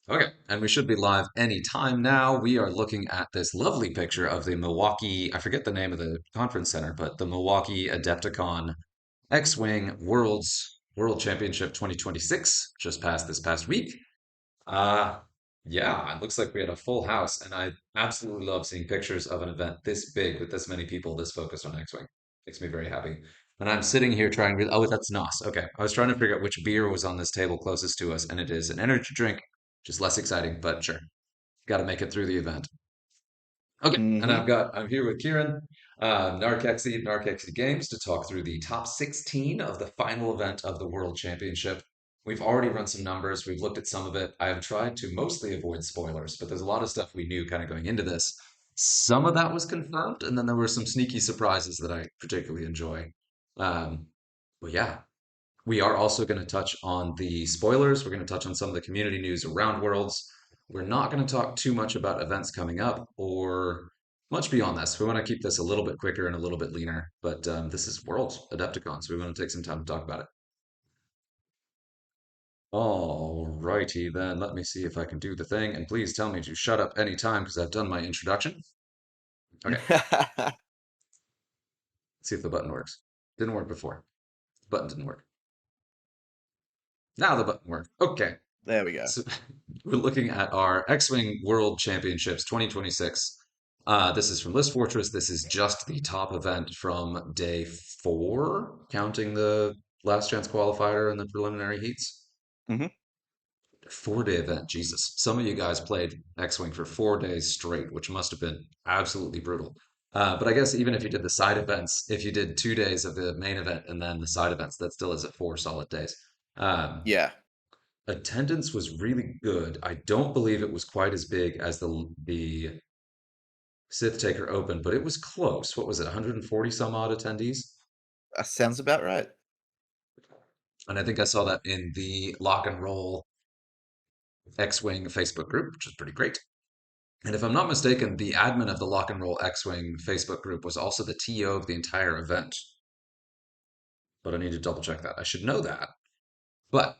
Okay, and we should be live any time now. We are looking at this lovely picture of the Milwaukee, I forget the name of the conference center, but the Milwaukee Adepticon Xwing World Championship 2026 just passed this past week. Uh yeah, it looks like we had a full house, and I absolutely love seeing pictures of an event this big with this many people this focused on Xwing. Makes me very happy. And I'm sitting here trying to, oh, that's NOS. Okay. I was trying to figure out which beer was on this table closest to us, and it is an energy drink, just less exciting, but sure. Got to make it through the event. Okay, and Hmm. I'm here with Kieran, Narkexy Games to talk through the top 16 of the final event of the World Championship. We've already run some numbers. We've looked at some of it. I have tried to mostly avoid spoilers, but there's a lot of stuff we knew kind of going into this. Some of that was confirmed, and then there were some sneaky surprises that I particularly enjoy. Um, but yeah, we are also going to touch on the spoilers. We're going to touch on some of the community news around Worlds. We're not going to talk too much about events coming up or much beyond this. We want to keep this a little bit quicker and a little bit leaner, but this is Worlds Adepticon, so we want to take some time to talk about it. All righty then. Let me see if I can do the thing, and please tell me to shut up anytime because I've done my introduction. Okay, let's see if the button works. Didn't work before. The button didn't work. Now the button worked. Okay. There we go. So we're looking at our X-Wing World Championships 2026. This is from List Fortress. This is just the top event from day four, counting the last chance qualifier and the preliminary heats. Hmm. 4 day event, Jesus. Some of you guys played X-Wing for 4 days straight, which must have been absolutely brutal. But I guess even if you did the side events, if you did 2 days of the main event and then the side events, that still is at 4 solid days. Um, Yeah. Attendance was really good. I don't believe it was quite as big as the Sith Taker Open, but it was close. What was it, 140 some odd attendees? That sounds about right. And I think I saw that in the Lock and Roll X-Wing Facebook group, which is pretty great. And if I'm not mistaken, the admin of the Lock and Roll X-Wing Facebook group was also the TO of the entire event. But I need to double check that. I should know that. But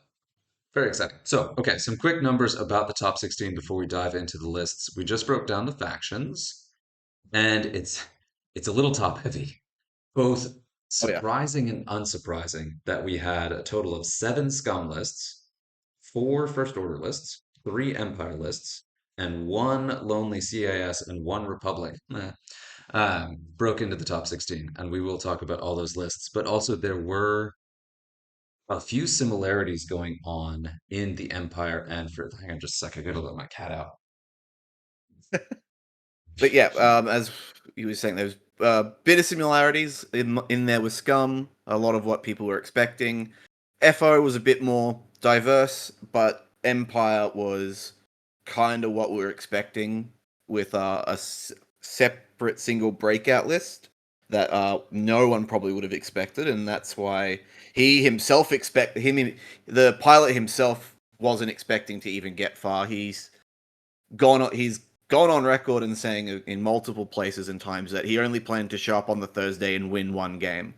very exciting. So, okay, some quick numbers about the top 16 before we dive into the lists. We just broke down the factions. And it's a little top heavy, both Oh yeah. surprising and unsurprising that we had a total of 7 scum lists, 4 first order lists, 3 empire lists, and 1 lonely CIS and 1 republic. Broke into the top 16, and we will talk about all those lists. But also there were a few similarities going on in the empire and for hang on just a second, I gotta let my cat out. But yeah, as you were saying, there's a bit of similarities in there with Scum. A lot of what people were expecting. FO was a bit more diverse, but Empire was kind of what we were expecting with separate single breakout list that no one probably would have expected, and that's why he himself the pilot himself wasn't expecting to even get far. He's gone on record and saying in multiple places and times that he only planned to show up on the Thursday and win one game,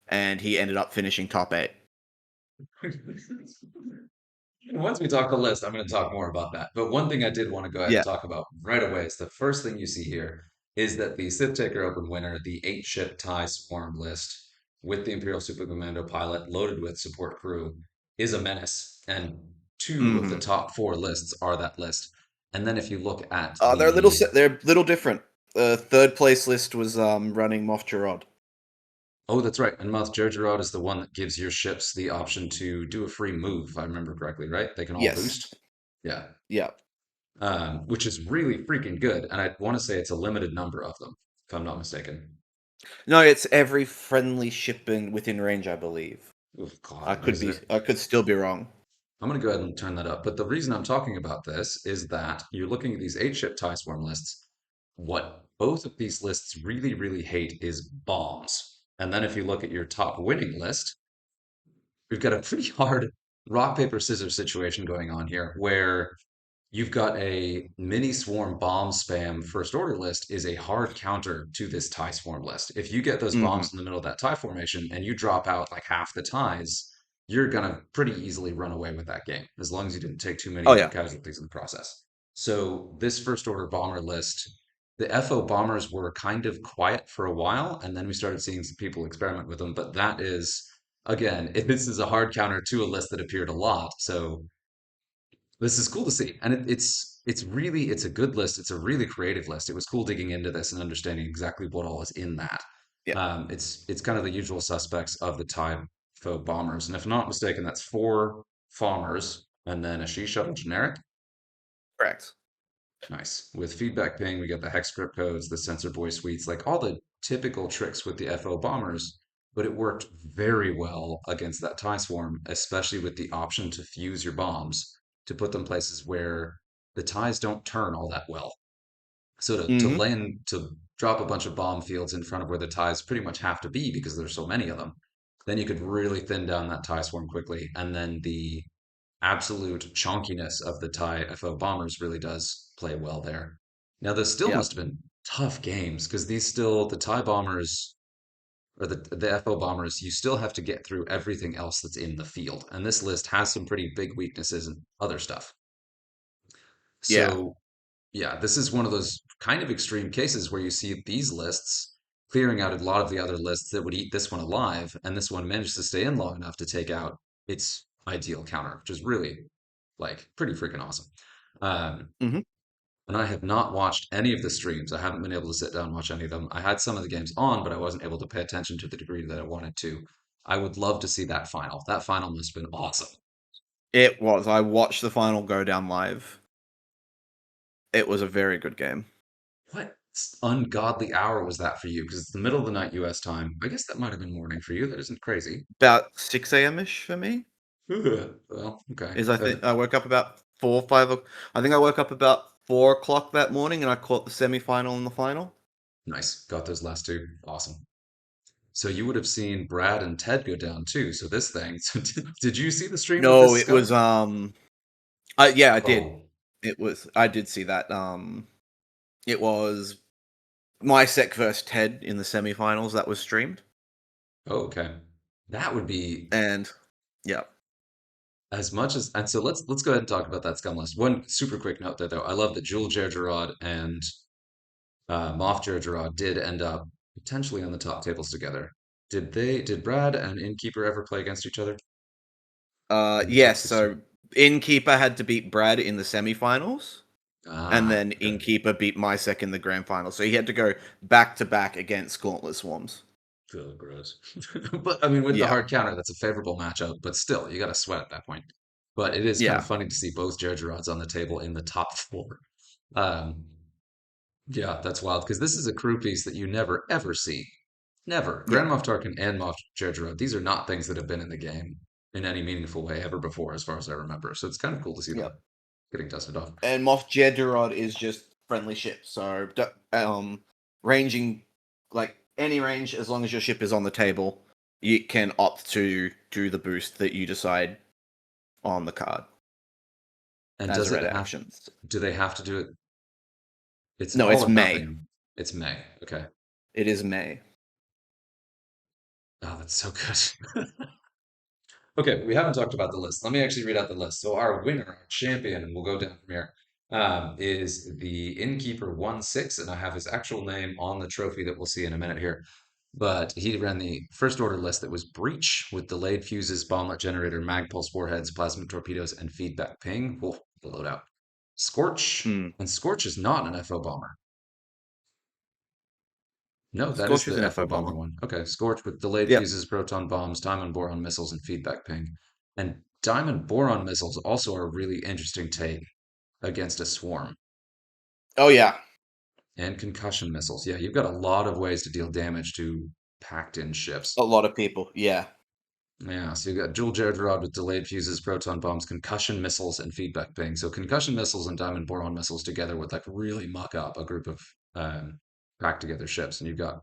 and he ended up finishing top eight. Once we talk the list, I'm going to talk more about that. But one thing I did want to go ahead and Yeah. talk about right away is the first thing you see here is that the Sith Taker Open winner, the 8 ship tie swarm list with the Imperial Super Commando pilot loaded with support crew, is a menace. And 2 of the top 4 lists are that list. And then if you look at the They're a little different. The third place list was running Moff Jarod. oh, that's right. And Mouth Jerjerrod is the one that gives your ships the option to do a free move, if I remember correctly, right? They can all Yes. boost. Yeah. Yeah. Which is really freaking good. And I want to say it's a limited number of them, if I'm not mistaken. No, it's every friendly ship within range, I believe. Oh, God, is it? I could still be wrong. I'm going to go ahead and turn that up. But the reason I'm talking about this is that you're looking at these 8 ship tie swarm lists. What both of these lists really, really hate is bombs. And then if you look at your top winning list, we've got a pretty hard rock, paper, scissors situation going on here where you've got a mini swarm bomb spam first order list is a hard counter to this tie swarm list. If you get those Hmm. bombs in the middle of that tie formation and you drop out like half the ties, you're gonna pretty easily run away with that game as long as you didn't take too Oh many yeah, casualties in the process. So this first order bomber list, the FO bombers were kind of quiet for a while, and then we started seeing some people experiment with them. But that is, again, this is a hard counter to a list that appeared a lot. So this is cool to see, and it's really it's a good list. It's a really creative list. It was cool digging into this and understanding exactly what all is in that. yeah, It's kind of the usual suspects of the Tide foe bombers, and if I'm not mistaken, that's four bombers and then a she shuttle generic. correct. Nice. With feedback ping, we get the hex script codes, the sensor voice suites, like all the typical tricks with the FO bombers. But it worked very well against that tie swarm, especially with the option to fuse your bombs to put them places where the ties don't turn all that well. So to Mm-hmm. land to drop a bunch of bomb fields in front of where the ties pretty much have to be because there's so many of them, then you could really thin down that tie swarm quickly, and then the absolute chonkiness of the TIE FO bombers really does play well there. Now, this still Yeah, must have been tough games because these still, the TIE bombers or the FO bombers, you still have to get through everything else that's in the field. And this list has some pretty big weaknesses and other stuff. yeah, So, yeah, this is one of those kind of extreme cases where you see these lists clearing out a lot of the other lists that would eat this one alive, and this one managed to stay in long enough to take out its ideal counter, which is really like pretty freaking awesome. Um, mm-hmm. and I have not watched any of the streams. I haven't been able to sit down and watch any of them. I had some of the games on, but I wasn't able to pay attention to the degree that I wanted to. I would love to see that final. That final must have been awesome. It was. I watched the final go down live. It was a very good game. What ungodly hour was that for you? Because it's the middle of the night US time. I guess that might have been morning for you. That isn't crazy. About 6 a.m. ish for me. Ugh. Well, okay. Is I think I woke up about 4 or 5. I think I woke up about 4 o'clock that morning, and I caught the semi-final and the final. Nice. Got those last two. Awesome. So you would have seen Brad and Ted go down too. So this thing. So did you see the stream of No, this it was scum? yeah, I did. Oh, I did see that. It was my sec versus Ted in the semi-finals that was streamed, oh, okay. That would be and yeah, as much as, and so let's go ahead and talk about that scum list. One super quick note there though. I love that Jewel Gergerod and Moff Gergerod did end up potentially on the top tables together. Did Brad and Innkeeper ever play against each other in the top yes. 16? So Innkeeper had to beat Brad in the semi-finals, and Ah, then okay. Innkeeper beat Mysec in the grand final. So he had to go back to back against Gauntlet Swarms. Oh, gross. But I mean, with the Yeah, hard counter, that's a favorable matchup, but still, you got to sweat at that point. But it is kind of yeah, funny to see both Gergerods on the table in the top four. Um, yeah, that's wild because this is a crew piece that you never ever see. Never. yeah, Grand Moff Tarkin and Moff Gergerod, these are not things that have been in the game in any meaningful way ever before, as far as I remember. So it's kind of cool to see yeah. them getting dusted off. And Moff Jeddirod is just friendly ship. So ranging like any range as long as your ship is on the table, you can opt to do the boost that you decide on the card And as a does it red have, action. do they have to do it? It's an No, all it's or May. nothing. It's May. Okay. It is May. Oh, that's so good. Okay, we haven't talked about the list. Let me actually read out the list. So our winner, our champion, and we'll go down from here, is the Innkeeper 1-6, and I have his actual name on the trophy that we'll see in a minute here. But he ran the first order list that was Breach with delayed fuses, bomblet generator, mag pulse warheads, plasma torpedoes, and feedback ping. We'll load out. Scorch, Hmm. and Scorch is not an FO bomber. No, that is Scorch is the an FO FO bomber bomber. one. Okay, Scorch with delayed Yep. fuses, proton bombs, diamond boron missiles, and feedback ping. And diamond boron missiles also are a really interesting take against a swarm. Oh yeah, And concussion missiles. Yeah, you've got a lot of ways to deal damage to packed in a ships. lot of people. Yeah. Yeah, so you've got dual Gergerod with delayed fuses, proton bombs, concussion missiles, and feedback ping. So concussion missiles and diamond boron missiles together would like really muck up a group of packed together ships, and you've got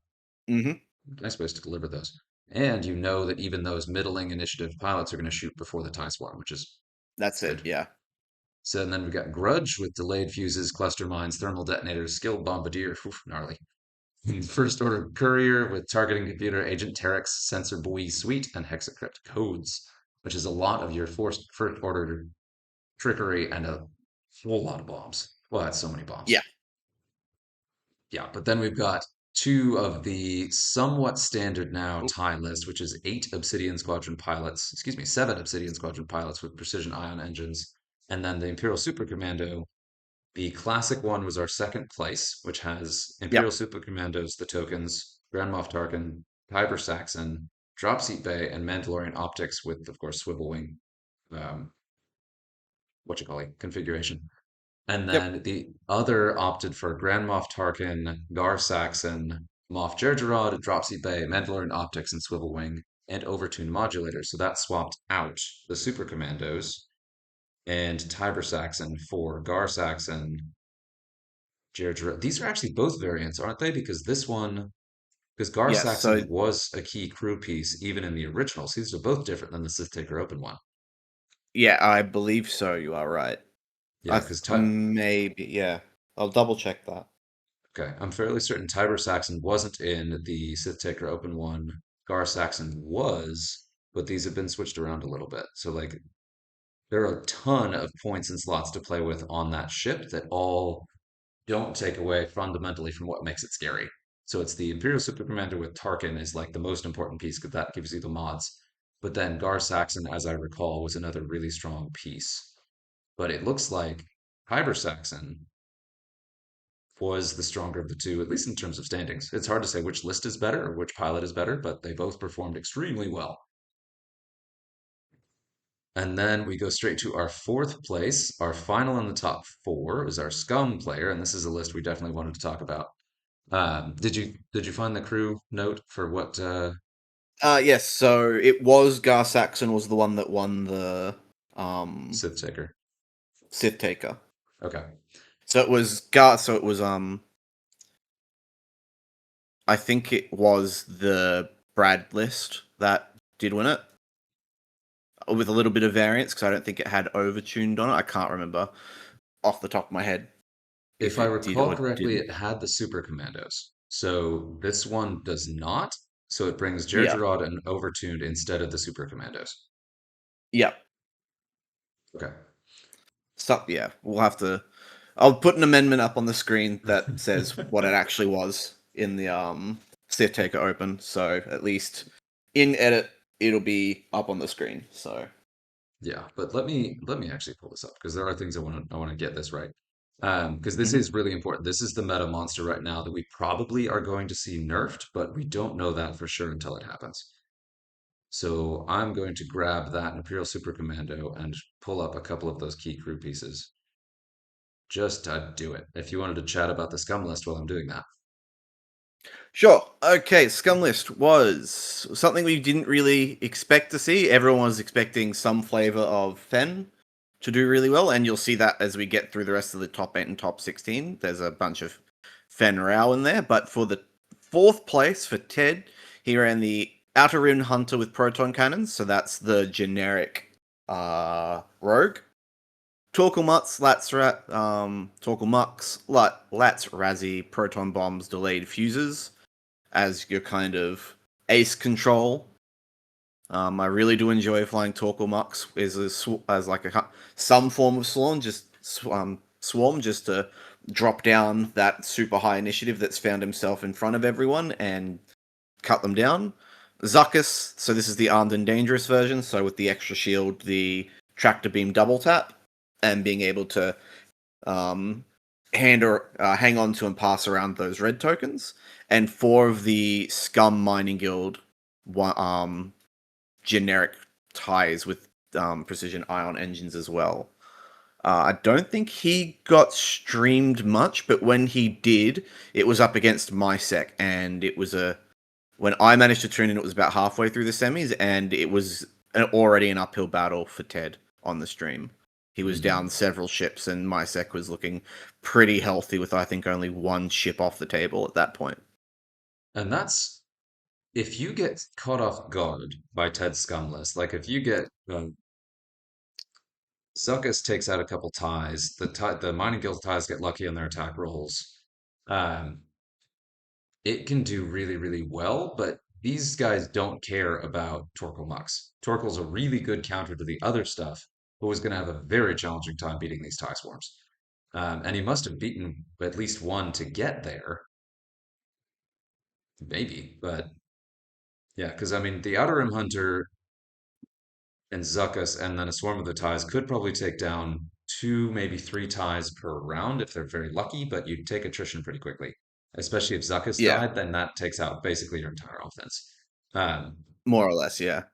Hmm. nice ways to deliver those. And you know that even those middling initiative pilots are going to shoot before the TIE Swarm, which is That's it. good. Yeah. So and then we've got Grudge with delayed fuses, cluster mines, thermal detonators, skilled bombardier, oof, gnarly. First order courier with targeting computer, agent Terex, sensor buoy suite, and hexacrypt codes. which is a lot of your first order trickery and a whole lot of bombs. Well, that's so many bombs. Yeah. Yeah, but then we've got two of the somewhat standard now Oh, tie list, which is seven Obsidian Squadron pilots with precision ion engines, and then the Imperial Super Commando. The classic one was our second place, which has yep. Imperial Super Commandos, the tokens, Grand Moff Tarkin, Kyber Saxon, Dropseat Bay, and Mandalorian optics with, of course, swivel wing, um, what you call it, configuration. And Yep. then the other opted for Grand Moff Tarkin, Gar Saxon, Moff Jerjerrod, Dropseat Bay, Mandalorian optics, and swivel wing, and overtuned modulators. So that swapped out the Super Commandos and Tiber Saxon for Gar Saxon, Jerjerrod. These are actually both variants, aren't they? Because Gar Yes. So Saxon was a key crew piece even in the original. So these are both different than the Sith Taker Open one. yeah, I believe so. You are right. Yeah, because Maybe, yeah. I'll double check that. okay, I'm fairly certain Tiber Saxon wasn't in the Sith Taker Open one. Gar Saxon was, but these have been switched around a little bit. So like there are a ton of points and slots to play with on that ship that all don't take away fundamentally from what makes it scary. So it's the Imperial Super Commander with Tarkin is like the most important piece because that gives you the mods. But then Gar Saxon, as I recall, was another really strong piece. But it looks like Kyber Saxon was the stronger of the two, at least in terms of standings. It's hard to say which list is better or which pilot is better, but they both performed extremely well. And then we go straight to our fourth place. Our final in the top four is our Scum player, and this is a list we definitely wanted to talk about. Did you find the crew note for what Yes, so it was Gar Saxon was the one that won the um Sith Taker? Sith Taker. Okay. So it was I think it was the Brad list that did win it with a little bit of variance because I don't think it had overtuned on it. I can't remember off the top of my head If if I it did recall or correctly, didn't. it had the Super Commandos. So this one does not. So it brings Yeah. Jerjerrod and Overtuned instead of the Super Commandos. Yeah. Okay. So yeah, we'll have to I'll put an amendment up on the screen that says what it actually was in the Sith Taker Open, so at least in edit it'll be up on the screen. So Yeah, but let me actually pull this up because there are things I want to get this right. Because this mhm. is really important. This is the meta monster right now that we probably are going to see nerfed, but we don't know that for sure until it happens. So I'm going to grab that Imperial Super Commando and pull up a couple of those key crew pieces just to do it. If you wanted to chat about the scum list while I'm doing that. Sure. Okay, Scum List was something we didn't really expect to see. Everyone was expecting some flavor of Fen to do really well, and you'll see that as we get through the rest of the top 8 and top 16. There's a bunch of Fen Rao in there, but for the fourth place for Ted, he ran the Outer Rim Hunter with proton cannons, so that's the generic rogue. Torquemux, Lats Razzie, proton bombs, delayed fuses as your kind of ace control. I really do enjoy flying Torquemux as like some form of swarm, just to drop down that super high initiative that's found himself in front of everyone and cut them down. Zuckuss, so this is the armed and dangerous version. So with the extra shield, the tractor beam double tap, and being able to um, hang on to and pass around those red tokens, and four of the Scum Mining Guild generic ties with precision ion engines as well. I don't think he got streamed much, but when he did, it was up against MySec, and it was a when I managed to tune in, it was about halfway through the semis, and it was already an uphill battle for Ted on the stream. He was down Mhm. several ships, and MySec was looking pretty healthy with, I think, only one ship off the table at that point. And that's if you get caught off guard by Ted's scum list, like if you get Zuckuss takes out a couple ties, the mining guild ties get lucky on their attack rolls. Um, it can do really, really well, but these guys don't care about Torkoal Mux. Torkoal's a really good counter to the other stuff, but was going to have a very challenging time beating these tie swarms. And he must have beaten at least one to get there, maybe. But yeah, because I mean, the Outer Rim Hunter and Zuckuss and then a swarm of the ties could probably take down two, maybe three ties per round if they're very lucky, but you'd take attrition pretty quickly. Especially if Zuckuss Yeah, died, then that takes out basically your entire offense. Um, more or less. Yeah,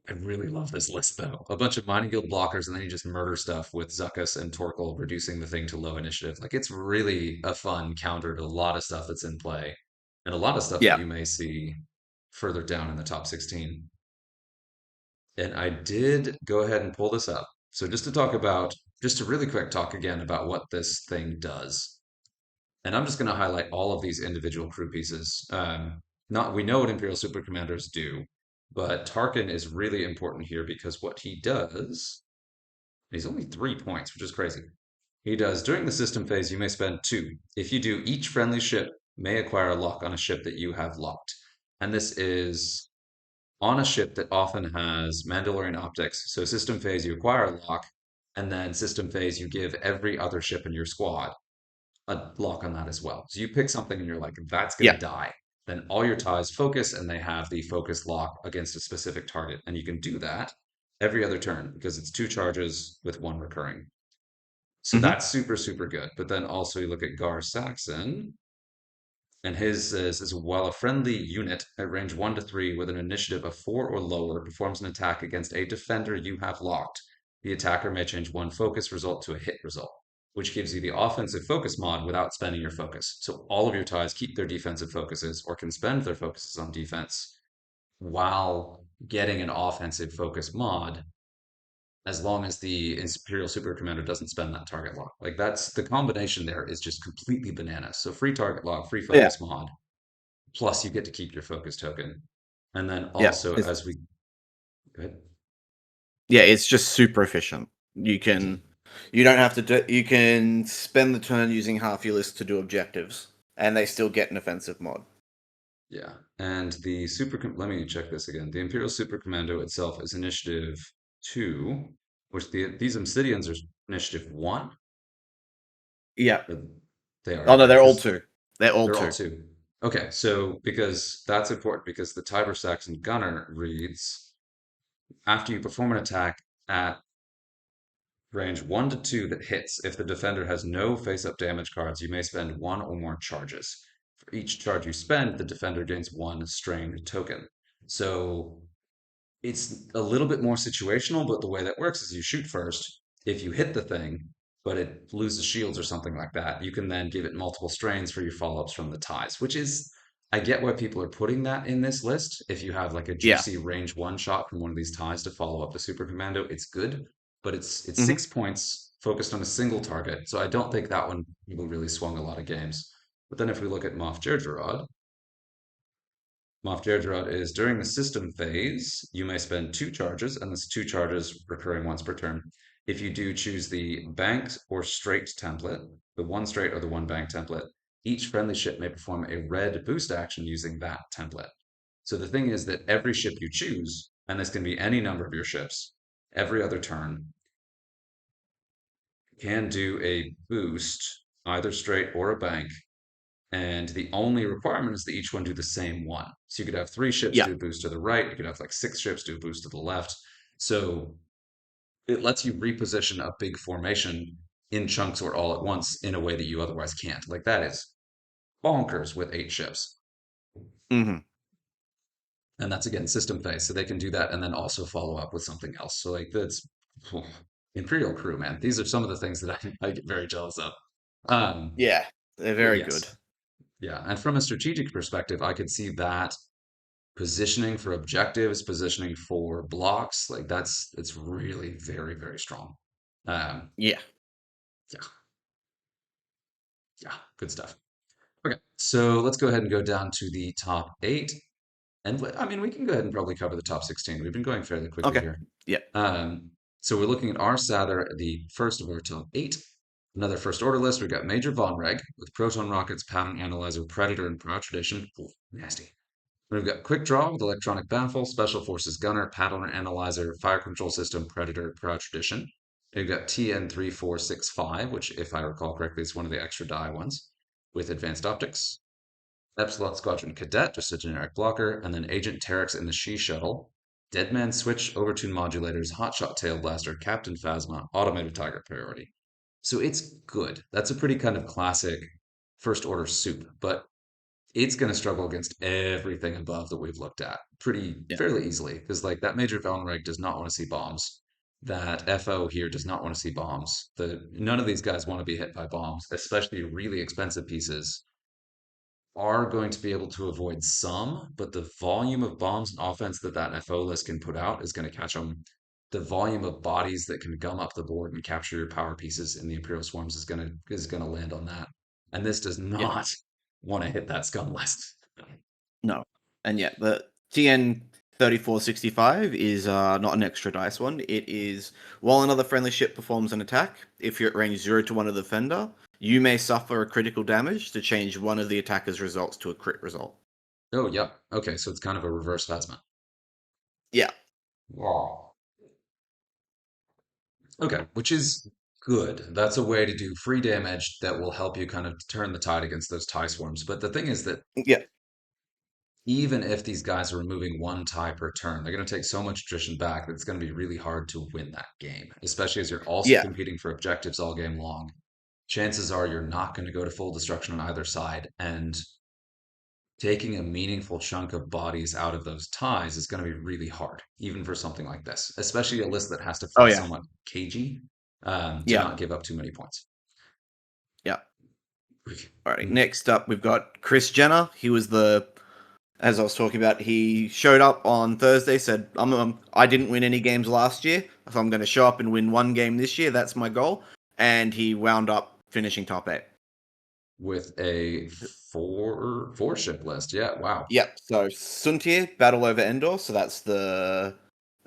I really love this list though. A bunch of mining guild blockers, and then you just murder stuff with Zuckuss and Torkoal, reducing the thing to low initiative. Like it's really a fun counter to a lot of stuff that's in play, and a lot of stuff that yeah. you may see further down in the top 16. And I did go ahead and pull this up. So just to talk about, just to really quick talk again about what this thing does. And I'm just going to highlight all of these individual crew pieces. Not we know what Imperial Super Commanders do, but Tarkin is really important here because what he does, he's only 3 points, which is crazy. He does during the system phase, you may spend two. If you do, each friendly ship may acquire a lock on a ship that you have locked. And this is on a ship that often has Mandalorian optics. So system phase, you acquire a lock, and then system phase, you give every other ship in your squad a lock on that as well. So you pick something and you're like, that's going Yeah. to die. Then all your ties focus and they have the focus lock against a specific target. And you can do that every other turn because it's two charges with one recurring. So Hmm. that's super, super good. But then also you look at Gar Saxon, and his is while a friendly unit at range 1 to 3 with an initiative of 4 or lower performs an attack against a defender you have locked, the attacker may change one focus result to a hit result, which gives you the offensive focus mod without spending your focus. So all of your ties keep their defensive focuses or can spend their focuses on defense while getting an offensive focus mod as long as the Imperial Super Commander doesn't spend that target lock. Like that's the combination there is just completely bananas. So free target lock, free Yeah, focus mod, plus you get to keep your focus token. And then yeah. also It's as we good. yeah, it's just super efficient. You don't have to do. You can spend the turn using half your list to do objectives, and they still get an offensive mod. Yeah. And the let me check this again. The Imperial Super Commando itself is initiative 2, which these Obsidians are initiative 1. Yeah. Or they are Oh no, okay, they're all because two. They're all they're all two. 2. Okay, so because that's important because the Tiber Saxon Gunner reads after you perform an attack at range 1 to 2 that hits. If the defender has no face-up damage cards, you may spend one or more charges. For each charge you spend, the defender gains one strain token. So it's a little bit more situational, but the way that works is you shoot first. If you hit the thing, but it loses shields or something like that, you can then give it multiple strains for your follow-ups from the ties, which is I get why people are putting that in this list. If you have like a Yeah. juicy range one shot from one of these ties to follow up the Super Commando, it's good, but it's Hmm. 6 points focused on a single target. So I don't think that one people really swung a lot of games. But then if we look at Moff Jerjerrod, Moff Jerjerrod is during the system phase, you may spend two charges, and this two charges recurring once per turn. If you do choose the banked or straight template, the one straight or the one bank template, each friendly ship may perform a red boost action using that template. So the thing is that every ship you choose, and this can be any number of your ships, every other turn, can do a boost, either straight or a bank, and the only requirement is that each one do the same one. So you could have three ships Yeah. do a boost to the right, you could have like six ships do a boost to the left. So it lets you reposition a big formation in chunks or all at once in a way that you otherwise can't. Like that is bonkers with 8 ships. Hmm. And that's again system phase. So they can do that and then also follow up with something else. So like that's Imperial crew, man. These are some of the things that I get very jealous of. Um, Yeah. They're but very good. yes, yeah. And from a strategic perspective, I could see that positioning for objectives, positioning for blocks, like that's it's really very, very strong. Um, Yeah. yeah, yeah, good stuff. Okay, so let's go ahead and go down to the top 8. And I mean, we can go ahead and probably cover the top 16. We've been going fairly quickly Okay. here. Yeah. So we're looking at our Sather, the first of our top 8. Another first order list. We've got Major Von Reg with proton rockets, pattern analyzer, predator, and proud tradition. Ooh, nasty. We've got Quick Draw with Electronic Baffle, Special Forces Gunner, Pattern Analyzer, Fire Control System, Predator, Proud Tradition. We've got TN3465, which, if I recall correctly, is one of the extra die ones, with Advanced Optics. Epsilon Squadron Cadet, just a generic blocker, and then Agent Terex in the She Shuttle. Deadman Switch, Overtune Modulators, Hotshot Tail Blaster, Captain Phasma, Automated Tiger Priority. So it's good. That's a pretty kind of classic first order soup, but it's going to struggle against everything above that we've looked at pretty Yeah. fairly easily because like that Major Valnreg does not want to see bombs. That FO here does not want to see bombs. None of these guys want to be hit by bombs, especially really expensive pieces are going to be able to avoid some, but the volume of bombs and offense that that FO list can put out is going to catch them. The volume of bodies that can gum up the board and capture your power pieces in the Imperial Swarms is gonna land on that. And this does Yeah. not want to hit that scum list. No. And yeah, the TN 3465 is not an extra dice one. It is while another friendly ship performs an attack, if you're at range 0 to 1 of the defender, you may suffer a critical damage to change one of the attacker's results to a crit result. Oh, yep. Okay, so it's kind of a reverse Phasma. Yeah. Wow. Okay, which is good. That's a way to do free damage that will help you kind of turn the tide against those tie swarms. But the thing is that Yeah. even if these guys are removing one tie per turn, they're going to take so much attrition back that it's going to be really hard to win that game, especially as you're also Yeah. competing for objectives all game long. Chances are you're not going to go to full destruction on either side, and taking a meaningful chunk of bodies out of those ties is going to be really hard, even for something like this, especially a list that has to Oh feel yeah. somewhat cagey to Yeah. not give up too many points. Yeah. All right. Next up, we've got Chris Jenner. He was the, as I was talking about, he showed up on Thursday. Said, I didn't win any games last year. If I'm going to show up and win one game this year, that's my goal." And he wound up finishing top 8. With a four ship list. Yeah, wow. Yep. So Suntir, Battle over Endor. So that's the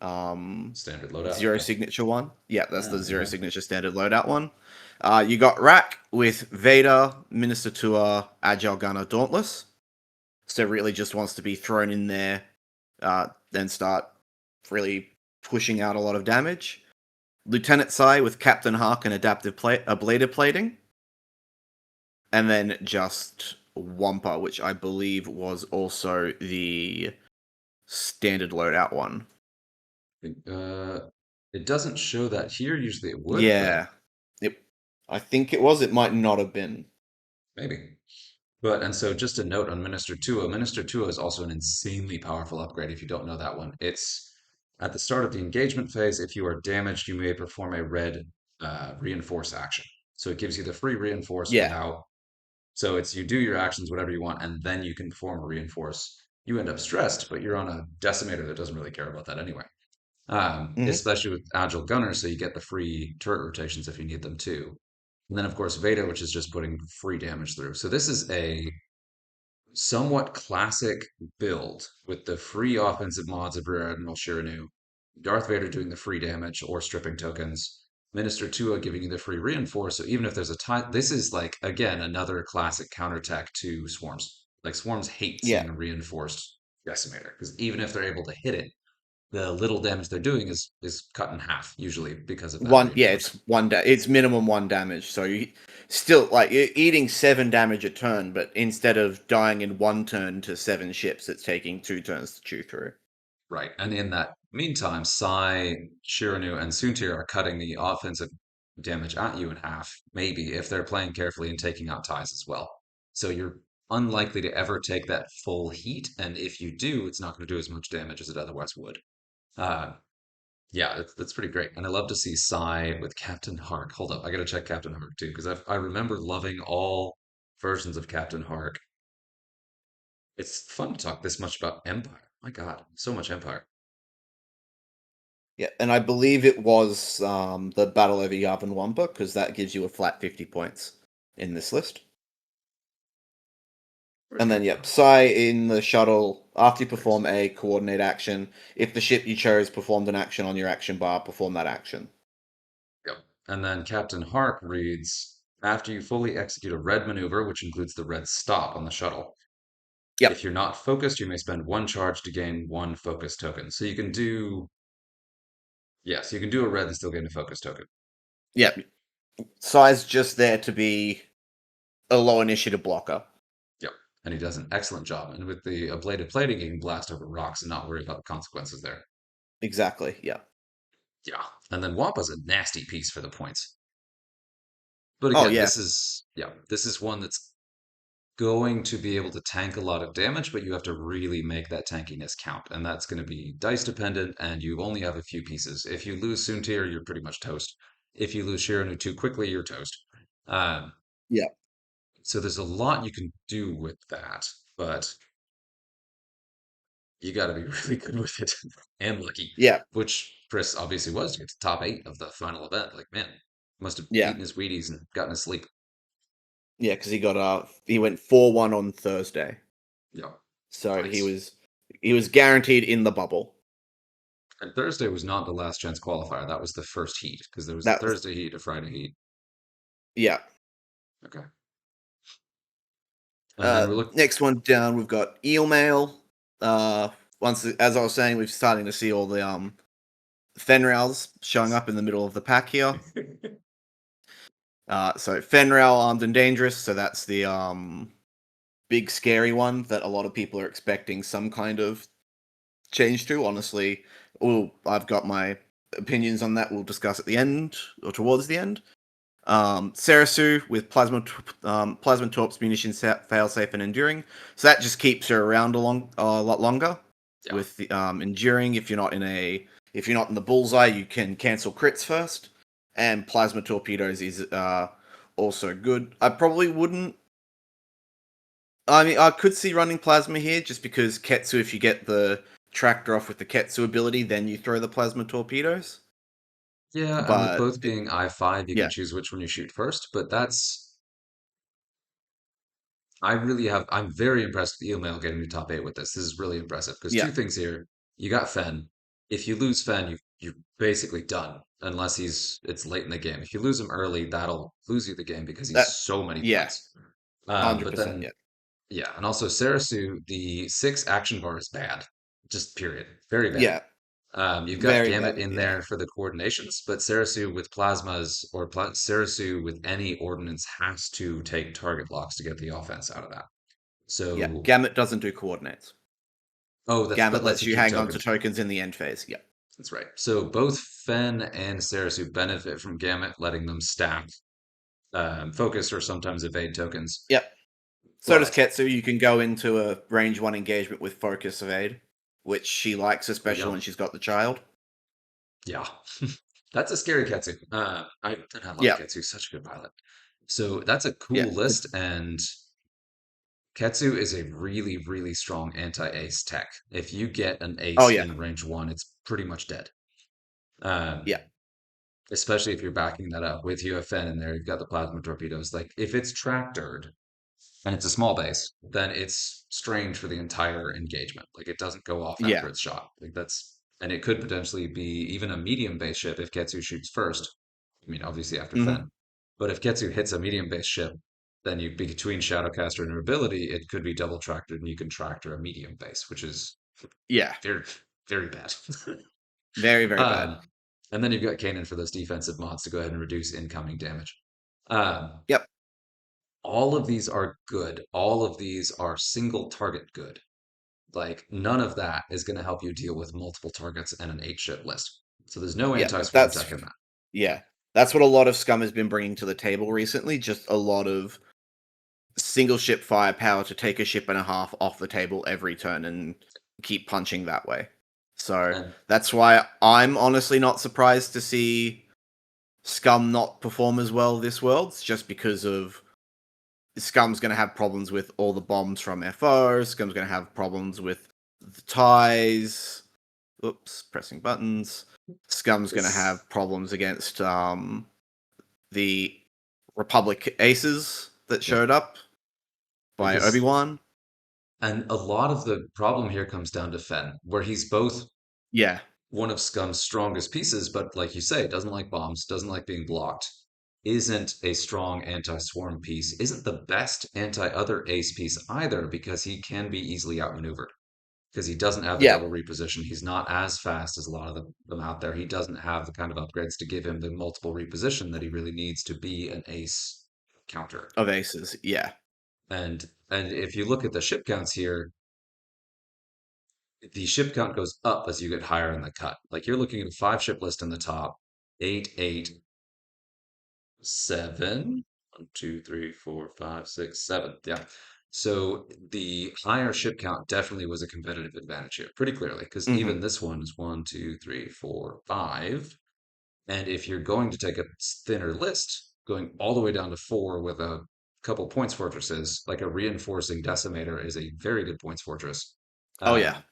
um Standard loadout. zero Yeah. signature one. Yeah, that's the zero Yeah. signature standard loadout one. You got Rack with Vader, Minister Tour, Agile Gunner, Dauntless. So really just wants to be thrown in there, then start really pushing out a lot of damage. Lieutenant Sai with Captain Hark and Adaptive Ablative Plating. And then just Wampa, which I believe was also the standard loadout one. It doesn't show that here. Usually it would, but Yeah. Yep. I think it was. It might not have been. maybe. But and so just a note on Minister Tua. Minister Tua is also an insanely powerful upgrade if you don't know that one. It's at the start of the engagement phase, if you are damaged, you may perform a red reinforce action. So it gives you the free reinforce Yeah. without so it's you do your actions, whatever you want, and then you can perform a reinforce. You end up stressed, but you're on a decimator that doesn't really care about that anyway. Hmm. Especially with Agile Gunner, so you get the free turret rotations if you need them too. And then, of course, Vader, which is just putting free damage through. So this is a somewhat classic build with the free offensive mods of Rear Admiral Shiranu, Darth Vader doing the free damage or stripping tokens, Minister Tua giving you the free reinforce. So even if there's a tie, this is like, again, another classic counterattack to Swarms. Like, Swarms hate Yeah. seeing a reinforced Decimator because even if they're able to hit it, the little damage they're doing is cut in half usually because of that One. Yeah. reinforce. It's one. It's minimum one damage. So you still like you're eating 7 damage a turn, but instead of dying in one turn to 7 ships, it's taking 2 turns to chew through. Right. And in that meantime, Sai, Shiranu, and Suntir are cutting the offensive damage at you in half, maybe, if they're playing carefully and taking out ties as well. So you're unlikely to ever take that full heat, and if you do, it's not going to do as much damage as it otherwise would. Uh, yeah, that's pretty great. And I love to see Sai with Captain Hark. Hold up, I gotta check Captain Hark too, because I remember loving all versions of Captain Hark. It's fun to talk this much about Empire. My God, so much Empire. Yeah, and I believe it was the Battle over Yavin Wampa because that gives you a flat 50 points in this list. And then, yep, Psy in the shuttle, after you perform a coordinate action, if the ship you chose performed an action on your action bar, perform that action. Yep. And then Captain Hark reads, after you fully execute a red maneuver, which includes the red stop on the shuttle, Yep. If you're not focused, you may spend one charge to gain one focus token. So you can do, yes, you can do a red and still gain a focus token. Yep. Size just there to be a low initiative blocker. Yep. And he does an excellent job. And with the ablative plating, he can blast over rocks and not worry about the consequences there. Exactly. Yeah. Yeah. And then Wampa's a nasty piece for the points. But Oh again, yeah. this is one that's going to be able to tank a lot of damage, but you have to really make that tankiness count. And that's going to be dice dependent, and you only have a few pieces. If you lose Soontir, you're pretty much toast. If you lose Shiranu too quickly, you're toast. Um, Yeah. so there's a lot you can do with that, but you got to be really good with it and lucky, Yeah. which Chris obviously was to get to top 8 of the final event. Like, man, must have Yeah. eaten his Wheaties and gotten his sleep. Yeah. Because he went 4-1 on Thursday, Yeah, so nice. he was guaranteed in the bubble. And Thursday was not the last chance qualifier. That was the first heat because there was a That was Thursday heat, a Friday heat. yeah. Okay. And then we're looking. Next one down, we've got eel mail. Once as I was saying, we're starting to see all the Fenrals showing up in the middle of the pack here. So Fenral armed and dangerous. So that's the big scary one that a lot of people are expecting some kind of change to. Honestly, I've got my opinions on that. We'll discuss at the end or towards the end. Sarasu with plasma torps, munitions, failsafe, and enduring. So that just keeps her around a lot longer. Yeah. With the enduring, if you're not in the bullseye, you can cancel crits first. And plasma torpedoes is also good. I probably wouldn't. I mean, I could see running plasma here just because Ketsu. If you get the tractor off with the Ketsu ability, then you throw the plasma torpedoes. Yeah, and with But both being I-5, you can yeah, choose which one you shoot first. But that's, I really have, I'm very impressed with Email getting to top 8 with this. This is really impressive because yeah, two things here. You got Fen. If you lose Fen, you're basically done unless it's late in the game. If you lose him early, that'll lose you the game because he's that so many yeah, points. 100%. But then Yeah, yeah, and also Sarasu, the 6 action bar is bad. Just period. Very bad. yeah, You've got very Gamut bad. in Yeah, there for the coordinations, but Sarasu with plasmas or Sarasu with any ordnance has to take target locks to get the offense out of that. yeah. So, Gamut doesn't do coordinates. oh, that's Gamut but lets lets you you keep hang on to tokens. tokens in the end phase. Yeah, That's right. So both Fen and Sarasu benefit from Gamut letting them stack focus or sometimes evade tokens. yep. So does But Ketsu. You can go into a range one engagement with focus evade, which she likes, there you especially go. when she's got the child. Yeah, that's a scary Ketsu. I love Yeah, Ketsu, such a good pilot. So that's a yeah. cool list, and Ketsu is a really, really strong anti-ace tech. If you get an Oh ace yeah, in range one, it's pretty much dead. Um, yeah, Especially if you're backing that up with UFN in there, you've got the plasma torpedoes. Like if it's tractored and it's a small base, then it's strange for the entire engagement. Like it doesn't go off yeah. after it's shot. Like that's and it could potentially be even a medium base ship if Ketsu shoots first. I mean, obviously after Hmm. Fen. But if Ketsu hits a medium base ship, then you between Shadowcaster and her ability, it could be double tractored and you can tractor a medium base, which is Yeah, very, very bad. very very bad. um, and then you've got Kanan for those defensive mods to go ahead and reduce incoming damage. Um, Yep. all of these are good. All of these are single target good. Like none of that is going to help you deal with multiple targets and an 8 ship list. So there's no Yeah, anti-swarm tech in that. yeah. That's what a lot of Scum has been bringing to the table recently. Just a lot of single ship firepower to take a ship and a half off the table every turn and keep punching that way. So And that's why I'm honestly not surprised to see Scum not perform as well this Worlds, just because of Scum's going to have problems with all the bombs from FO. Scum's going to have problems with the ties. Oops, pressing buttons. Scum's going to this, have problems against the Republic aces that yeah, showed up by because Obi-Wan. and a lot of the problem here comes down to Fen, where he's both Yeah, one of Scum's strongest pieces, but like you say, doesn't like bombs, doesn't like being blocked. isn't a strong anti-swarm piece, isn't the best anti-other ace piece either, because he can be easily outmaneuvered. Because he doesn't have the Yeah, double reposition. He's not as fast as a lot of them out there. He doesn't have the kind of upgrades to give him the multiple reposition that he really needs to be an ace counter. of aces. Yeah. And if you look at the ship counts here, the ship count goes up as you get higher in the cut. Like you're looking at a 5 ship list in the top, 8, 8, 7. 1, 2, 3, 4, 5, 6, 7. Yeah. So the higher ship count definitely was a competitive advantage here, pretty clearly, because Hmm. even this one is 1, 2, 3, 4, 5. And if you're going to take a thinner list, going all the way down to 4 with a couple points fortresses, like a reinforcing decimator is a very good points fortress. Oh yeah. Um,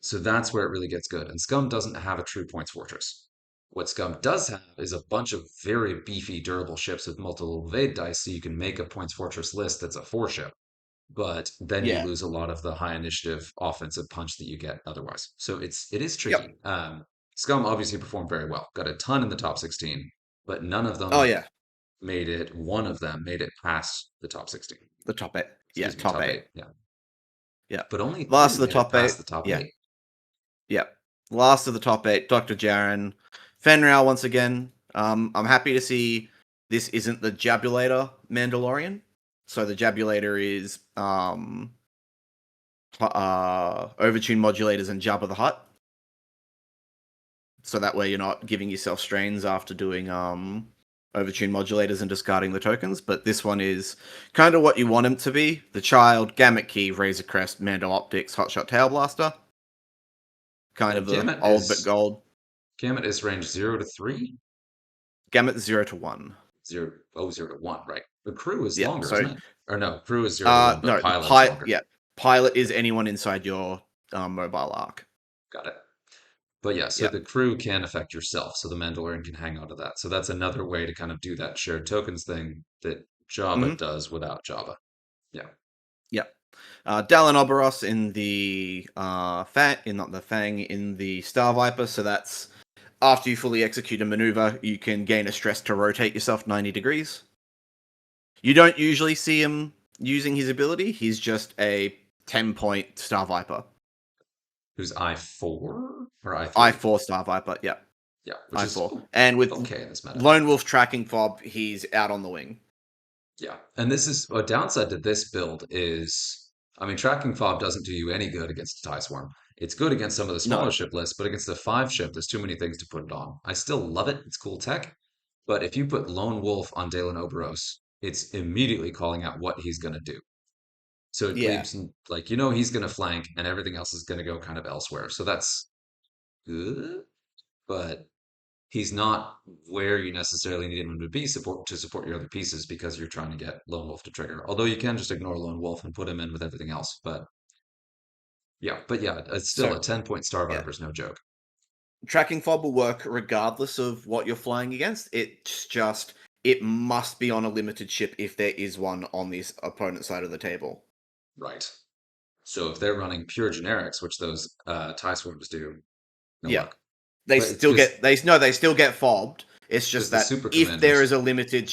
so that's where it really gets good. And Scum doesn't have a true points fortress. What Scum does have is a bunch of very beefy, durable ships with multiple evade dice, so you can make a points fortress list that's a 4 ship. But then you Yeah. lose a lot of the high initiative offensive punch that you get otherwise. So it is Yep. tricky. Scum obviously performed very well, got a ton in the top 16, but none of Oh them yeah. made it. One of them made it past the top 16. The top eight. Yeah, Excuse me, top top eight. eight. Yeah, Yeah. but only Last three of the made it top eight. past the top Yeah. eight. Yeah. Last of the top eight, Dr. Jaren. Fenrir once again. I'm happy to see this isn't the Jabulator Mandalorian. So the Jabulator is overtune modulators and Jabba the Hutt. So that way you're not giving yourself strains after doing overtune modulators and discarding the tokens. But this one is kind of what you want him to be. The Child, Gamut Key, Razor Crest, Mando Optics, Hotshot Tail Blaster. Kind And of the old but gold. Gamut is range 0 to 3, Gamut 0 to 1. 0 to 1, right? The crew is Yeah. longer, isn't So it? Or no, crew is 0 to 1, but no, the pilot is pilot. longer. Yeah, pilot is anyone inside your mobile arc. Got it. But yeah, so Yeah. the crew can affect yourself, so the Mandalorian can hang on to that. So that's another way to kind of do that shared tokens thing that Hmm. Jabba does without Jabba. Yeah. Yeah. Dallin Oberos in the Fang, in not the Fang, in the Star Viper. So that's after you fully execute a maneuver, you can gain a stress to rotate yourself 90 degrees. You don't usually see him using his ability. He's just a 10-point Star Viper. Who's I4 or I3? I4 Star Viper. Yeah. Yeah, which is I4. And with okay in this meta. Lone Wolf tracking fob, he's out on the wing. Yeah. And this is a downside to this build is, I mean, tracking fob doesn't do you any good against a tie swarm. It's good against some of the smaller No. ship lists, but against the 5 ship, there's too many things to put it on. I still love it. It's cool tech. But if you put Lone Wolf on Dalen Oberos, it's immediately calling out what he's going to do. So it Yeah. leaves like he's going to flank and everything else is going to go kind of elsewhere. So that's good, but he's not where you necessarily need him to be to support your other pieces because you're trying to get Lone Wolf to trigger. Although you can just ignore Lone Wolf and put him in with everything else. But yeah, it's still So a 10-point Star yeah. Viper is no joke. Tracking fob will work regardless of what you're flying against. It's just it must be on a limited ship if there is one on this opponent side of the table. Right. So if they're running pure generics, which those tie swarms do, no Yeah. luck. They But it's still because get they still get fobbed. It's just the that super if there is commanders, a limited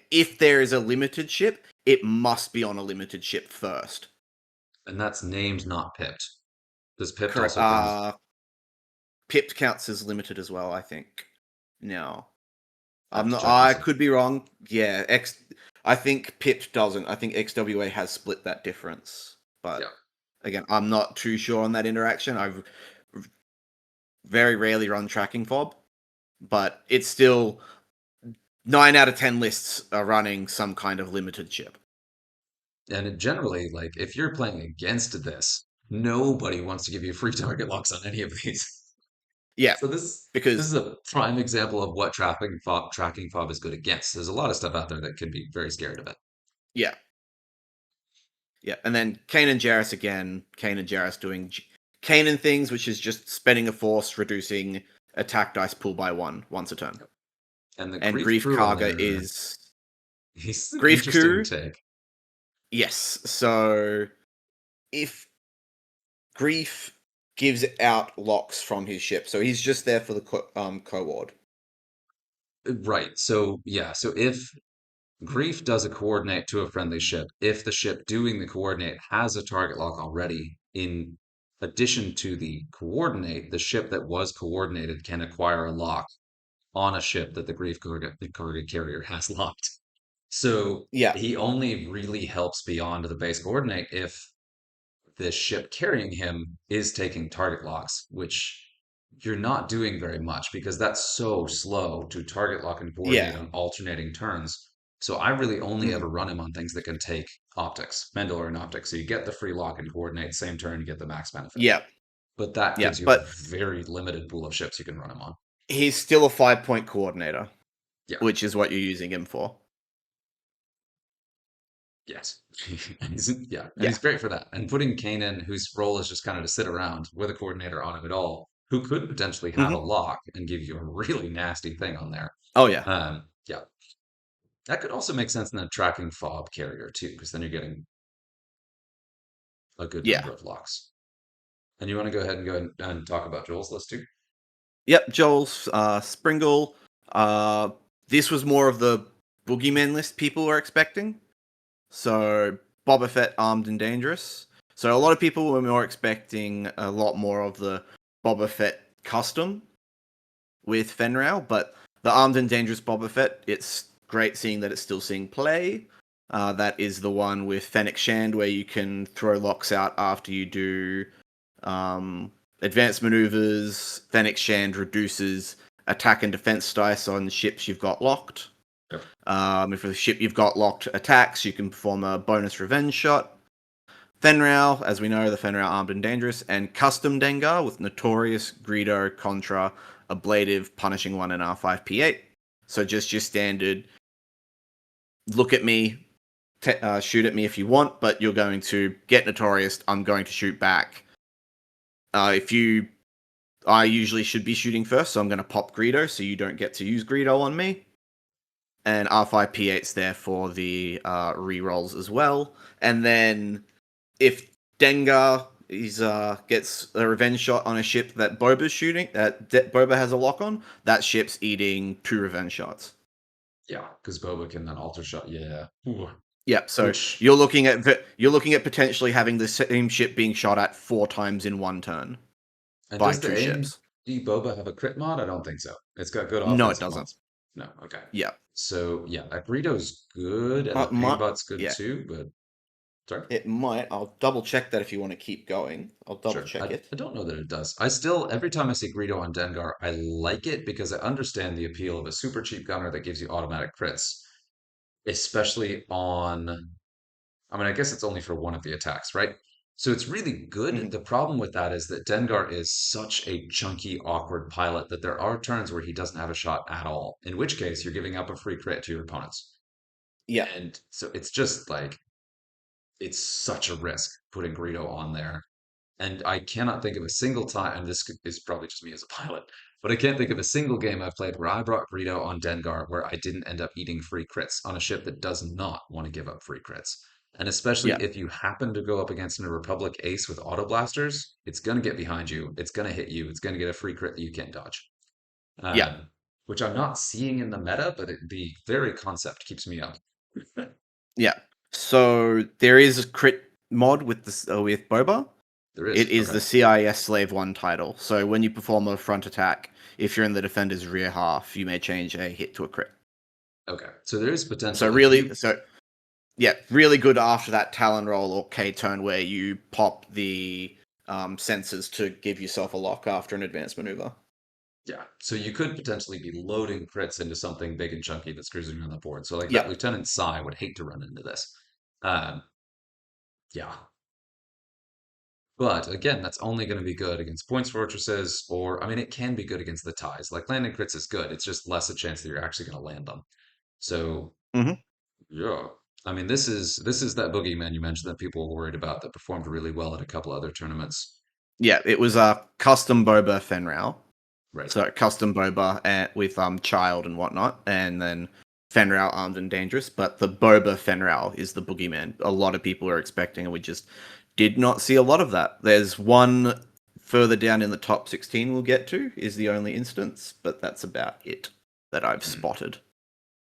if there is a limited ship, it must be on a limited ship first. and that's named not pipped. Does pipped Correct. also count as Pipped counts as limited as well, I think. No. I have I'm to not check I myself? could be wrong. Yeah, I think Pipped doesn't. I think XWA has split that difference. Yeah. But again, I'm not too sure on that interaction. I've very rarely run tracking fob, but it's still 9 out of 10 lists are running some kind of limited ship. And generally, like if you're playing against this, nobody wants to give you free target locks on any of these. Yeah, So this because is a prime example of what tracking fob is good against. There's a lot of stuff out there that can be very scared of it. yeah, yeah, and then Kane and Jarrus again. Kane and Jarrus doing Kanan things, which is just spending a force, reducing attack dice pool by one once a turn. And the And grief Grief crew on Karga there, is he's an Grief interesting Crew. take. Yes, so if Grief gives out locks from his ship, so he's just there for the co-ward. Right. So yeah. So if Grief does a coordinate to a friendly ship, if the ship doing the coordinate has a target lock already, in addition to the coordinate, the ship that was coordinated can acquire a lock on a ship that the cargo carrier has locked. So Yeah, he only really helps beyond the base coordinate if the ship carrying him is taking target locks, which you're not doing very much because that's so slow to target lock and coordinate yeah, on alternating turns. So I really only mhm, ever run him on things that can take optics, Mandalorian optics. So you get the free lock and coordinate, same turn, you get the max benefit. yeah, But that yeah. gives you a But very limited pool of ships you can run him on. he's still a 5 point coordinator, Yeah. which is what you're using him for. Yes. And and Yeah. he's great for that. And putting Kane in, whose role is just kind of to sit around with a coordinator on him at all, who could potentially have a Hmm. lock and give you a really nasty thing on there. Oh yeah, Yeah, that could also make sense in the tracking fob carrier too, because then you're getting a good yeah. number of locks. And you want to go ahead and talk about Joel's list too? Yep. Joel's Springle. Uh, this was more of the boogeyman list people were expecting. So Boba Fett, armed and dangerous. So a lot of people were more expecting a lot more of the Boba Fett custom with Fenrir, but the armed and dangerous Boba Fett, it's great seeing that it's still seeing play. That is the one with Fennec Shand, where you can throw locks out after you do advanced maneuvers. Fennec Shand reduces attack and defense dice on ships you've got locked. Yep. If a ship you've got locked attacks, you can perform a bonus revenge shot. Fenrir, as we know, the Fenrir armed and dangerous, and custom Dengar with Notorious, Greedo, Contra, Ablative, Punishing One, and R5P8. So just your standard look at me, shoot at me if you want, but you're going to get Notorious, I'm going to shoot back. If you I usually should be shooting first, so I'm going to pop Greedo, so you don't get to use Greedo on me. And R5P8's there for the rerolls as well. And then if Dengar gets a revenge shot on a ship that Boba's shooting, that Boba has a lock on, that ship's eating 2 revenge shots. Yeah, because Boba can then alter shot. Yeah. Ooh. Yep. So Which you're looking at potentially having the same ship being shot at 4 times in one turn and by does the 2 ships. AMD Boba have a crit mod? I don't think so. It's got good No, it offensive doesn't. mods. No, okay. Yeah. So yeah, that burrito's good and the My, painbot's good yeah. too, but sorry. It might. I'll double check that if you want to keep going. I'll double Sure. check it. I don't know that it does. I still, every time I see Greedo on Dengar, I like it because I understand the appeal of a super cheap gunner that gives you automatic crits, especially on, I mean, I guess it's only for one of the attacks, right? So it's really good. Hmm. The problem with that is that Dengar is such a chunky, awkward pilot that there are turns where he doesn't have a shot at all, in which case you're giving up a free crit to your opponents. Yeah. And so it's just like, it's such a risk putting Greedo on there. And I cannot think of a single time, and is probably just me as a pilot, but I can't think of a single game I've played where I brought Greedo on Dengar where I didn't end up eating free crits on a ship that does not want to give up free crits. And especially Yeah. if you happen to go up against a Republic ace with auto blasters, it's going to get behind you, it's going to hit you, it's going to get a free crit that you can't dodge. Yeah. Um, which I'm not seeing in the meta, but the very concept keeps me up. Yeah. So there is a crit mod with this with Boba. There It is. is Okay. the CIS Slave 1 title. So when you perform a front attack, if you're in the defender's rear half, you may change a hit to a crit. Okay. So there is So potential if really, you so yeah, really good after that Talon roll or K turn where you pop the sensors to give yourself a lock after an advanced maneuver. Yeah, so you could potentially be loading crits into something big and chunky that's cruising on the board. So like that Yep. Lieutenant Sai would hate to run into this. Um, yeah, but again, that's only going to be good against points fortresses, or I mean, it can be good against the ties. Like landing crits is good. It's just less a chance that you're actually going to land them. So Hmm. yeah, I mean, this is that boogeyman you mentioned that people were worried about that performed really well at a couple other tournaments. Yeah, it was a custom Boba Fenrir. Right. So custom Boba with child and whatnot, and then Fenrir armed and dangerous. But the Boba Fenrir is the boogeyman. A lot of people are expecting, and we just did not see a lot of that. There's one further down in the top 16 we'll get to is the only instance, but that's about it. that I've Mhm. spotted.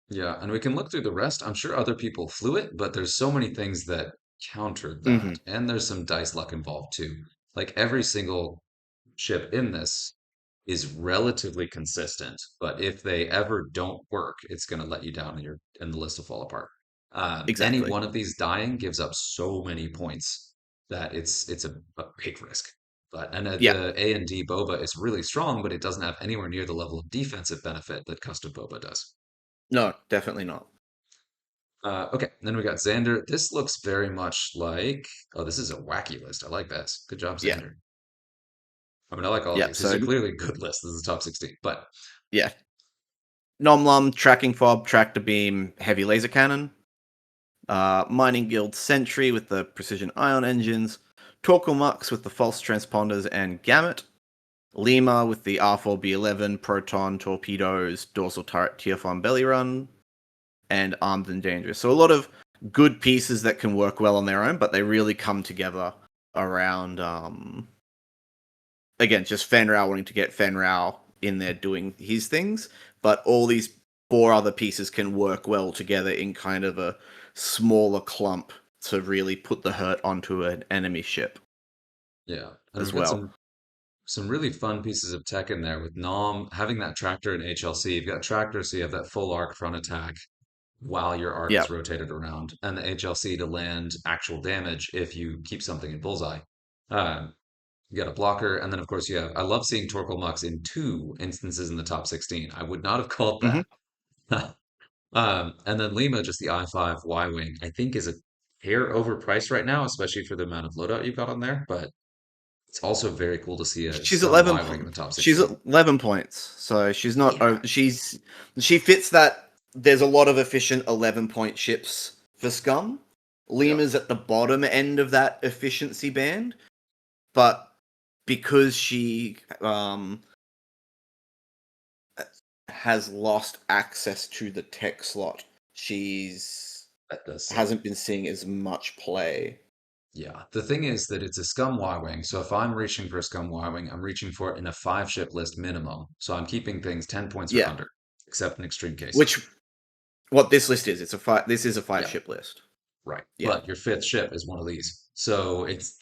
Yeah, and we can look through the rest. I'm sure other people flew it, but there's so many things that countered that. Hmm. And there's some dice luck involved too. Like every single ship in this is relatively consistent, but if they ever don't work, it's going to let you down and the list will fall apart. Any Exactly. one of these dying gives up so many points that it's a big risk. But Yeah. the A and D boba is really strong, but it doesn't have anywhere near the level of defensive benefit that custom boba does. No, definitely not. Okay, then we got Xander. This looks very much like, oh, this is a wacky list. I like this. Good job, Yeah. Xander. I mean, I like all of Yeah. these. This is So a clearly good list. This is a top 16, but yeah. Nomlum, tracking fob, tractor beam, heavy laser cannon. Mining Guild Sentry with the precision ion engines. Torquemux with the false transponders and gamut. Lima with the R4B11 proton torpedoes, dorsal turret tier 1 belly run, and armed and dangerous. So a lot of good pieces that can work well on their own, but they really come together around again, just Fenrau wanting to get Fenrau in there doing his things, but all these four other pieces can work well together in kind of a smaller clump to really put the hurt onto an enemy ship yeah. And we've as got well. some really fun pieces of tech in there with Nom having that tractor in HLC. You've got tractor, so you have that full arc front attack while your arc Yeah. is rotated around, and the HLC to land actual damage if you keep something in bullseye. Um, you got a blocker, and then of course you have. I love seeing Torkoal Mux in two instances in the top 16. I would not have called Hmm. that. And then Lima, just the I5 Y Wing, I think is a hair overpriced right now, especially for the amount of loadout you've got on there. But it's also very cool to see a She's Scum 11 Y Wing in the top she's 16. 11 points. So she's not Yeah. she fits that. There's a lot of efficient 11-point ships for Scum. Yep. Lima's at the bottom end of that efficiency band, but because she has lost access to the tech slot, she's That does suck. hasn't been seeing as much play. Yeah. The thing is that it's a Scum Y Wing. So if I'm reaching for a Scum Y Wing, I'm reaching for it in a five ship list minimum. So I'm keeping things 10 points or Yeah, under, except in extreme which cases. what this list is. This is a five Yeah. ship list. Right. Yeah, But your fifth ship is one of these. So it's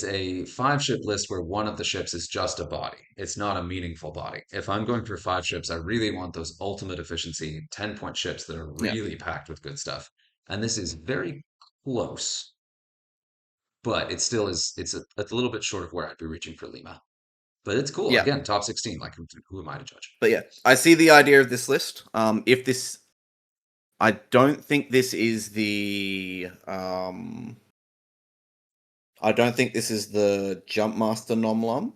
a five ship list where one of the ships is just a body. It's not a meaningful body. If I'm going for five ships, I really want those ultimate efficiency 10-point ships that are yeah, really packed with good stuff. And this is very close, but it still is it's a little bit short of where I'd be reaching for Lima. But it's cool. yeah. Again, top 16. Like who am I to judge? But yeah, I see the idea of this list. If this, I don't think this is the I don't think this is the Jumpmaster Nomlum.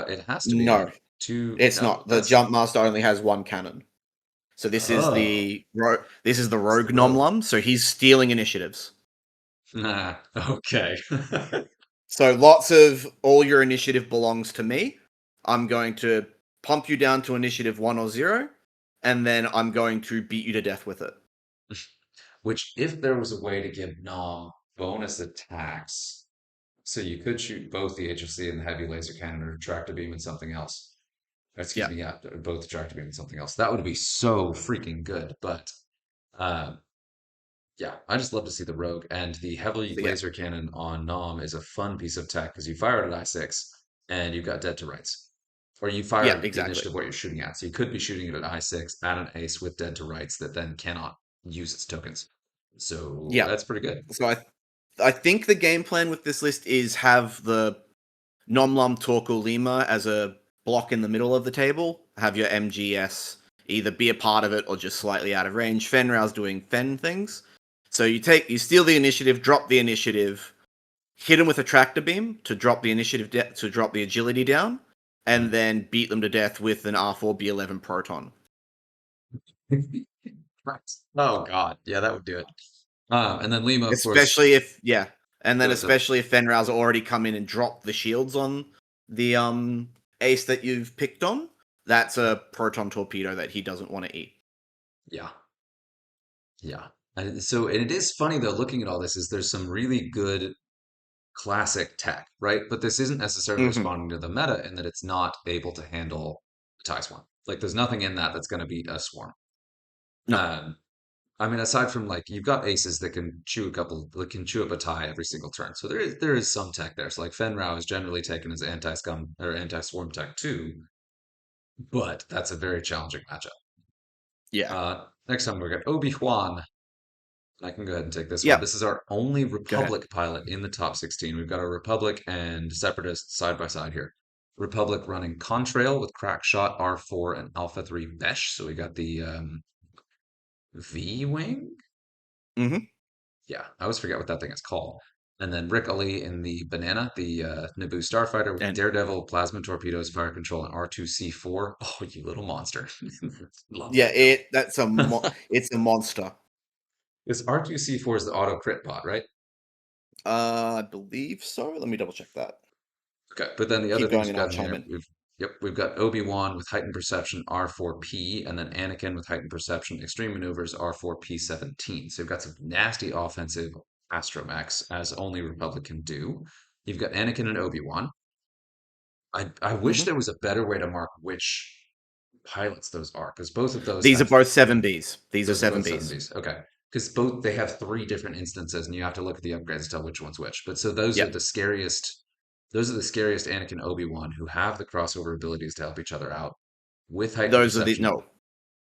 It has to be, No, right? Two it's no, not. The that's Jumpmaster only has one cannon. So oh, this is the it's the Rogue rogue. Nomlum. So he's stealing initiatives. Nah, okay. So lots of all your initiative belongs to me. I'm going to pump you down to initiative 1 or 0, and then I'm going to beat you to death with it. Which, if there was a way to give Nom bonus attacks, so you could shoot both the HFC and the heavy laser cannon or tractor beam and something else. Excuse Yeah, me, yeah, both the tractor beam and something else. That would be so freaking good. But um, yeah, I just love to see the rogue and the heavy so yeah, laser cannon on Nom is a fun piece of tech because you fire it at I6 and you've got dead to rights. Or you yeah, fire the exactly. initiative what you're shooting at. So you could be shooting it at I6 at an ace with dead to rights that then cannot use its tokens. So Yeah. that's pretty good. So I think the game plan with this list is have the Nomlum Torku Lima as a block in the middle of the table. Have your MGS either be a part of it or just slightly out of range. Fenrau's doing Fen things. So you steal the initiative, drop the initiative, hit them with a tractor beam to drop the to drop the agility down, and Mhm. then beat them to death with an R4B11 proton. Right. Oh God, yeah, that would do it. And then Lima, of course. Especially if yeah, and then The especially if Fenrau's already come in and dropped the shields on the ace that you've picked on, that's a proton torpedo that he doesn't want to eat. yeah, yeah. And it is funny though, looking at all this, is there's some really good classic tech, right? But this isn't necessarily Hmm. responding to the meta in that it's not able to handle the TIE Swarm. Like, there's nothing in that that's going to beat a Swarm. No. Um, I mean, aside from like you've got aces that can chew up a tie every single turn. So there is some tech there. So like Fenrau is generally taken as anti-scum or anti-swarm tech too, but that's a very challenging matchup. Yeah. Next time we got Obi-Wan. I can go ahead and take this one. Yep. This is our only Go ahead. Republic pilot in the top 16. We've got a Republic and Separatist side by side here. Republic running Contrail with Crack Shot, R4, and Alpha 3 Besh. So we got the V Wing? Hmm. Yeah, I always forget what that thing is called. And then Rick Ali in the Banana, the Naboo Starfighter with And Daredevil, Plasma Torpedoes, Fire Control, and R2C4. Oh, you little monster. Love yeah, that build. it's a monster. This R2C4 is the auto crit bot, right? I believe so. Let me double check that. Okay, but then the other Keep things going we've and I'll got in chime here, in. we've got Obi-Wan with heightened perception R4P, and then Anakin with heightened perception, extreme maneuvers R4P17. So you've got some nasty offensive astromechs as only Republic can do. You've got Anakin and Obi-Wan. I wish Hmm. there was a better way to mark which pilots those are, because both of those These are have both 7Bs. These are those are both 7Bs. 7Bs. Okay. Because both they have three different instances, and you have to look at the upgrades to tell which one's which. But so those are Yep. the scariest. Those are the scariest Anakin Obi-Wan who have the crossover abilities to help each other out with heightened Those are the perception.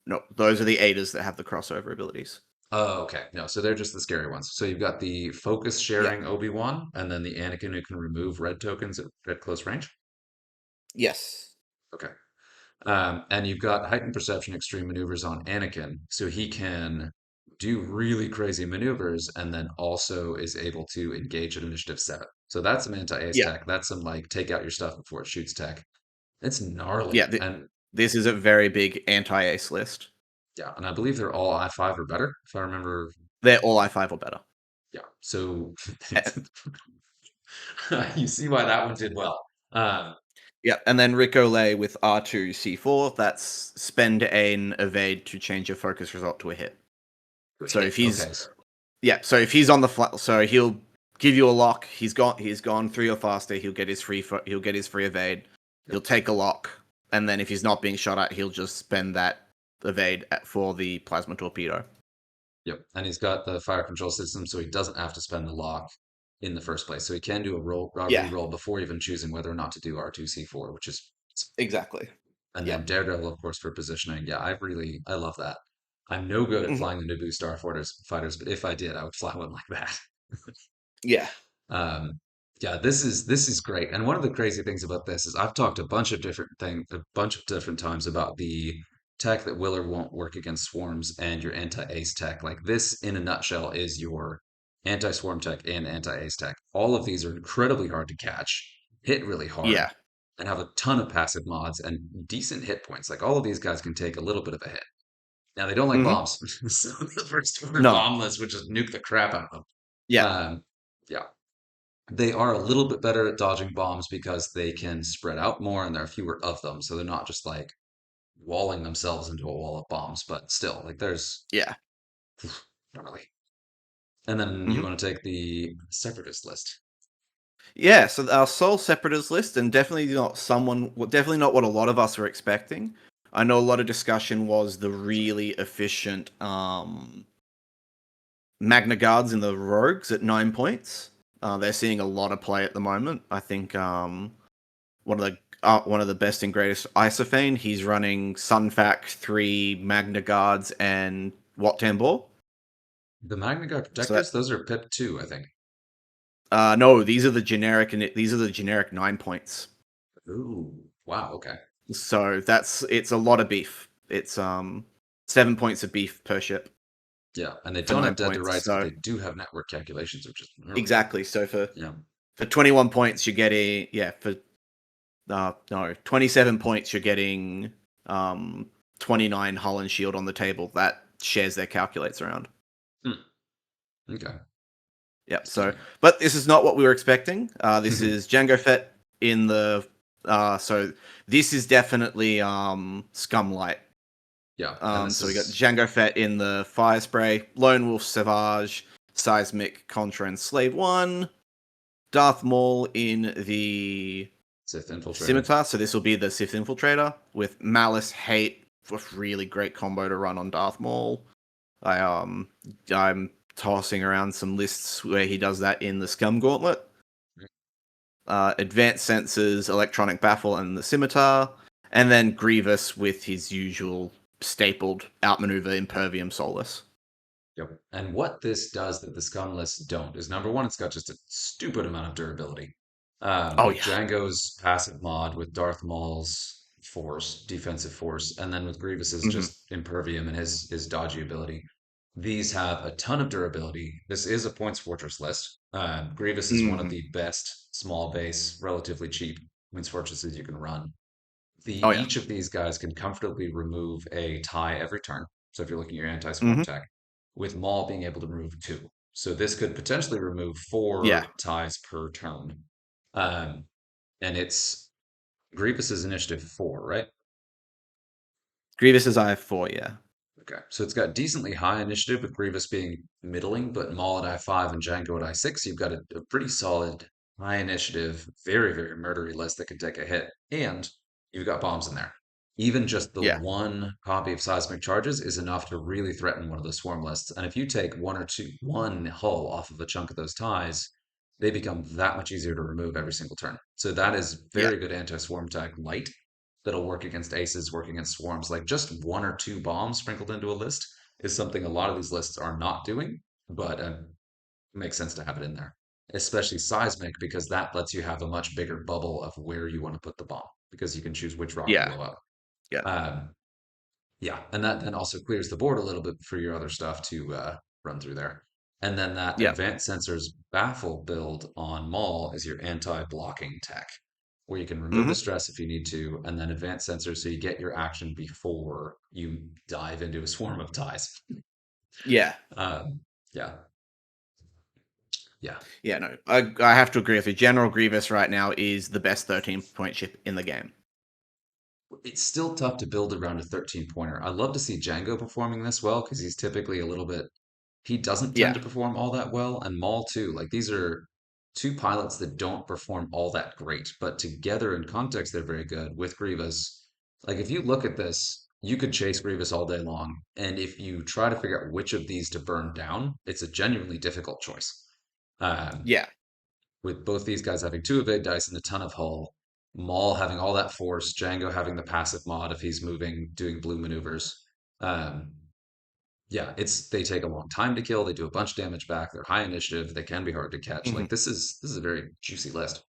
no. Those are the Adas that have the crossover abilities. Oh, okay. No, so they're just the scary ones. So you've got the focus Yeah. sharing Obi-Wan, and then the Anakin who can remove red tokens at close range. Yes. Okay. And you've got heightened perception, extreme maneuvers on Anakin, so he can do really crazy maneuvers and then also is able to engage at initiative 7. So that's some anti-ace Yeah. tech. That's some like take out your stuff before it shoots tech. It's gnarly. Yeah. And This is a very big anti-ace list. yeah, and I believe they're all I5 or better, if I remember. They're all I5 or better. Yeah. So Eh, you see why that one did well. Um, Yeah, and then Rick Olay with R2C4, that's spend an evade to change your focus result to a hit. So if hit. he's Okay. so if he's on the flat, so he'll give you a lock. He's gone 3 or faster. He'll get his free evade. Yep. He'll take a lock, and then if he's not being shot at, he'll just spend that evade for the plasma torpedo. Yep. And he's got the fire control system, so he doesn't have to spend the lock in the first place. So he can do a Yeah, re-roll before even choosing whether or not to do R2C4, which is, exactly. and Yeah. then Daredevil, of course, for positioning. Yeah, I love that. I'm no good at Hmm. flying the Naboo Starfighters, but if I did, I would fly one like that. Yeah. Um, yeah, this is great. And one of the crazy things about this is I've talked a bunch of different times about the tech that will or won't work against swarms and your anti-ace tech. Like this, in a nutshell, is your anti-swarm tech and anti-ace tech. All of these are incredibly hard to catch, hit really hard, Yeah. and have a ton of passive mods and decent hit points. Like all of these guys can take a little bit of a hit. Now they don't like Hmm. bombs, so the first order No. bomb list would just nuke the crap out of them. Yeah. Yeah, they are a little bit better at dodging bombs because they can spread out more and there are fewer of them. So they're not just like walling themselves into a wall of bombs, but still, like there's Yeah. not really. And then you Hmm. want to take the separatist list. Yeah, so our Soul Separators list, and definitely not what a lot of us were expecting. I know a lot of discussion was the really efficient Magna Guards in the Rogues at 9 points. They're seeing a lot of play at the moment. I think one of the best and greatest Isophane. He's running Sunfac 3 Magna Guards and Wat Tambor. The Magna Guard So that Protectors, those are Pip 2, I think. no, these are the generic 9 points. Ooh, wow, okay. So it's a lot of beef. It's 7 points of beef per ship Yeah, and they for don't have nine dead to points. rights, but So they do have network calculations, which is gnarly. exactly. So for Yeah. for 21 points you're getting for no 27 points you're getting 29 hull and shield on the table. That shares their calculates around. Hmm. Okay. Yep. So, but this is not what we were expecting. This is Django Fett in the. So this is definitely Scum Light. Yeah, and this So we got is Django Fett in the Fire Spray, Lone Wolf Savage, Seismic, Contra, and Slave 1. Darth Maul in the Sith Infiltrator. Scimitar, so this will be the Sith Infiltrator with Malice, Hate, a really great combo to run on Darth Maul. I'm tossing around some lists where he does that in the Scum Gauntlet. Advanced Sensors, Electronic Baffle, and the Scimitar, and then Grievous with his usual stapled outmaneuver Impervium Solus. Yep. And what this does that the scum lists don't is number one, it's got just a stupid amount of durability. Oh With yeah. Django's passive mod, with Darth Maul's force, defensive force, and then with Grievous's Hmm. just impervium and his dodgy ability. These have a ton of durability. This is a points fortress list. Grievous is one of Hmm. the best small base, relatively cheap points fortresses you can run. Oh yeah. Each of these guys can comfortably remove a tie every turn. So if you're looking at your anti-swarm Hmm. tech, with Maul being able to remove two. So this could potentially remove Yeah. 4 ties per turn. Um, and it's Grievous's initiative 4, right? Grievous is I4, yeah. Okay. So it's got decently high initiative with Grievous being middling, but Maul at I5 and Django at I6, you've got a pretty solid high initiative, very, very murdery list that can take a hit. And you've got bombs in there. Even just the Yeah. one copy of seismic charges is enough to really threaten one of the swarm lists. And if you take one hull off of a chunk of those ties, they become that much easier to remove every single turn. So that is Yeah. very good anti-swarm tech light that'll work against aces, work against swarms. Like just 1 or 2 bombs sprinkled into a list is something a lot of these lists are not doing, but it makes sense to have it in there. Especially seismic, because that lets you have a much bigger bubble of where you want to put the bomb, because you can choose which rock to Yeah. blow up. Yeah. Um, yeah, and that then also clears the board a little bit for your other stuff to run through there. And then that Yeah. advanced sensors baffle build on Maul is your anti-blocking tech, where you can remove the Hmm. stress if you need to, and then advanced sensors so you get your action before you dive into a swarm of ties. Yeah. Um, yeah, yeah. Yeah, no. I have to agree with you. General Grievous right now is the best 13-point ship in the game. It's still tough to build around a 13 pointer. I'd love to see Django performing this well because he's typically a little bit he doesn't tend Yeah. to perform all that well, and Maul too. Like these are two pilots that don't perform all that great, but together in context they're very good. With Grievous, like if you look at this, you could chase Grievous all day long, and if you try to figure out which of these to burn down, it's a genuinely difficult choice. Um, Yeah. with both these guys having 2 evade dice and a ton of hull, Maul having all that force, Django having the passive mod if he's moving, doing blue maneuvers. Um, yeah, it's they take a long time to kill. They do a bunch of damage back. They're high initiative. They can be hard to catch. Hmm. Like this is a very juicy list.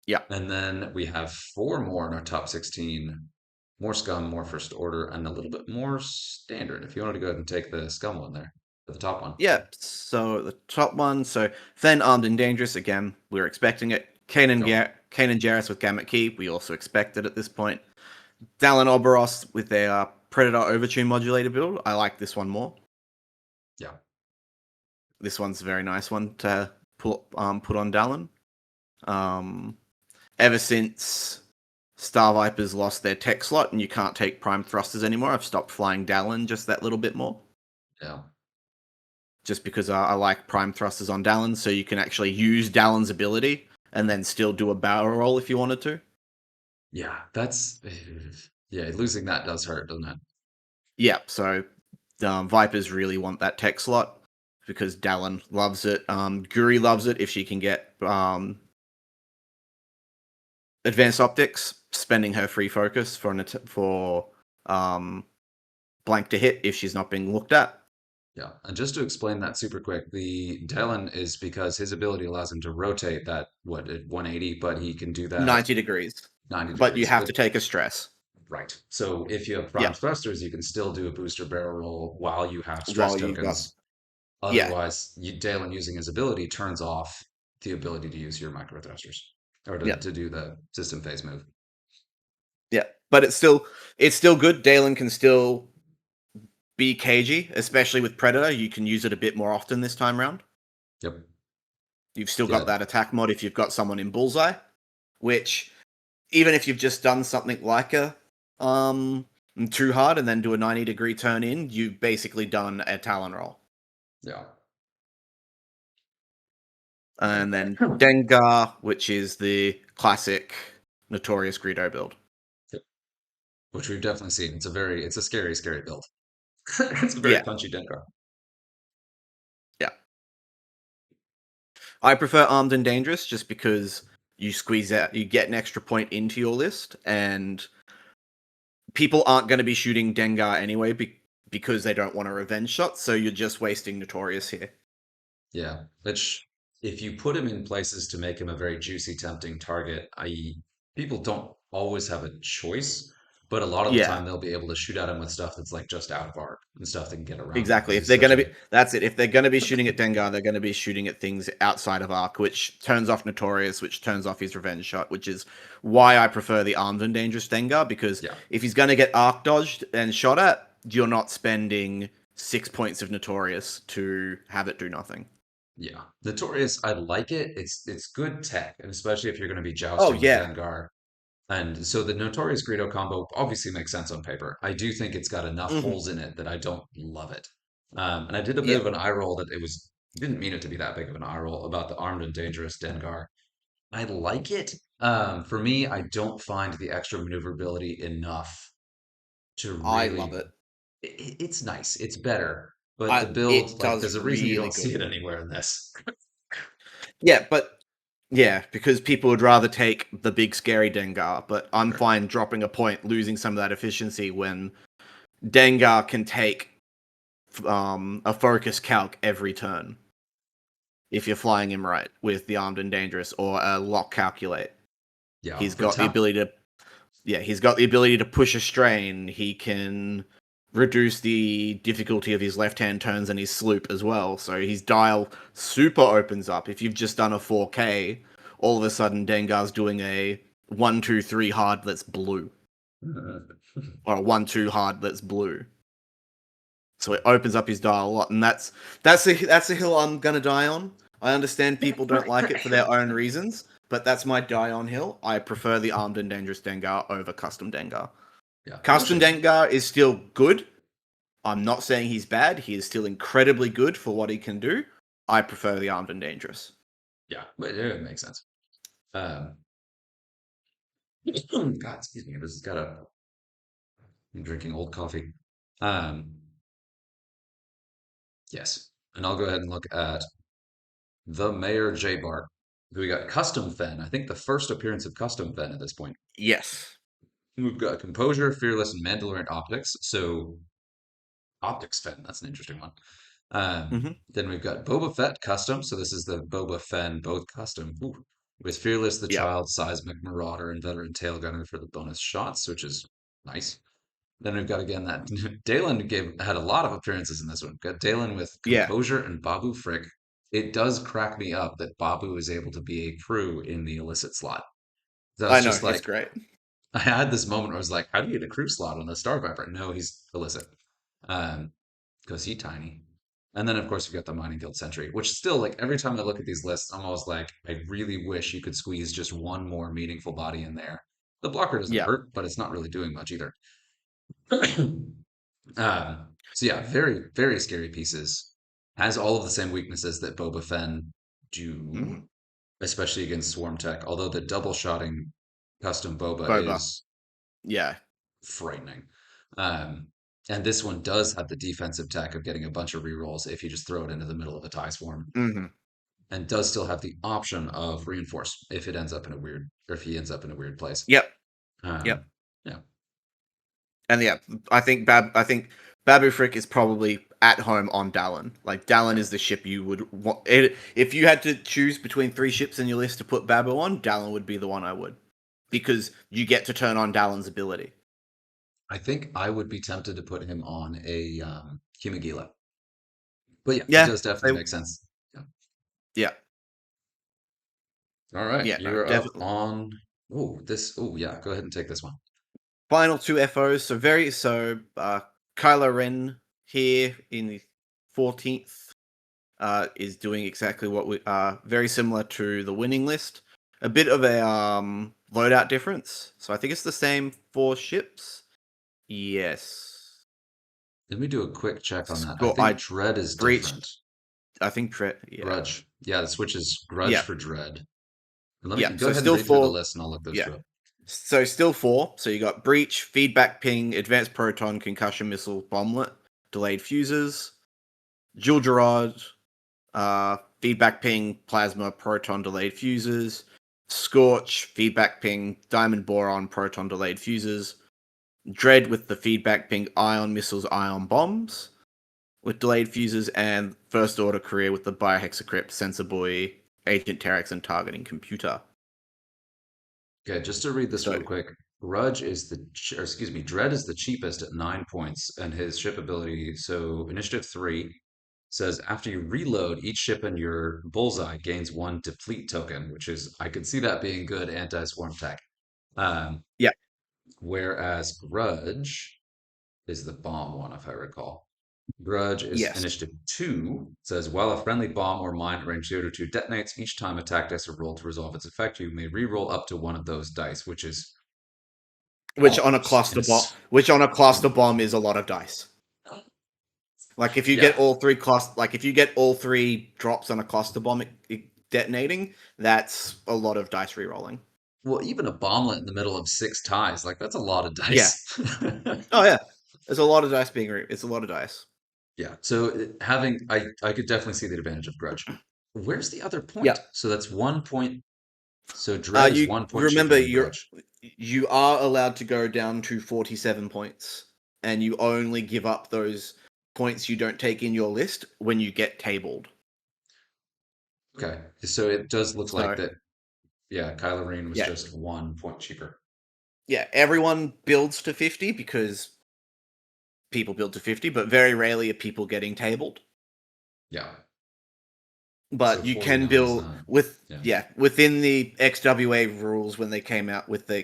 Yeah. And then we have 4 more in our top 16. More scum, more first order, and a little bit more standard. If you wanted to go ahead and take the scum one there, at the top one. Yeah. So the top one, so Fen armed and dangerous, again, we were expecting it. Yep. Kanan Jarrus with Gamut Key, we also expected at this point. Dallin Oberos with their Predator Overtune modulator build. I like this one more. Yeah. This one's a very nice one to put on Dallin. Um, Ever since Star Vipers lost their tech slot and you can't take prime thrusters anymore, I've stopped flying Dallin just that little bit more. Yeah. Just because I like prime thrusters on Dallin, so you can actually use Dallin's ability and then still do a barrel roll if you wanted to. Yeah. That's yeah, losing that does hurt, doesn't it? Yeah, so Vipers really want that tech slot because Dallin loves it. Guri loves it if she can get advanced optics, spending her free focus for um, blank to hit if she's not being looked at. Yeah. And just to explain that super quick, the Dellen is because his ability allows him to rotate that what at 180, but he can do that 90 degrees. 90 But you degrees. have But to take a stress. right. So if you have Yeah. prime thrusters, you can still do a booster barrel roll while you have stress While you got. tokens. Yeah. Otherwise, Dalen using his ability turns off the ability to use your micro thrusters or Yeah. to do the system phase move. Yeah. But it's still good. Dalen can still be cagey, especially with Predator. You can use it a bit more often this time round. Yep. You've still got Yeah. that attack mod if you've got someone in bullseye, which even if you've just done something like a too hard and then do a 90-degree turn in, you've basically done a Talon roll. Yeah. And then Dengar, which is the classic Notorious Greedo build. which we've definitely seen. It's a scary, scary build. It's a very Yeah, punchy Dengar. yeah. I prefer Armed and Dangerous just because you get an extra point into your list, and people aren't going to be shooting Dengar anyway because they don't want a revenge shot, so you're just wasting Notorious here. Yeah, which if you put him in places to make him a very juicy, tempting target, i.e., people don't always have a choice, but a lot of the Yeah, time they'll be able to shoot at him with stuff that's like just out of arc and stuff that can get around him exactly. because If he's they're such going to a be, that's it. If they're going to be shooting at Dengar, they're going to be shooting at things outside of arc, which turns off Notorious, which turns off his revenge shot, which is why I prefer the Armed and Dangerous Dengar, because yeah, if he's going to get arc dodged and shot at, you're not spending 6 points of Notorious to have it do nothing. yeah. Notorious, I like it. It's good tech, and especially if you're going to be Oh jousting with yeah. Dengar. And so the Notorious Greedo combo obviously makes sense on paper. I do think it's got enough Hmm. holes in it that I don't love it. And I did a bit Yeah. of an eye roll that it was didn't mean it to be that big of an eye roll about the armed and dangerous Dengar. I like it. For me, I don't find the extra maneuverability enough to I love really. it. It's nice. It's better, but the build, It like, does there's a reason you really don't see good. it anywhere in this. Yeah, but yeah, because people would rather take the big scary Dengar, but I'm Sure. fine dropping a point, losing some of that efficiency when Dengar can take a focus calc every turn if you're flying him right with the armed and dangerous or a lock calculate. Yeah, He's for got the top. ability to he's got the ability to push a strain. He can reduce the difficulty of his left hand turns and his sloop as well. So his dial super opens up. If you've just done a 4K, all of a sudden Dengar's doing a 1-2-3 hard that's blue. Or a 1-2 hard that's blue. So it opens up his dial a lot, and that's a hill I'm gonna die on. I understand people don't like it for their own reasons, but that's my die on hill. I prefer the armed and dangerous Dengar over custom Dengar. Yeah, no Custom shame. Dengar is still good. I'm not saying he's bad. He is still incredibly good for what he can do. I prefer the armed and dangerous. Yeah, but it makes sense. Um, God, excuse me. This has got a. I'm drinking old coffee. Um, yes, and I'll go ahead and look at the Mayor J Bar. We got Custom Fen. I think the first appearance of Custom Fen at this point. Yes. We've got Composure, Fearless, and Mandalorian Optics. So Optics Fen, that's an interesting one. Hmm. Then we've got Boba Fett Custom. So this is the Boba Fen both custom. Ooh. With Fearless, the Yep. Child, Seismic Marauder, and Veteran Tail Gunner for the bonus shots, which is nice. Then we've got again that Dalen had a lot of appearances in this one. Got Dalen with Yeah. Composure and Babu Frick. It does crack me up that Babu is able to be a crew in the illicit slot. So I I was know just he's like, great. I had this moment where I was like, how do you get a crew slot on the Star Viper? No, he's illicit. Because he's tiny. And then of course we've got the Mining Guild Sentry, which still like every time I look at these lists, I'm always like, I really wish you could squeeze just one more meaningful body in there. The blocker doesn't Yeah. hurt, but it's not really doing much either. So yeah, very, very scary pieces. Has all of the same weaknesses that Boba Fen do, Hmm. especially against Swarm Tech. Although the double shotting custom Boba Boba. is Yeah. frightening. Um, and this one does have the defensive tech of getting a bunch of rerolls if you just throw it into the middle of a tie swarm, Hmm. and does still have the option of reinforce if it ends up in a weird or if he ends up in a weird place. Yep. Um, Yep. yeah, And yeah, I think Babu Frick is probably at home on Dallin. Like Dallin yeah. is the ship you would want. If you had to choose between three ships in your list to put Babu on, Dallin would be the one I would, because you get to turn on Dallin's ability. I think I would be tempted to put him on a Kimagila. But yeah, it Yeah, does definitely they, make sense. Yeah. yeah, All right, yeah, no, you're up definitely. on. Oh, this. Oh, yeah. Go ahead and take this one. Final two FOs. Kylo Ren here in the 14th is doing exactly what we very similar to the winning list. A bit of a loadout difference. So I think it's the same four ships. Yes. Let me do a quick check on that. I Score think I Dread is different. breached. I think yeah. Grudge. Yeah, the switch is Grudge Yeah. for Dread. And let Yeah. me go So ahead and still read through the four. list and I'll look those Yeah. two up. So still four. So you got breach, feedback ping, advanced proton, concussion missile, bomblet, delayed fuses, dual Gerard, feedback ping, plasma, proton, delayed fuses, scorch, feedback ping, diamond boron, proton, delayed fuses, dread with the feedback ping, ion missiles, ion bombs with delayed fuses, and first order career with the biohexacrypt, sensor buoy, agent Terex, and targeting computer. Okay, just to read this So real quick. Grudge is or excuse me, Dread is the cheapest at 9 points, and his ship ability, so initiative 3 says after you reload, each ship in your bullseye gains one deplete token, which is I could see that being good anti-swarm tech. Um, yeah, whereas Grudge is the bomb one, if I recall. Grudge is yes. initiative 2, says while a friendly bomb or mine at range 0 to 2 detonates, each time attack dice are rolled to resolve its effect, you may re-roll up to one of those dice, which is almost Which on a cluster bomb is a lot of dice. Like if you yeah. get all three if you get all three drops on a cluster bomb detonating, that's a lot of dice re-rolling. Well, even a bomblet in the middle of 6 ties, like that's a lot of Yeah. dice. Oh yeah. There's a lot of dice it's a lot of dice. Yeah. So having I could definitely see the advantage of Grudge. Where's the other Yeah. point? So that's 1 point. So Dread is You 1 point cheaper remember than Grudge. you are allowed to go down to 47 points, and you only give up those points you don't take in your list when you get tabled. Okay. So it does look like So that. Yeah, Kylo Ren was yeah, just 1 point cheaper. yeah, everyone builds to 50 because people build to 50, but very rarely are people getting tabled. Yeah. So But you can 49 is build not. with Yeah. within the XWA rules when they came out with the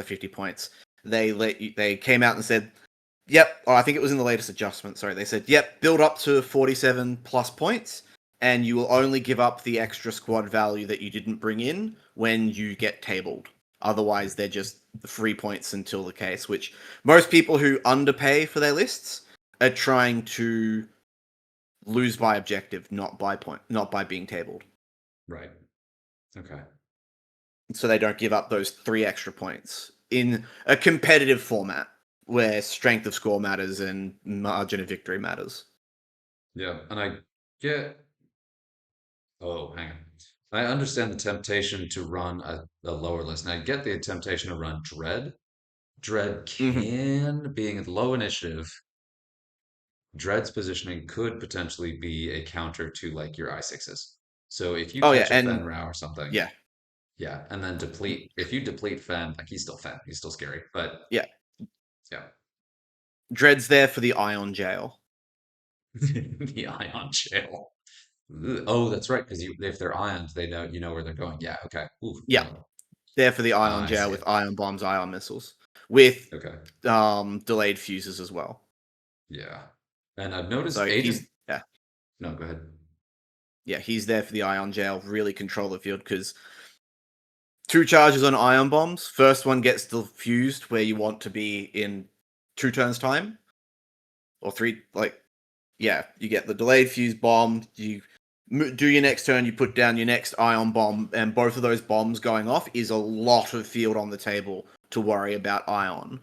50 points. They came out and said, "Yep." Or I think it was in the latest adjustment. Sorry, they said, "Yep, build up to 47 plus points, and you will only give up the extra squad value that you didn't bring in when you get tabled. Otherwise, they're just free points until the case." Which most people who underpay for their lists are trying to lose by objective, not by being tabled. Right. Okay. So they don't give up those three extra points in a competitive format where strength of score matters and margin of victory matters. Yeah. And I get. Oh, hang on. I understand the temptation to run a lower list, and I get the temptation to run Dread. Dread Hmm. can, being at low initiative, Dread's positioning could potentially be a counter to like your I6s. So if you Oh yeah, catch a and Fenrau or something, yeah, yeah, and then deplete. If you deplete Fen, like he's still Fen, he's still scary. But yeah. yeah, Dread's there for the Ion Jail. the ion jail. Ugh. Oh, that's right. Because you, if they're ions, they know you know where they're going. Yeah. Okay. Ooh, Yeah, no. there for the Ion I Jail see with it. ion bombs, ion missiles, with Okay. delayed fuses as well. Yeah. And I've noticed So Agent. he's yeah, No, go ahead. yeah, he's there for the Ion Jail, really control the field because two charges on ion bombs. First one gets diffused where you want to be in 2 turns time or three. Like yeah, you get the delayed fuse bomb. You do your next turn. You put down your next ion bomb, and both of those bombs going off is a lot of field on the table to worry about ion.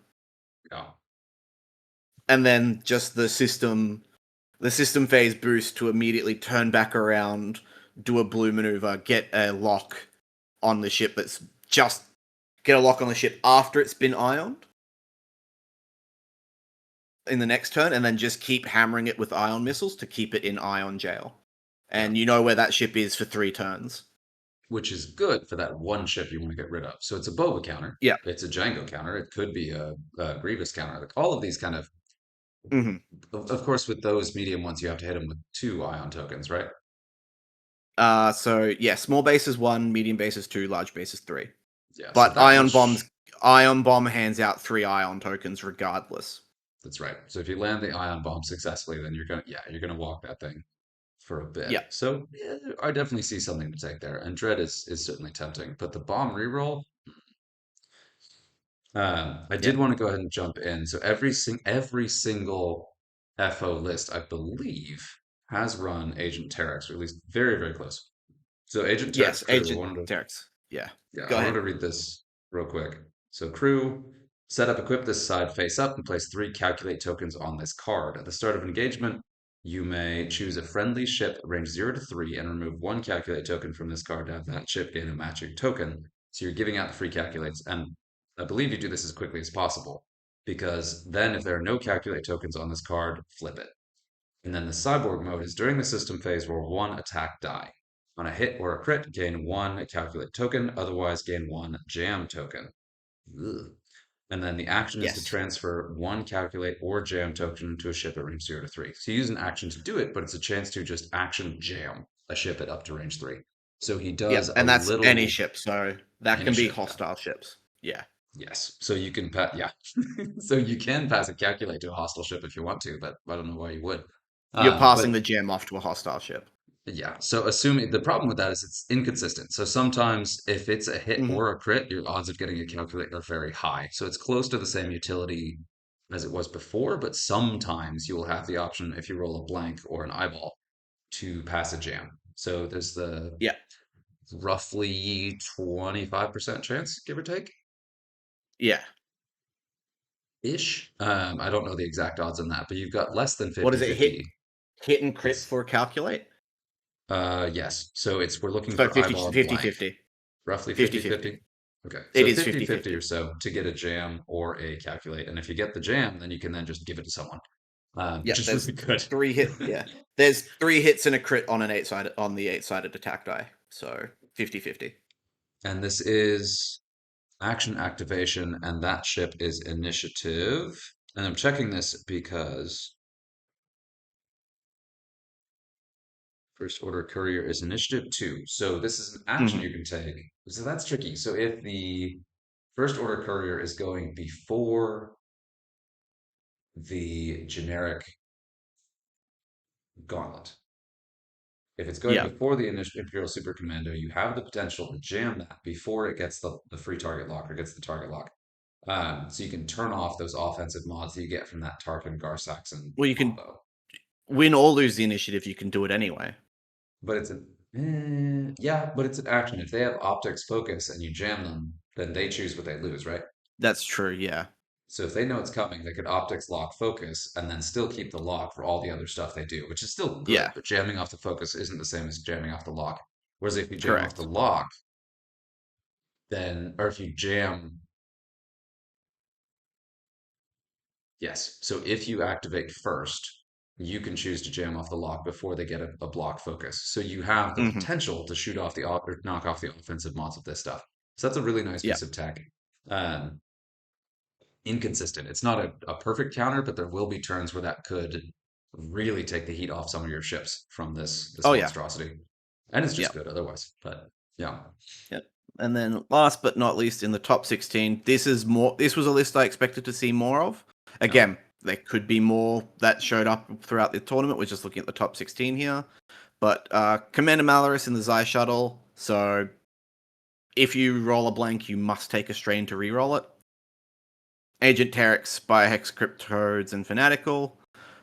Yeah. And then just the system phase boost to immediately turn back around, do a blue maneuver, get a lock on the ship that's just get a lock on the ship after it's been ioned in the next turn, and then just keep hammering it with ion missiles to keep it in ion jail. Yeah. And you know where that ship is for 3 turns. Which is good for that one ship you want to get rid of. So it's a Boba counter. Yeah. It's a Django counter. It could be a Grievous counter. Like all of these kind Hmm. of course, with those medium ones, you have to hit them with 2 ion tokens, right? So yeah, small base is 1, medium base is 2, large base is 3. Yeah. So But that much. ion bomb hands out 3 ion tokens regardless. That's right. So if you land the ion bomb successfully, then you're gonna walk that thing for a bit. Yeah. So yeah, I definitely see something to take there. And Dread is certainly tempting, but the bomb reroll. I Yeah. did want to go ahead and jump in. So every single FO list, I believe, has run Agent Terex, or at least very, very close. So Agent Yes, Terex clearly Agent wanted to, Terex. Yeah. yeah, Go I wanted ahead. to read this real quick. So crew, set up, equip this side face up, and place 3 calculate tokens on this card. At the start of engagement, you may choose a friendly ship range 0 to 3 and remove 1 calculate token from this card to have that ship gain a matching token. So you're giving out the free calculates, and I believe you do this as quickly as possible, because then if there are no calculate tokens on this card, flip it. And then the cyborg mode is during the system phase, roll 1 attack die. On a hit or a crit, gain 1 calculate token, otherwise gain 1 jam token. Ugh. And then the action is to Yes. transfer 1 calculate or jam token to a ship at range 0 to 3. So you use an action to do it, but it's a chance to just action jam a ship at up to range 3. So he does Yep, a and that's any little ship, so that any can be ship, yeah. hostile ships. Yeah. Yes. So you can pass, yeah. So you can pass a calculate to a hostile ship if you want to, but I don't know why you would. You're passing But the gem off to a hostile ship. yeah, so assuming the problem with that is it's inconsistent. So sometimes if it's a hit Hmm. or a crit, your odds of getting a calculate are very high. So it's close to the same utility as it was before, but sometimes you will have the option if you roll a blank or an eyeball to pass a jam. So there's the Yeah. roughly 25% chance, give or take, Yeah. ish. I don't know the exact odds on that, but you've got less than What is it? Hit 50-50. hit and crit Yes. for calculate? Yes. So it's we're looking So for 50 eyeball and 50 blank. 50. Roughly 50 50-50. 50. Okay. It So is 50 50 50 or 50. so to get a jam or a calculate. And if you get the jam, then you can then just give it to someone, which Yep, is really there's good. 3 hit. Yeah. There's 3 hits and a crit on an 8-sided on the 8-sided attack die. So 50 50. And this is action activation, and that ship is initiative. And I'm checking this because first order courier is initiative 2. So this is an action Hmm. you can take. So that's tricky. So if the first order courier is going before the generic gauntlet, if it's going Yeah. before the initial Imperial Super Commando, you have the potential to jam that before it gets the free target lock or gets the target lock. So you can turn off those offensive mods that you get from that Tarkin Gar-Saxon Well, you can combo. win or lose the initiative. You can do it anyway. But it's an yeah, but it's an action. If they have optics focus and you jam them, then they choose what they lose, right? That's true. Yeah. So if they know it's coming, they could optics lock focus and then still keep the lock for all the other stuff they do, which is still good, Yeah. but jamming off the focus isn't the same as jamming off the lock. Whereas if you jam off the Correct. lock, then, or if you jam, yes. So if you activate first, you can choose to jam off the lock before they get a block focus. So you have the Hmm. potential to shoot off the or knock off the offensive mods of this stuff. So that's a really nice Yeah. piece of tech. Um, Inconsistent. It's not a perfect counter, but there will be turns where that could really take the heat off some of your ships from this Oh yeah. monstrosity. And it's Yeah. just good otherwise. But yeah. Yep. And then last but not least, in the top 16, this was a list I expected to see more of. Okay. Again, there could be more that showed up throughout the tournament. We're just looking at the top 16 here. But Commander Malorus in the Xi Shuttle. So if you roll a blank, you must take a strain to re-roll it. Agent Terex, Biohex Cryptodes, and Fanatical.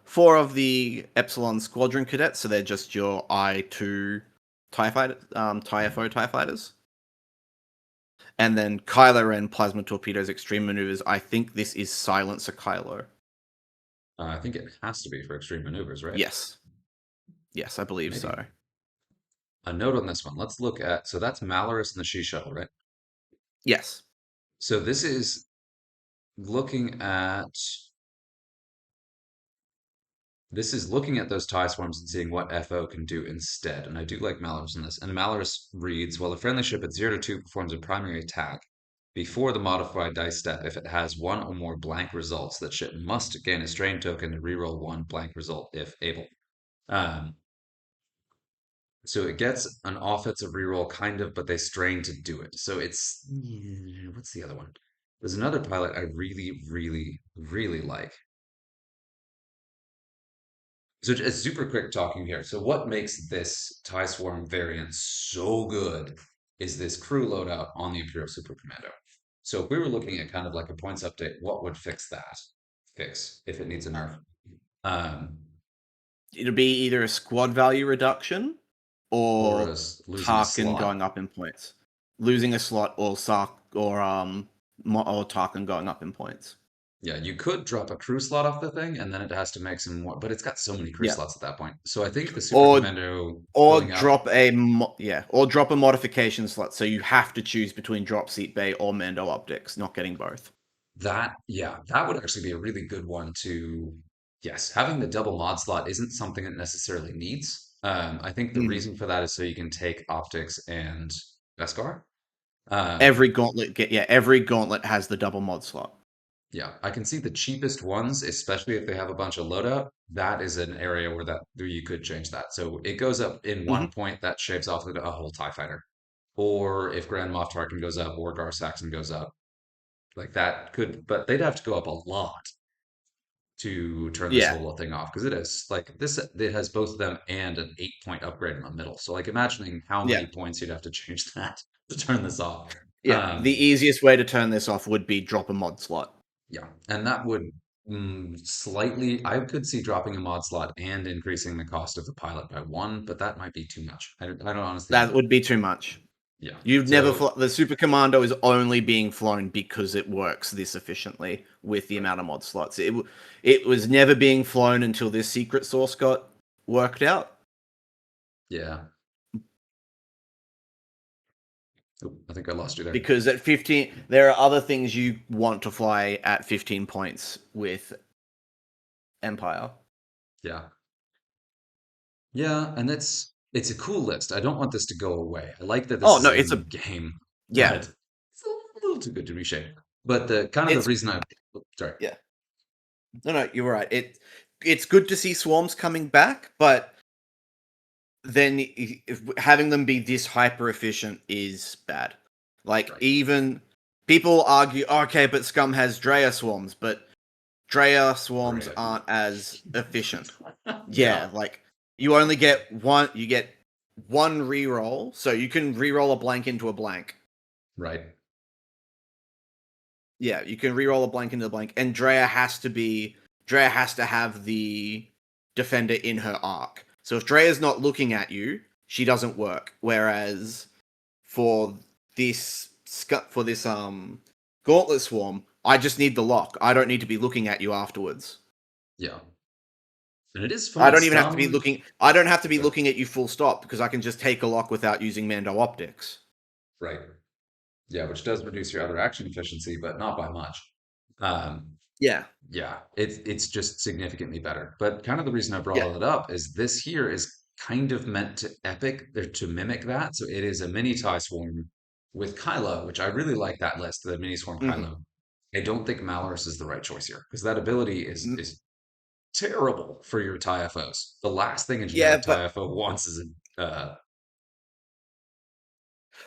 4 of the Epsilon Squadron Cadets, so they're just your I2 TIE fighter, TIE FO TIE fighters. And then Kylo Ren, Plasma Torpedoes, Extreme Maneuvers. I think this is Silencer Kylo. I think it has to be for extreme maneuvers, right? Yes. Yes, I believe Maybe. so. A note on this one. Let's look at, so that's Malorus and the She Shuttle, right? Yes. So this is looking at those tie swarms and seeing what FO can do instead. And I do like Malorus in this. And Malorus reads, while a friendly ship at 0 to 2 performs a primary attack before the modified dice step, if it has one or more blank results, that ship must gain a strain token and reroll one blank result if able. Um, so it gets an offensive reroll, kind of, but they strain to do it. So it's what's the other one? There's another pilot I really, really, really like. So just super quick talking here. So what makes this TIE Swarm variant so good is this crew loadout on the Imperial Super Commando. So if we were looking at kind of like a points update, what would fix that? Fix if it needs a nerf. Um, It'll be either a squad value reduction or or losing a Tarkin slot. going up in points. Losing a slot or Sark or or Tarkin going up in points. Yeah, you could drop a crew slot off the thing, and then it has to make some more, but it's got so many crew Yeah, slots at that point. So I think the Super or Commando or going up, drop or drop a modification slot, so you have to choose between drop seat bay or Mando optics, not getting both. that would actually be a really good one to, yes, having the double mod slot isn't something it necessarily needs. I think the Mm. reason for that is so you can take optics and Beskar. Every gauntlet has the double mod slot. Yeah, I can see the cheapest ones, especially if they have a bunch of loadout. That is an area where you could change that. So it goes up in Hmm. 1 point, that shaves off a whole TIE fighter. Or if Grand Moff Tarkin goes up or Gar Saxon goes up, like that could, but they'd have to go up a lot to turn this Yeah, whole thing off because it is like this. It has both of them and an 8 point upgrade in the middle. So like imagining how yeah, many points you'd have to change that to turn this off. yeah. The Um, easiest way to turn this off would be drop a mod slot. Yeah, and that would slightly, I could see dropping a mod slot and increasing the cost of the pilot by one, but that might be too much. I don't honestly That know. would be too much. Yeah. You've never So, the Super Commando is only being flown because it works this efficiently with the right. amount of mod slots. It was never being flown until this secret source got worked out. Yeah. Oh, I think I lost you there. Because at 15, there are other things you want to fly at 15 points with Empire. Yeah. Yeah, and it's a cool list. I don't want this to go away. I like that this Oh is no, it's a in game, yeah, but it's a little too good to be shape. But the kind of the it's reason sorry. yeah. No, you're right. It's good to see swarms coming back, but then having them be this hyper efficient is bad. Like Right. even people argue, okay, but Scum has Drea swarms, but Drea swarms Right. aren't as efficient. Yeah. Yeah, like you only get one. You get one reroll, so you can reroll a blank into a blank. Right. Yeah, you can reroll a blank into a blank, and Drea has to have the defender in her arc. So if Drea's not looking at you, she doesn't work. Whereas for this Gauntlet Swarm, I just need the lock. I don't need to be looking at you afterwards. Yeah. And it is I fun. don't even have to be Scum. looking. I don't have to be Sorry. looking at you full stop because I can just take a lock without using Mando optics. Right. Yeah, which does reduce your other action efficiency, but not by much. Um, Yeah, yeah, it's just significantly better. But kind of the reason I yeah. brought it up is this here is kind of meant to epic or to mimic that. So it is a mini tie swarm with Kylo, which I really like that list, the mini swarm Hmm. Kylo. I don't think Malorus is the right choice here because that ability is terrible for your TIE FOs. The last thing a Yeah, generic TIE but FO wants is a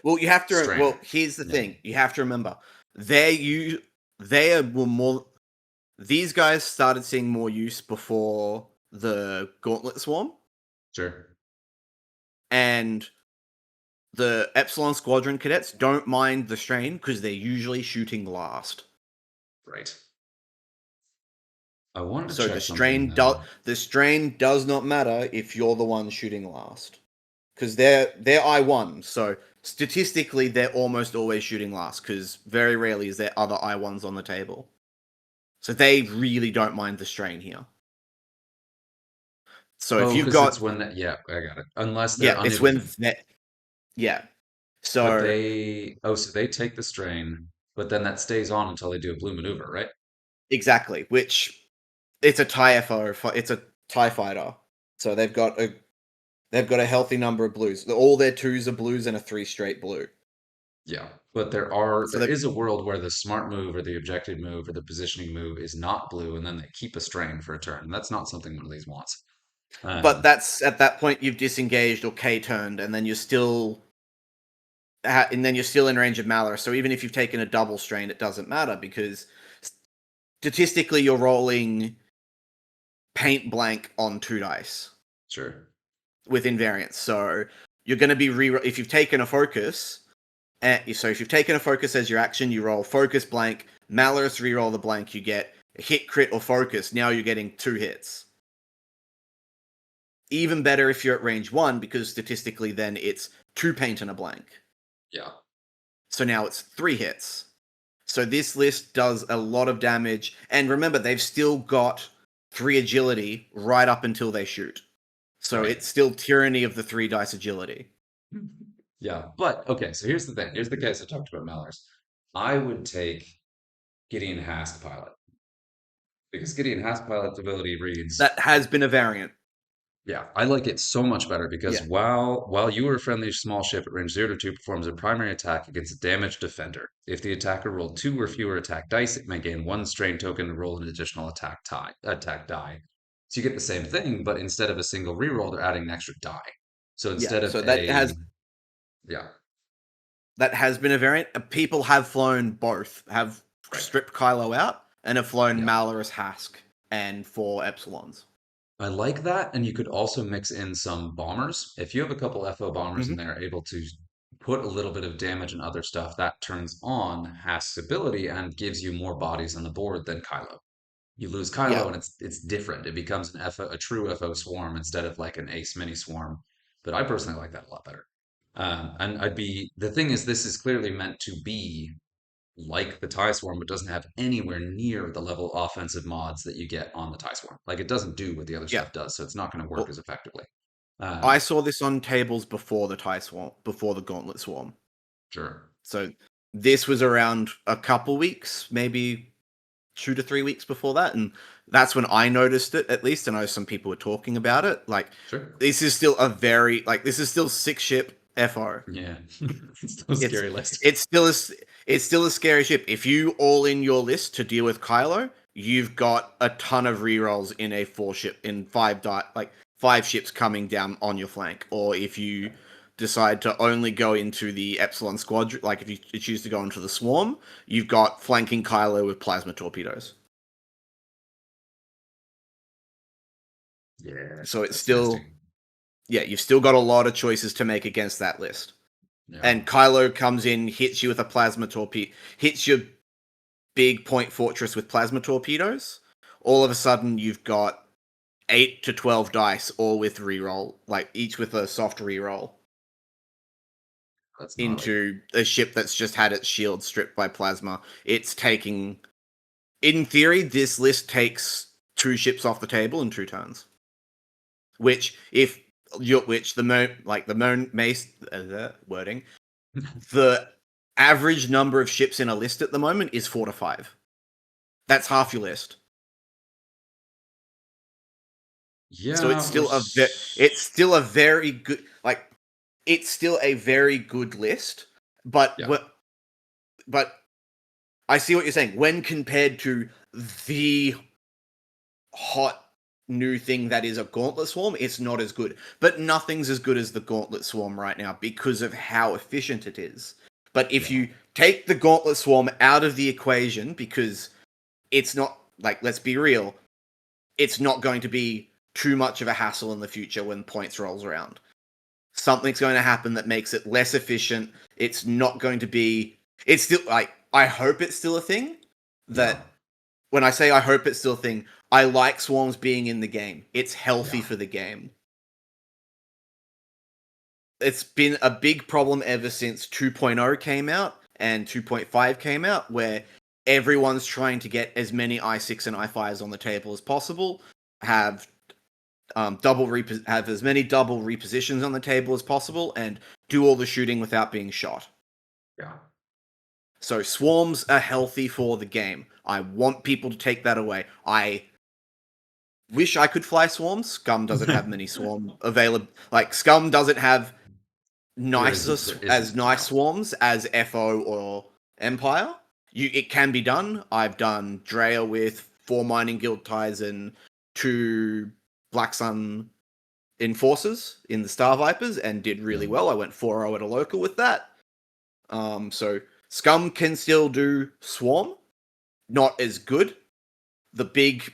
well, you have to. strainer. Well, here's the Yeah, thing: you have to remember were more. These guys started seeing more use before the Gauntlet Swarm, sure. and the Epsilon Squadron cadets don't mind the strain because they're usually shooting last. Right. I wanted to So check something though. the strain does not matter if you're the one shooting last because they're I1. So statistically, they're almost always shooting last because very rarely is there other I1s on the table. So they really don't mind the strain here. So if Oh, you've because it's got when yeah, I got it. Unless they're yeah, it's unable when to, yeah. but So so they take the strain, but then that stays on until they do a blue maneuver, right? exactly, which it's a TIE FO, it's a TIE fighter. So they've got a healthy number of blues. All their twos are blues and a three straight blue. Yeah. But So there they is a world where the smart move or the objective move or the positioning move is not blue, and then they keep a strain for a turn. And that's not something one of these wants. but Um, that's at that point you've disengaged or K turned, and then you're still in range of Malor. So even if you've taken a double strain, it doesn't matter because statistically you're rolling paint blank on two dice sure. with invariance. So you're going to be if you've taken a focus. So if you've taken a focus as your action, you roll focus blank, Malorus reroll the blank, you get a hit, crit, or focus. Now you're getting two hits. Even better if you're at range one, because statistically then it's two paint and a blank. Yeah. So now it's three hits. So this list does a lot of damage, and remember, they've still got 3 agility right up until they shoot. So Right. it's still tyranny of the 3 dice agility. Yeah, but okay, so here's the thing. Here's the case I talked about Mallers. I would take Gideon Hask pilot because Gideon Hask pilot's ability reads. That has been a variant. Yeah, I like it so much better because Yeah, while you are a friendly small ship at range 0 to 2 performs a primary attack against a damaged defender. If the attacker rolled 2 or fewer attack dice, it may gain 1 strain token to roll an additional attack die. So you get the same thing, but instead of a single reroll, they're adding an extra die. So yeah. instead of So a yeah, that has been a variant. People have flown both, have right. stripped Kylo out, and have flown Yeah. Malorus Hask and 4 Epsilons. I like that, and you could also mix in some bombers. If you have a couple FO bombers Hmm. and they're able to put a little bit of damage and other stuff, that turns on Hask's ability and gives you more bodies on the board than Kylo. You lose Yeah, Kylo, and it's different. It becomes a true FO swarm instead of like an Ace mini swarm. But I personally like that a lot better. And the thing is, this is clearly meant to be like the tie swarm, but doesn't have anywhere near the level of offensive mods that you get on the tie swarm. Like it doesn't do what the other yeah. stuff does, so it's not going to work Well, as effectively. I Um, saw this on tables before the tie swarm, before the Gauntlet Swarm. sure, So this was around a couple weeks, maybe 2 to 3 weeks before that, and that's when I noticed it. At least I know some people were talking about it. Like sure, this is still a very this is still 6 ship FO. yeah, it's still a It's scary list. it's still a it's still a scary ship. If you all in your list to deal with Kylo, you've got a ton of rerolls in a 4 ship in 5 ships coming down on your flank. Or if you Yeah, decide to only go into the Epsilon squadron, like if you choose to go into the swarm, you've got flanking Kylo with plasma torpedoes. yeah, So it's that's nasty. still you've still got a lot of choices to make against that list. Yeah, And Kylo comes in, hits you with a plasma torpedo, hits your big point fortress with plasma torpedoes. All of a sudden, you've got 8 to 12 dice, all with reroll, like each with a soft reroll that's gnarly. into a ship that's just had its shield stripped by plasma. It's taking, in theory, this list takes 2 ships off the table in 2 turns. Which, if you're, which the mo like the mo mace wording, the average number of ships in a list at the moment is 4 to 5. That's half your list. So Yeah, we're it's still a very good it's still a very good list, but yeah, but I see what you're saying. When compared to the hot new thing that is a Gauntlet Swarm, it's not as good. But nothing's as good as the Gauntlet Swarm right now because of how efficient it is. But if yeah, you take the Gauntlet Swarm out of the equation, because it's not let's be real, it's not going to be too much of a hassle in the future when points rolls around. Something's going to happen that makes it less efficient. It's not going to be. It's still I hope it's still a thing. yeah, That when I say I hope it's still a thing, I like swarms being in the game. It's healthy yeah. for the game. It's been a big problem ever since 2.0 came out and 2.5 came out, where everyone's trying to get as many I6 and I5s on the table as possible, have have as many double repositions on the table as possible, and do all the shooting without being shot. Yeah. So swarms are healthy for the game. I want people to take that away. I wish I could fly swarms. Scum doesn't have many swarm available. Like Scum doesn't have There as isn't, nice no. swarms as FO or Empire. It can be done. I've done Drea with 4 mining guild ties and 2 Black Sun enforcers in the Star Vipers and did really Mm, well. I went 4-0 at a local with that. So Scum can still do Swarm, not as good. The big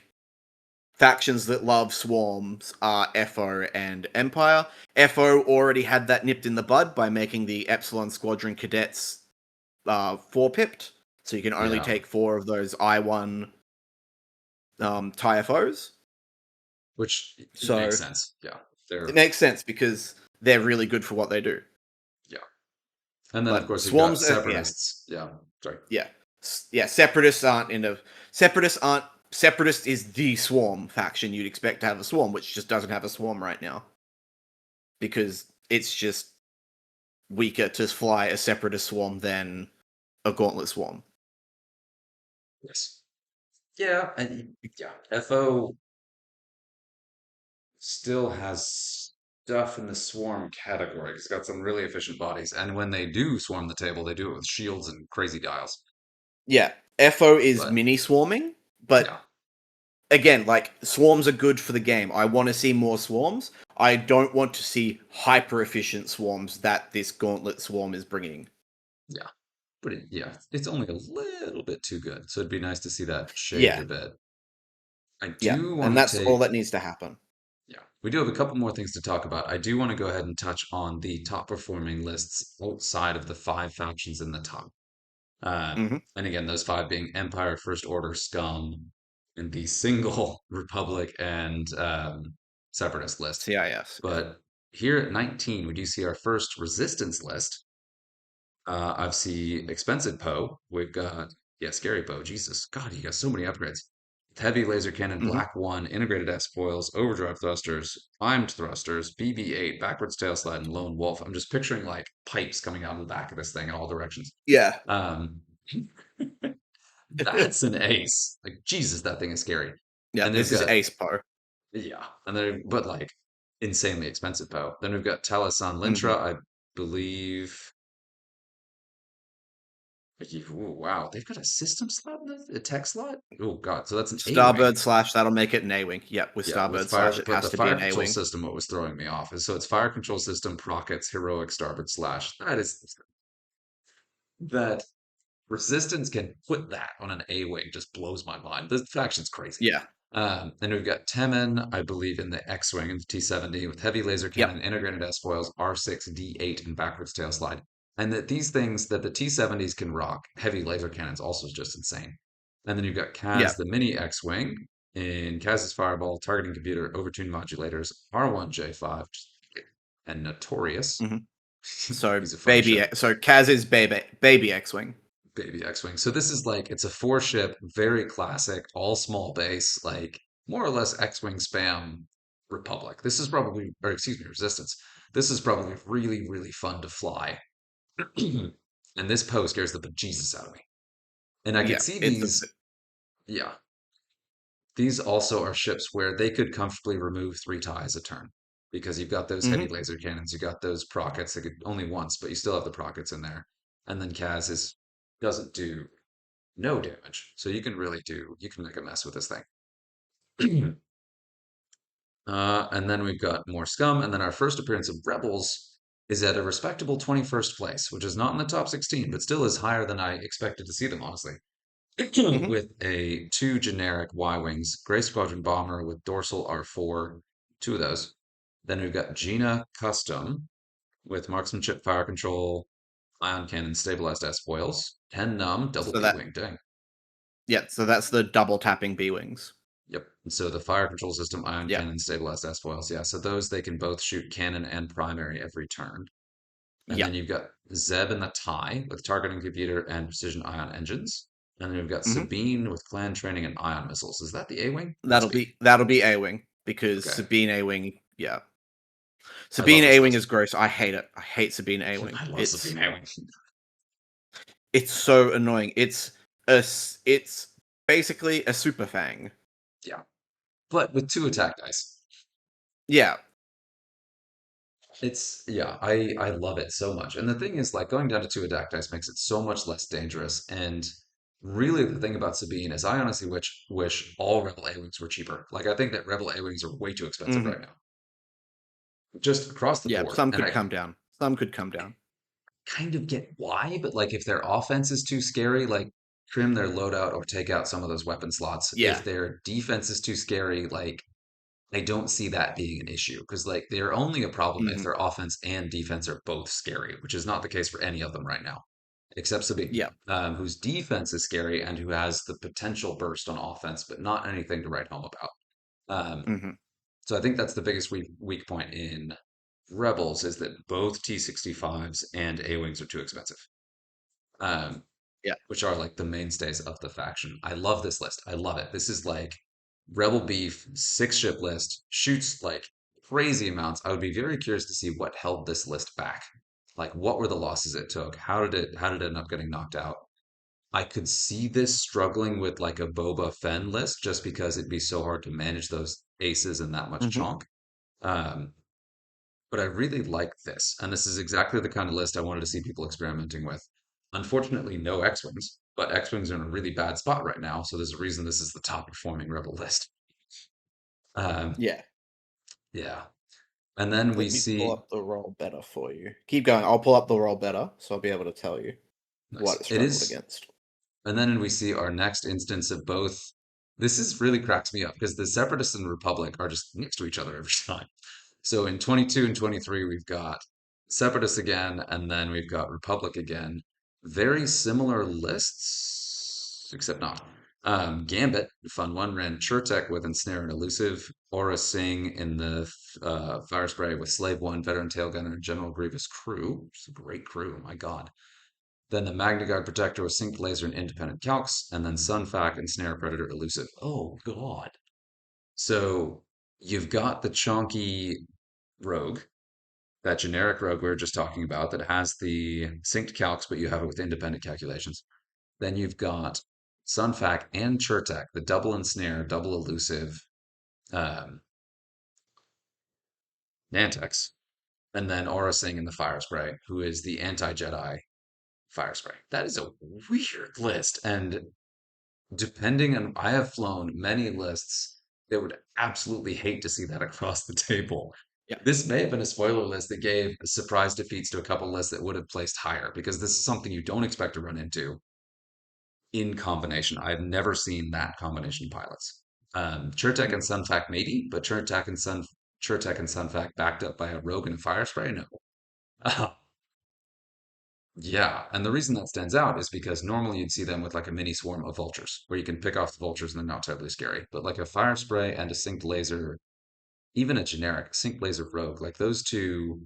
factions that love swarms are FO and Empire. FO already had that nipped in the bud by making the Epsilon Squadron cadets 4-pipped, so you can only yeah. take 4 of those I1 TIE FOs. Which makes So sense. Yeah. it They're makes sense because they're really good for what they do. yeah. And then of But course you've got swarms, yeah, separatists. Yeah. Sorry. yeah. Yeah, separatists aren't in a separatists aren't separatist is the swarm faction you'd expect to have a swarm, which just doesn't have a swarm right now because it's just weaker to fly a separatist swarm than a gauntlet swarm. Yes. Yeah, and yeah, FO still has stuff in the swarm category. It's got some really efficient bodies, and when they do swarm the table, they do it with shields and crazy dials. Yeah, FO is But mini swarming, but yeah, again, like swarms are good for the game. I want to see more swarms. I don't want to see hyper efficient swarms that this gauntlet swarm is bringing. yeah, yeah, it's only a little bit too good. So it'd be nice to see that shaved Yeah, a bit. I yeah, do and want that's to all take, that needs to happen. yeah, we do have a couple more things to talk about. I do want to go ahead and touch on the top performing lists outside of the five factions in the top. Hmm. And again, those five being Empire, First Order, Scum, and the single Republic and Separatist list. CIS, yeah. But here at 19, we do see our first Resistance list. I see Expensive Poe. We've got, yeah, Scary Poe. Jesus, God, he got so many upgrades. Heavy Laser Cannon, Hmm. Black One, Integrated S Foils, Overdrive Thrusters, Timed Thrusters, BB-8, Backwards Tail Slide, and Lone Wolf. I'm just picturing like pipes coming out of the back of this thing in all directions. Yeah. Um, that's an ace. Like Jesus, that thing is scary. Yeah, And they've this is got Ace Poe. yeah, and then but like insanely expensive Poe. Then we've got Talasan Hmm. Lintra, I believe. Ooh, wow, they've got a system slot in a tech slot. Oh God, so that's an A Starbird wing. slash, that'll make it an A Wing. Yep, with Yeah, with Starbird slash, fire, it but has the to be fire an A control Wing. system what was throwing me off is so it's fire control system, Prockets, heroic, starboard slash. That Resistance can put that on an A wing just blows my mind. This faction's crazy. Yeah. Then we've got Temin, I believe, in the Xwing and the T70 with heavy laser cannon, Yep. integrated S foils, R6, D8, and backwards tail slide. And that these things that the T70s can rock, heavy laser cannons also is just insane. And then you've got Kaz, Yep. the mini X-Wing, in Kaz's Fireball, targeting computer, overtuned modulators, R1J5, and Notorious. Hmm. So He's a funny ship. So Kaz is baby X Wing. Baby X-Wing. So this is like it's a four ship, very classic, all small base, like more or less X-Wing spam Republic. This is probably, or excuse me, Resistance. This is probably really, really fun to fly. And this Poe scares the bejesus out of me. And I could Yeah, see it's a these, yeah, these also are ships where they could comfortably remove three ties a turn because you've got those heavy hmm. laser cannons, you got those Prockets that could only once, but you still have the Prockets in there. And then Kaz is doesn't do no damage. So you can make a mess with this thing. And then we've got more scum. And then our first appearance of Rebels is at a respectable 21st place, which is not in the top 16, but still is higher than I expected to see them, honestly. Hmm. With a two generic Y Wings, Gray Squadron Bomber with dorsal R4, two of those. Then we've got Gina Custom with marksmanship, fire control, ion cannon, stabilized S foils, 10 num, double So B that wing. Dang. yeah, so that's the double tapping B Wings. Yep. And so the fire control system, ion Yeah. cannon, stabilized S foils. Yeah. So those they can both shoot cannon and primary every turn. And Yeah. then you've got Zeb and the Tie with targeting computer and precision ion engines. And then you've got Hmm. Sabine with clan training and ion missiles. Is that the A wing? Must That'll be. be A Wing because Okay. Sabine A Wing. Yeah, I love Sabine this A Wing list. is gross. I hate it. I hate Sabine A Wing. I love Sabine A wing. It's so annoying. It's basically a super fang. Yeah. But with two attack dice. Yeah. It's yeah, I love it so much. And the thing is, like going down to two attack dice makes it so much less dangerous. And really, the thing about Sabine is, I honestly wish all Rebel A-wings were cheaper. Like I think that Rebel A-wings are way too expensive Hmm. right now, just across the Yeah. board. Some And could I come down. Some could come down. kind of get why, but like if their offense is too scary, like trim their loadout or take out some of those weapon slots. Yeah. If their defense is too scary, like I don't see that being an issue because like they're only a problem if Hmm. their offense and defense are both scary, which is not the case for any of them right now, except Sabine, Yeah. whose defense is scary and who has the potential burst on offense, but not anything to write home about. Hmm. So I think that's the biggest weak point in Rebels is that both T65s and A-Wings are too expensive. Um, Yeah. which are like the mainstays of the faction. I love this list. I love it. This is like Rebel Beef, 6 ship list, shoots like crazy amounts. I would be very curious to see what held this list back. Like what were the losses it took? How did it end up getting knocked out? I could see this struggling with like a Boba Fett list just because it'd be so hard to manage those aces and that much Hmm. chonk. Um, but I really like this, and this is exactly the kind of list I wanted to see people experimenting with. Unfortunately, no X-Wings, but X-Wings are in a really bad spot right now, so there's a reason this is the top performing Rebel list. Um, Yeah. yeah. And then we Let me pull see, up the roll better for you. Keep going. I'll pull up the roll better, so I'll be able to tell you what nice. it It struggled is, against. and then we see our next instance of both. This is really cracks me up because the Separatists and Republic are just next to each other every time. So in 22 and 23, we've got Separatists again, and then we've got Republic again. Very similar lists, except not. Gambit, fun one, ran Churtek with Ensnare and Elusive, Aura Singh in the Fire Spray with Slave One, Veteran Tailgunner, and General Grievous crew. It's a great crew, my God. Then the Magna Guard Protector with Synced Laser and Independent Calcs, and then Sunfac and Snare Predator Elusive. Oh, God. So you've got the chonky rogue, that generic rogue we were just talking about that has the synced calcs, but you have it with independent calculations. Then you've got Sunfac and Chertek, the double ensnare, double elusive um, Nantex, and then Aura Singh in the Fire Spray, who is the anti-Jedi Fire Spray. That is a weird list, and depending on, I have flown many lists that would absolutely hate to see that across the table. Yeah. This may have been a spoiler list that gave surprise defeats to a couple lists that would have placed higher because this is something you don't expect to run into in combination. I've never seen that combination of pilots. Chertek and Mm. Sunfac maybe, but Chertek and Sunfac backed up by a Rogue and a Fire Spray, no. Yeah, and the reason that stands out is because normally you'd see them with like a mini swarm of vultures, where you can pick off the vultures and they're not terribly scary. But like a fire spray and a synced laser, even a generic synced laser rogue, like those two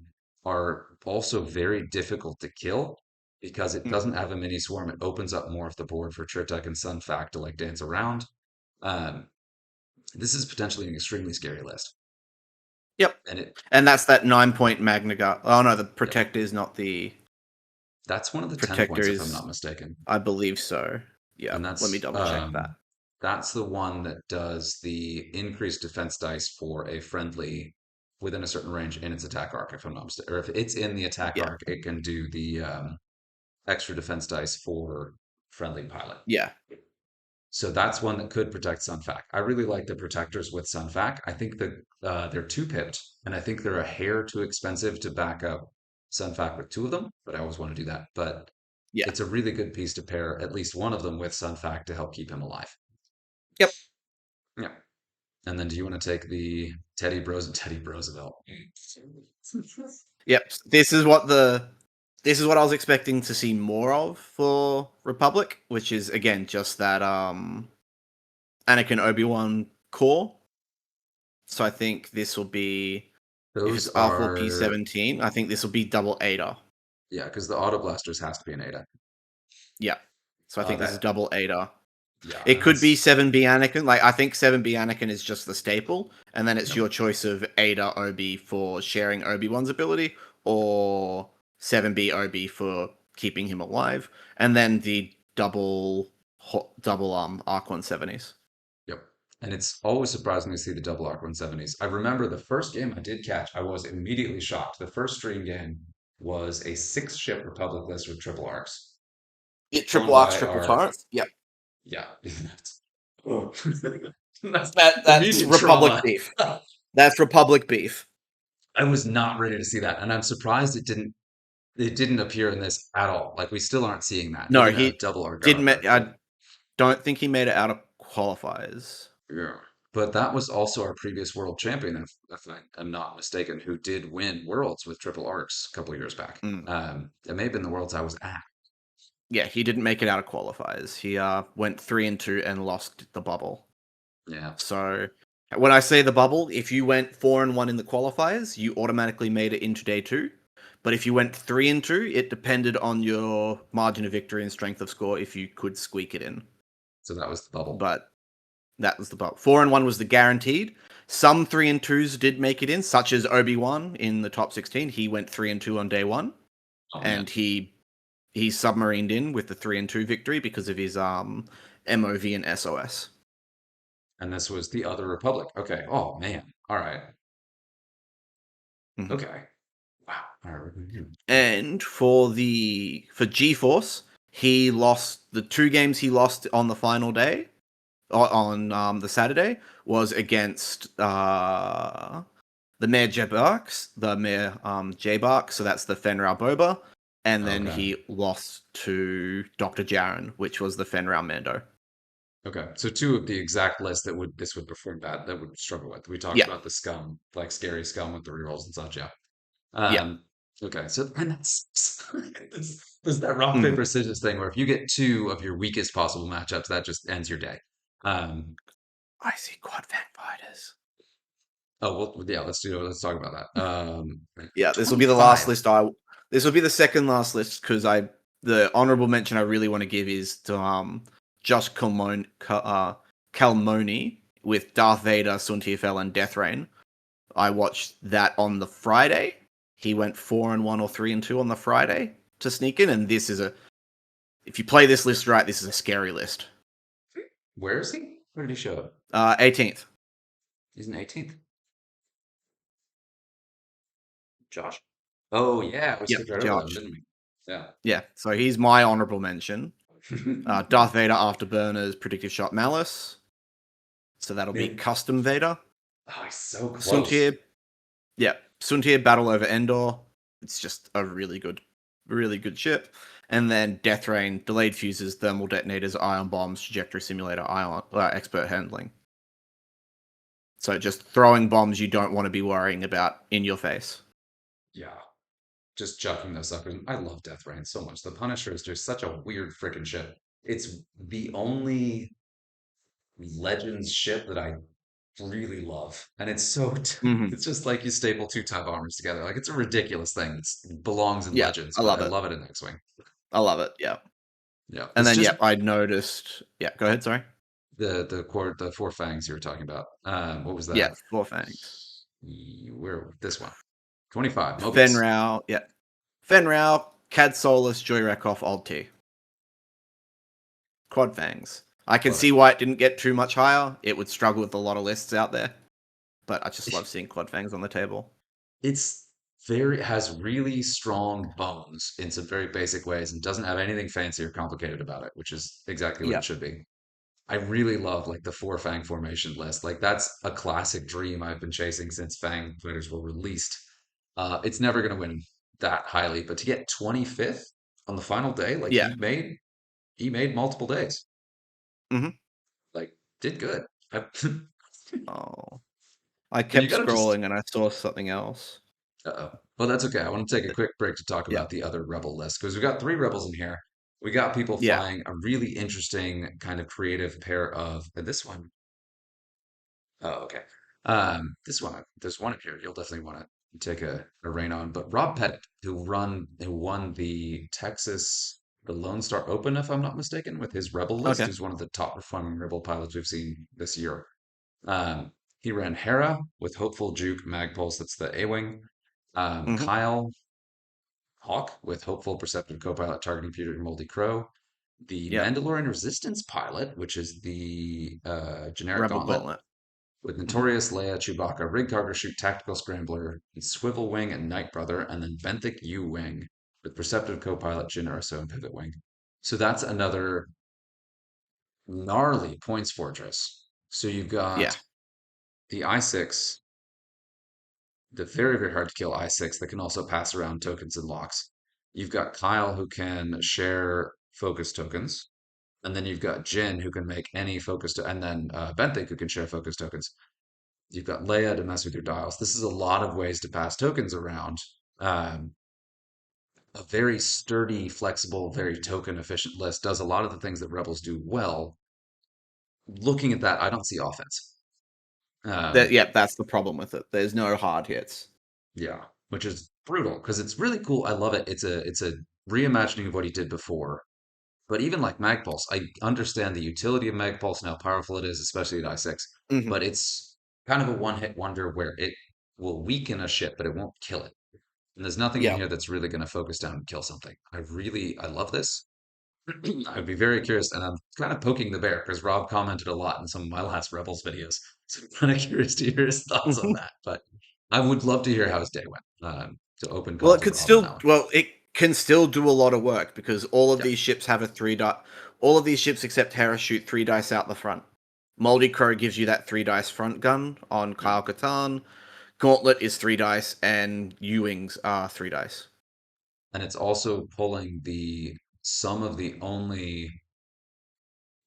are also very difficult to kill because it Mm. doesn't have a mini swarm. It opens up more of the board for Chertek and Sunfac to like dance around. Um, this is potentially an extremely scary list, Yep. and it, And that's that 9-point Magna Guard. Oh no, the yep, Protector is not the that's one of the 10 Protector points if I'm not is. mistaken. I believe so. Yeah. And Let me double check that. that's the one that does the increased defense dice for a friendly within a certain range in its attack arc, if I'm not mistaken. Or if it's in the attack Yeah. arc, it can do the extra defense dice for friendly pilot. Yeah. So that's one that could protect Sunfac. I really like the protectors with Sunfac. I think that they're two pipped, and I think they're a hair too expensive to back up Sunfac with two of them, but I always want to do that. But Yeah. it's a really good piece to pair at least one of them with Sunfac to help keep him alive. Yep. Yeah. And then do you want to take the Teddy Roosevelt? Yep. This is what I was expecting to see more of for Republic, which is again just that Anakin Obi-Wan core. So I think this will be, if it's Those are R4P17, I think this will be double Ada. yeah, because the Auto Blasters has to be an Ada. Yeah. So I think this is That double Ada. yeah, It and could be that's 7B Anakin. Like I think 7B Anakin is just the staple, and then it's yep, your choice of Ada Obi for sharing Obi-Wan's ability, or 7B Obi for keeping him alive, and then the double Arc 170s. yep. And it's always surprising to see the double arc 170s. I remember the first game I did catch, I was immediately shocked. The first stream game was a 6 ship Republic list with triple arcs, Yeah, flown triple arcs, by triple our turrets. Yep. yeah. Oh. That's That's immediate Republic trauma. beef. That's Republic beef. I was not ready to see that, and I'm surprised it didn't appear in this at all. Like we still aren't seeing that. No, Even a he double didn't. Argara, I don't think he made it out of qualifiers. yeah. But that was also our previous world champion, if I am not mistaken, who did win worlds with triple arcs a couple years back. Mm. It may have been the worlds I was at. Yeah, he didn't make it out of qualifiers. He went 3-2 and lost the bubble. Yeah. So when I say the bubble, if you went 4-1 in the qualifiers, you automatically made it into day 2. But if you went 3-2, it depended on your margin of victory and strength of score if you could squeak it in. So that was the bubble. But that was the bulk. 4-1 was the guaranteed. Some 3-2s did make it in, such as Obi-Wan in the top 16. He went 3-2 on day one, Oh man. and he submarined in with the 3-2 victory because of his MOV and SOS. And this was the other Republic. Okay. Oh man. All right. Mhm. Okay. Wow. All right. And for GeForce, he lost the 2 games he lost on the final day on the Saturday was against the Mayor Jebarks, the Mayor Jbark, so that's the Fenrir Boba, and then Okay. he lost to Dr. Jaren, which was the Fenrir Mando. Okay. So two of the exact list that would perform bad that would struggle with. We talked Yeah, about the scum, like scary scum with the rerolls and such. Yeah. yeah. Okay. So and that's there's that rock Hmm. paper scissors thing where if you get two of your weakest possible matchups, that just ends your day. Um. I see quad fang fighters. Oh well. Yeah. Let's talk about that. Yeah, this will be the last 25. list. This will be the second last list because the honorable mention I really want to give is to Josh Calmoni with Darth Vader, Suntiefel, and Death Rain. I watched that on the Friday. He went 4-1 or 3-2 on the Friday to sneak in, and this is if you play this list right, this is a scary list. Where is he? Where did he show up? 18th. He's an 18th. Josh. Oh yeah, we Yep, skipped right over that one, Josh. didn't we? Yeah. Yeah, so he's my honorable mention. Darth Vader, Afterburners, Predictive Shot, Malice. So that'll be Man, Custom Vader. oh, he's so close. Suntir, yeah, Suntir Battle over Endor. It's just a really good ship. And then Death Rain, Delayed Fuses, Thermal Detonators, Ion Bombs, Trajectory Simulator, Expert Handling. So just throwing bombs you don't want to be worrying about in your face. Yeah. Just chucking those suckers. I love Death Rain so much. The Punisher is just such a weird freaking ship. It's the only Legends ship that I really love. And it's so Hmm. it's just like you staple two type armors together. Like it's a ridiculous thing. It belongs in Yeah, Legends, I but love I it. love it in Xwing. I love it. Yeah. Yeah. And It's then, just I noticed. Yeah, go ahead. Sorry. the four fangs you were talking about. What was Yeah, that? Four Fangs. Where this one? 25, Mobius. Fenrau. Yeah. Fenrau, Cad Solus, Joy Rakoff, Old T. Quad Fangs. I can Love it. see why it didn't get too much higher. It would struggle with a lot of lists out there. But I just love seeing Quad Fangs on the table. It's very has really strong bones in some very basic ways and doesn't have anything fancy or complicated about it, which is exactly what Yeah. it should be. I really love like the four Fang formation list. Like that's a classic dream I've been chasing since Fang fighters were released. It's never going to win that highly, but to get 25th on the final day, like Yeah. he made multiple days. Hmm. Like did good. I, Oh. I and you kept got to just scrolling and I saw something else. Uh-oh. Well, that's okay. I want to take a quick break to talk Yeah. about the other Rebel list because we got three Rebels in here. We got people Yeah. flying a really interesting kind of creative pair of this one. Oh, okay. This one, there's one up here. You'll definitely want to take a rein on. But Rob Pettit, who won the Lone Star Open, if I'm not mistaken, with his Rebel list, Okay. who's one of the top performing Rebel pilots we've seen this year. He ran Hera with Hopeful Juke Magpulse, that's the A-Wing. Hmm. Kyle Hawk with Hopeful Perceptive Copilot targeting Peter Moldy Crow. The Yep. Mandalorian Resistance pilot, which is the generic Rebel gauntlet, Gauntlet. with Hmm. Notorious, Leia, Chewbacca, Rig Cargo Shoot, Tactical Scrambler, and Swivel Wing and Night Brother, and then Benthic U Wing with Perceptive Copilot, Jyn Erso, and Pivot Wing. So that's another gnarly points fortress. So you've Yeah. got the I6, the very, very hard to kill I6 that can also pass around tokens and locks. You've got Kyle who can share focus tokens. And then you've got Jin who can make any and then Benthic who can share focus tokens. You've got Leia to mess with your dials. This is a lot of ways to pass tokens around. Um, a very sturdy, flexible, very token efficient list does a lot of the things that Rebels do well. Looking at that, I don't see offense. That. Um, Yep. That's the problem with it. There's no hard hits. yeah, which is brutal because it's really cool. I love it. It's a reimagining of what he did before. But even like Magpulse, I understand the utility of Magpulse and how powerful it is, especially at I6. Hmm. But it's kind of a one-hit wonder where it will weaken a ship, but it won't kill it. And there's nothing in Yeah. here that's really going to focus down and kill something. I love this. I'd be very curious, and I'm kind of poking the bear because Rob commented a lot in some of my last Rebels videos. So I'm kind of curious to hear his thoughts on that. But I would love to hear how his day went. To open Well, call to Rob on that one. it can still do a lot of work because all of Yep. these ships have a three die. All of these ships except Hera shoot three dice out the front. Moldy Crow gives you that three dice front gun on Yep. Kyle Katarn. Gauntlet is three dice, and U-wings are three dice. And it's also pulling the some of the only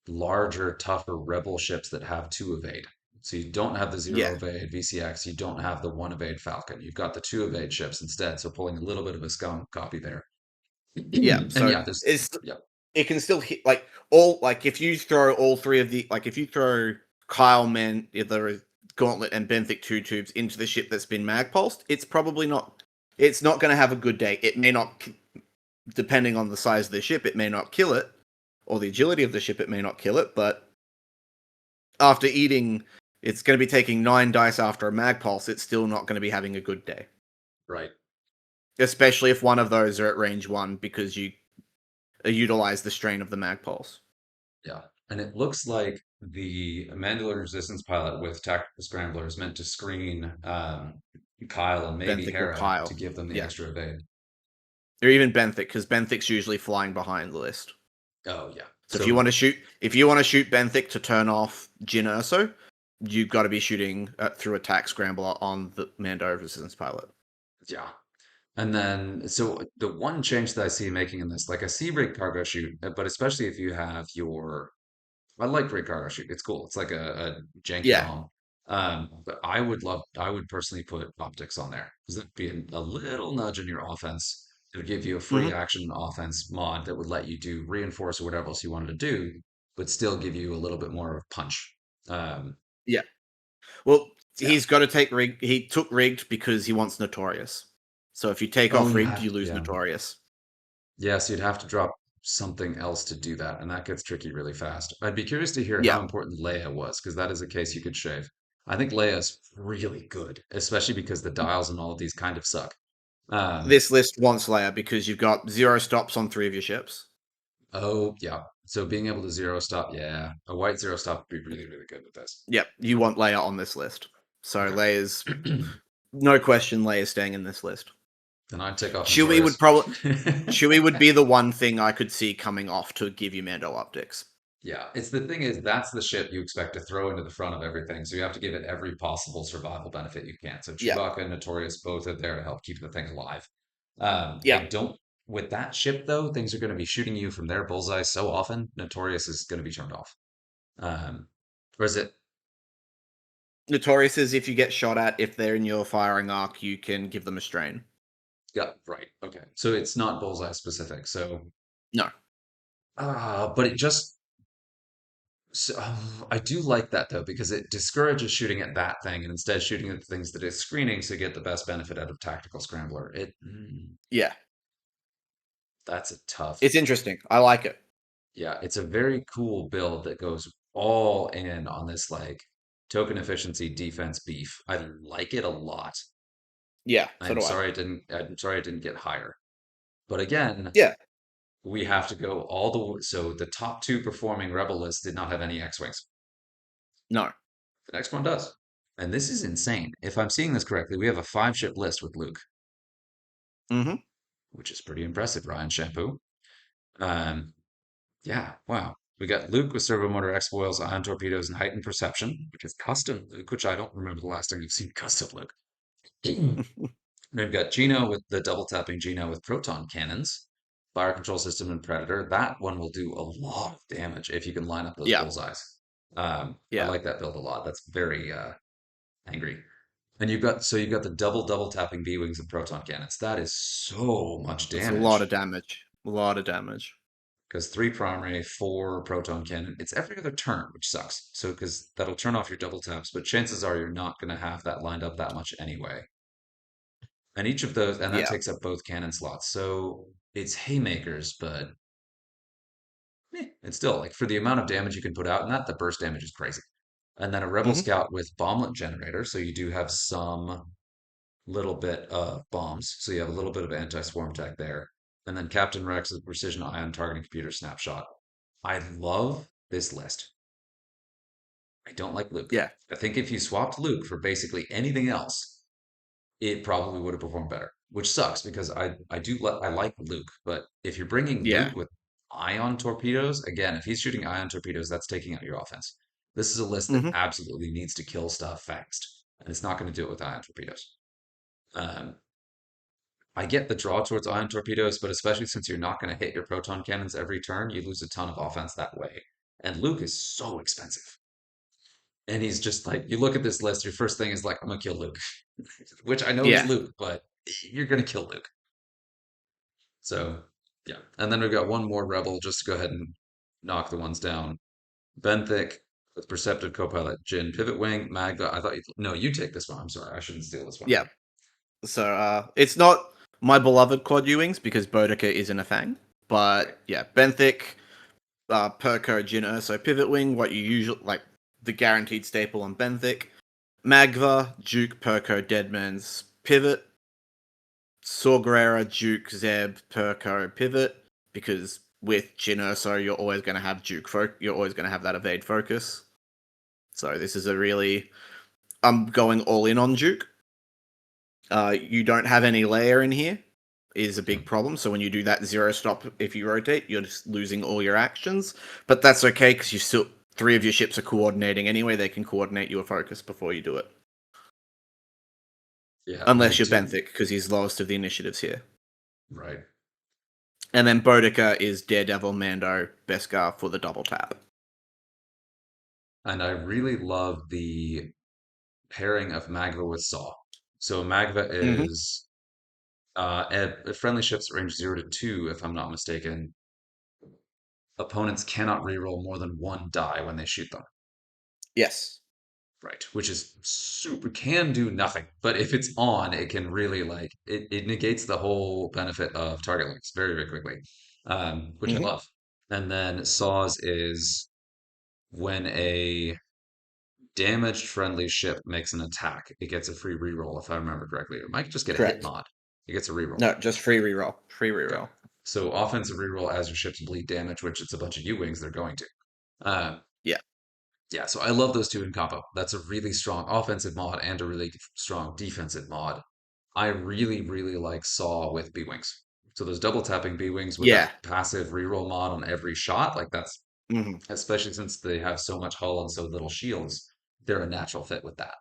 larger, tougher rebel ships that have two evade. So you don't have the Yeah, zero evade VCX, you don't have the one evade Falcon. You've got the two evade ships instead. So pulling a little bit of a scum copy there. yeah. And So yeah, there's it's yeah, it can still hit like all like if you throw all three of the like if you throw Kyle Man either Gauntlet and Benthic two tubes into the ship that's been mag pulsed, it's not going to have a good day. It may not, depending on the size of the ship, it may not kill it, or the agility of the ship, it may not kill it. But after eating, it's going to be taking 9 dice after a mag pulse. It's still not going to be having a good day, right. especially if one of those are at range one because you utilize the strain of the mag pulse. Yeah. And it looks like the Mandalorian Resistance pilot with Tactical Scrambler is meant to screen Kyle and maybe Benthic or Hera Kyle, to give them the yeah, extra evade. or even Benthic because Benthic's usually flying behind the list. Oh yeah. So So if you want to shoot Benthic to turn off Jyn Erso, you've got to be shooting through attack scrambler on the Mando Resistance pilot. yeah. And then, so the one change that I see making in this, like I see rig cargo shoot, but especially if you have I like rig cargo shoot. It's cool. It's like a janky Yeah. ROM. But I would personally put optics on there because that'd be a little nudge in your offense. It would give you a free Hmm. action offense mod that would let you do reinforce or whatever else you wanted to do, but still give you a little bit more of punch. Um, Yeah. Well, yeah. he's got to take rig. He took rigged because he wants Notorious. So if you take Oh, off you rigged, have, you lose yeah. Notorious. Yes, you'd have to drop something else to do that, and that gets tricky really fast. I'd be curious to hear Yeah. how important Leia was, because that is a case you could shave. I think Leia's really good, especially because the dials and all of these kind of suck. Um, This list wants Leia because you've got 0 stops on 3 of your ships. oh yeah, so being able to zero stop, yeah, a white zero stop would be really, really good with this. Yep, you want Leia on this list. So Okay. Leia's no question. Leia's staying in this list. Then I'd take off Chewie would Notorious. probably Chewie would be the one thing I could see coming off to give you Mando optics. Yeah, it's the thing is that's the ship you expect to throw into the front of everything. So you have to give it every possible survival benefit you can. So Yeah, Chewbacca and Notorious both are there to help keep the thing alive. I yeah. don't with that ship though, things are going to be shooting you from their bullseye so often, Notorious is going to be turned off. Or is it? Notorious is if you get shot at, if they're in your firing arc, you can give them a strain. Yeah, right. Okay, so it's not bullseye specific. So, No. but it just so, I do like that though because it discourages shooting at that thing and instead shooting at the things that it's screening to get the best benefit out of Tactical Scrambler. Yeah. That's a tough. It's interesting. I like it. Yeah, it's a very cool build that goes all in on this like token efficiency defense beef. I like it a lot. Yeah, so do I. I'm sorry I didn't get higher. But again, Yeah. we have to go all the way. So the top two performing Rebel lists did not have any X-Wings. No. The next one does. And this is insane. If I'm seeing this correctly, we have a 5 ship list with Luke, Mm-hmm. which is pretty impressive, Ryan Shampoo. Um, yeah, wow. We got Luke with servo motor X foils, ion torpedoes, and heightened perception, which is custom Luke, which I don't remember the last time you've seen custom Luke. We've got Gino with the double tapping Gino with proton cannons, fire control system, and Predator. That one will do a lot of damage if you can line up those Yeah. bullseyes. I Yeah. like that build a lot. That's very angry. And you've got the double tapping B wings and proton cannons. That is so much That's a lot damage. of damage. A lot of damage. Because 3 primary, 4 proton cannon, it's every other turn, which sucks. So because that'll turn off your double taps, but chances are you're not going to have that lined up that much anyway. And each of those, and that Yeah. takes up both cannon slots. So it's haymakers, but it's still like for the amount of damage you can put out in that, the burst damage is crazy. And then a Rebel Hmm. Scout with bomblet generator, so you do have some little bit of bombs, so you have a little bit of anti-swarm tech there. And then Captain Rex with precision ion targeting computer snapshot. I love this list. I don't like Luke. Yeah. I think if you swapped Luke for basically anything else, it probably would have performed better, which sucks because I like Luke, but if you're bringing Yeah. Luke with ion torpedoes, again, if he's shooting ion torpedoes, that's taking out your offense. This is a list that Hmm. absolutely needs to kill stuff fast, and it's not going to do it with ion torpedoes. Um, I get the draw towards ion torpedoes, but especially since you're not going to hit your proton cannons every turn, you lose a ton of offense that way. And Luke is so expensive. And he's just like, you look at this list, your first thing is like, I'm gonna kill Luke, which I know is Yeah. Luke, but you're gonna kill Luke. So yeah. And then we've got one more rebel just to go ahead and knock the ones down. Benthic with Perceptive Copilot, Jin, Pivot Wing, Magda. I thought you no, you take this one. I'm sorry, I shouldn't steal this one. Yeah. So it's not my beloved Quad U-Wings because Bodica isn't a Fang. Right. But yeah, Benthic, Perko, Jin Urso, Pivot Wing, what you usually like the guaranteed staple on Benthic. Magva, Duke, Perko, Deadman's Pivot, Saw Gerrera, Duke, Zeb, Perko, Pivot, because with Jin Urso, you're always going to have you're always going to have that evade focus. So this is a really, I'm going all in on Duke. You don't have any layer in here, is a big problem. So when you do that zero stop, if you rotate, you're just losing all your actions. But that's okay because you still three of your ships are coordinating anyway. They can coordinate your focus before you do it, Yeah, and I unless you're do. Benthic because he's lowest of the initiatives here. Right. And then Bodica is Daredevil, Mando, Beskar for the double tap. And I really love the pairing of Magva with Saw. So Magva Hmm. is at friendly ships range 0 to 2, if I'm not mistaken. Opponents cannot reroll more than one die when they shoot them. Yes. Right. Which is super, can do nothing. But if it's on, it can really like, it negates the whole benefit of target links very, very quickly, which I Hmm. love. And then Saws is when a damaged friendly ship makes an attack, it gets a free reroll, if I remember correctly. It might just get a hit Correct. mod. It gets a reroll. No, just free reroll. Free Okay. reroll. So offensive reroll as your ships bleed damage, which it's a bunch of U-Wings they're going to. Uh, Yeah. yeah, so I love those two in combo. That's a really strong offensive mod and a really strong defensive mod. I really, really like Saw with B-Wings. So those double tapping B-Wings with that Yeah. passive reroll mod on every shot, like that's Hmm. especially since they have so much hull and so little shields, they're a natural fit with that.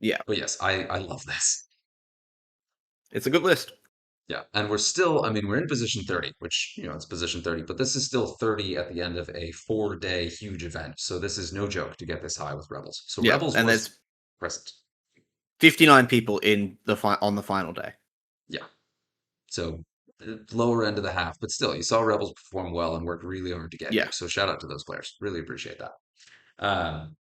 Yeah. But yes, I love this. It's a good list. Yeah, and we're still, I mean, we're in position 30, which, it's position 30, but this is still 30 at the end of a 4-day huge event. So this is no joke to get this high with Rebels. So Yeah, Rebels and was there's present. 59 people in the on the final day. Yeah. So lower end of the half, but still, you saw Rebels perform well and work really hard to get Yeah. here. So shout out to those players. Really appreciate that. Um,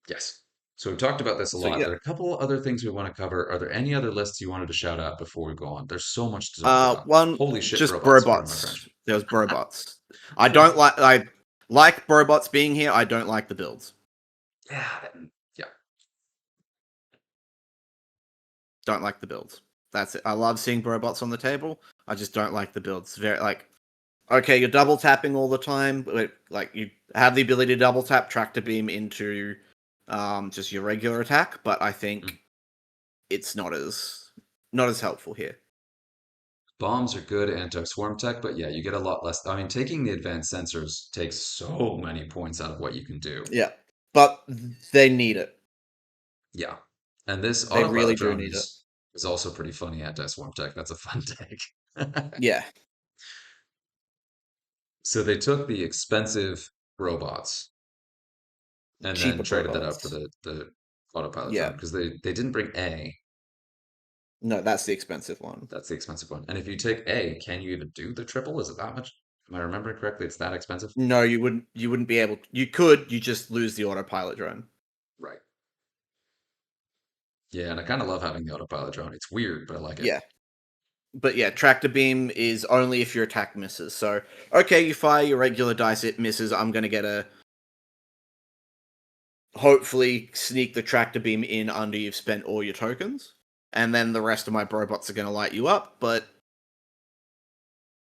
yes. So we've talked about this a So lot. yeah. There are a couple other things we want to cover. Are there any other lists you wanted to shout out before we go on? There's so much to talk about. One Holy shit, just robots. Pardon my French. Brobots. There was Brobots. I like Brobots being here. I don't like the builds. Yeah, yeah. Don't like the builds. That's it. I love seeing Brobots on the table. I just don't like the builds. Very like okay, you're double tapping all the time, but like you have the ability to double tap tractor beam into just your regular attack, but I Mm. think it's not as helpful here. Bombs are good anti-swarm tech, but yeah, you get a lot less. I mean, taking the advanced sensors takes so many points out of what you can do. Yeah. But they need it. Yeah. And this They really autopilot do drone need it. is also pretty funny anti-swarm tech. That's a fun take. Yeah. So they took the expensive robots and then Cheaper traded that out for robots. the autopilot drone Yeah. because they didn't bring A. No, that's the expensive one. That's the expensive one. And if you take A, can you even do the triple? Is it that much? Am I remembering correctly? It's that expensive? No, you wouldn't be able to. You could, you just lose the autopilot drone. Right. Yeah, and I kind of love having the autopilot drone. It's weird, but I like it. Yeah. But yeah, tractor beam is only if your attack misses. So, okay, you fire your regular dice, it misses. I'm going to get a hopefully sneak the tractor beam in under you've spent all your tokens. And then the rest of my robots are going to light you up. But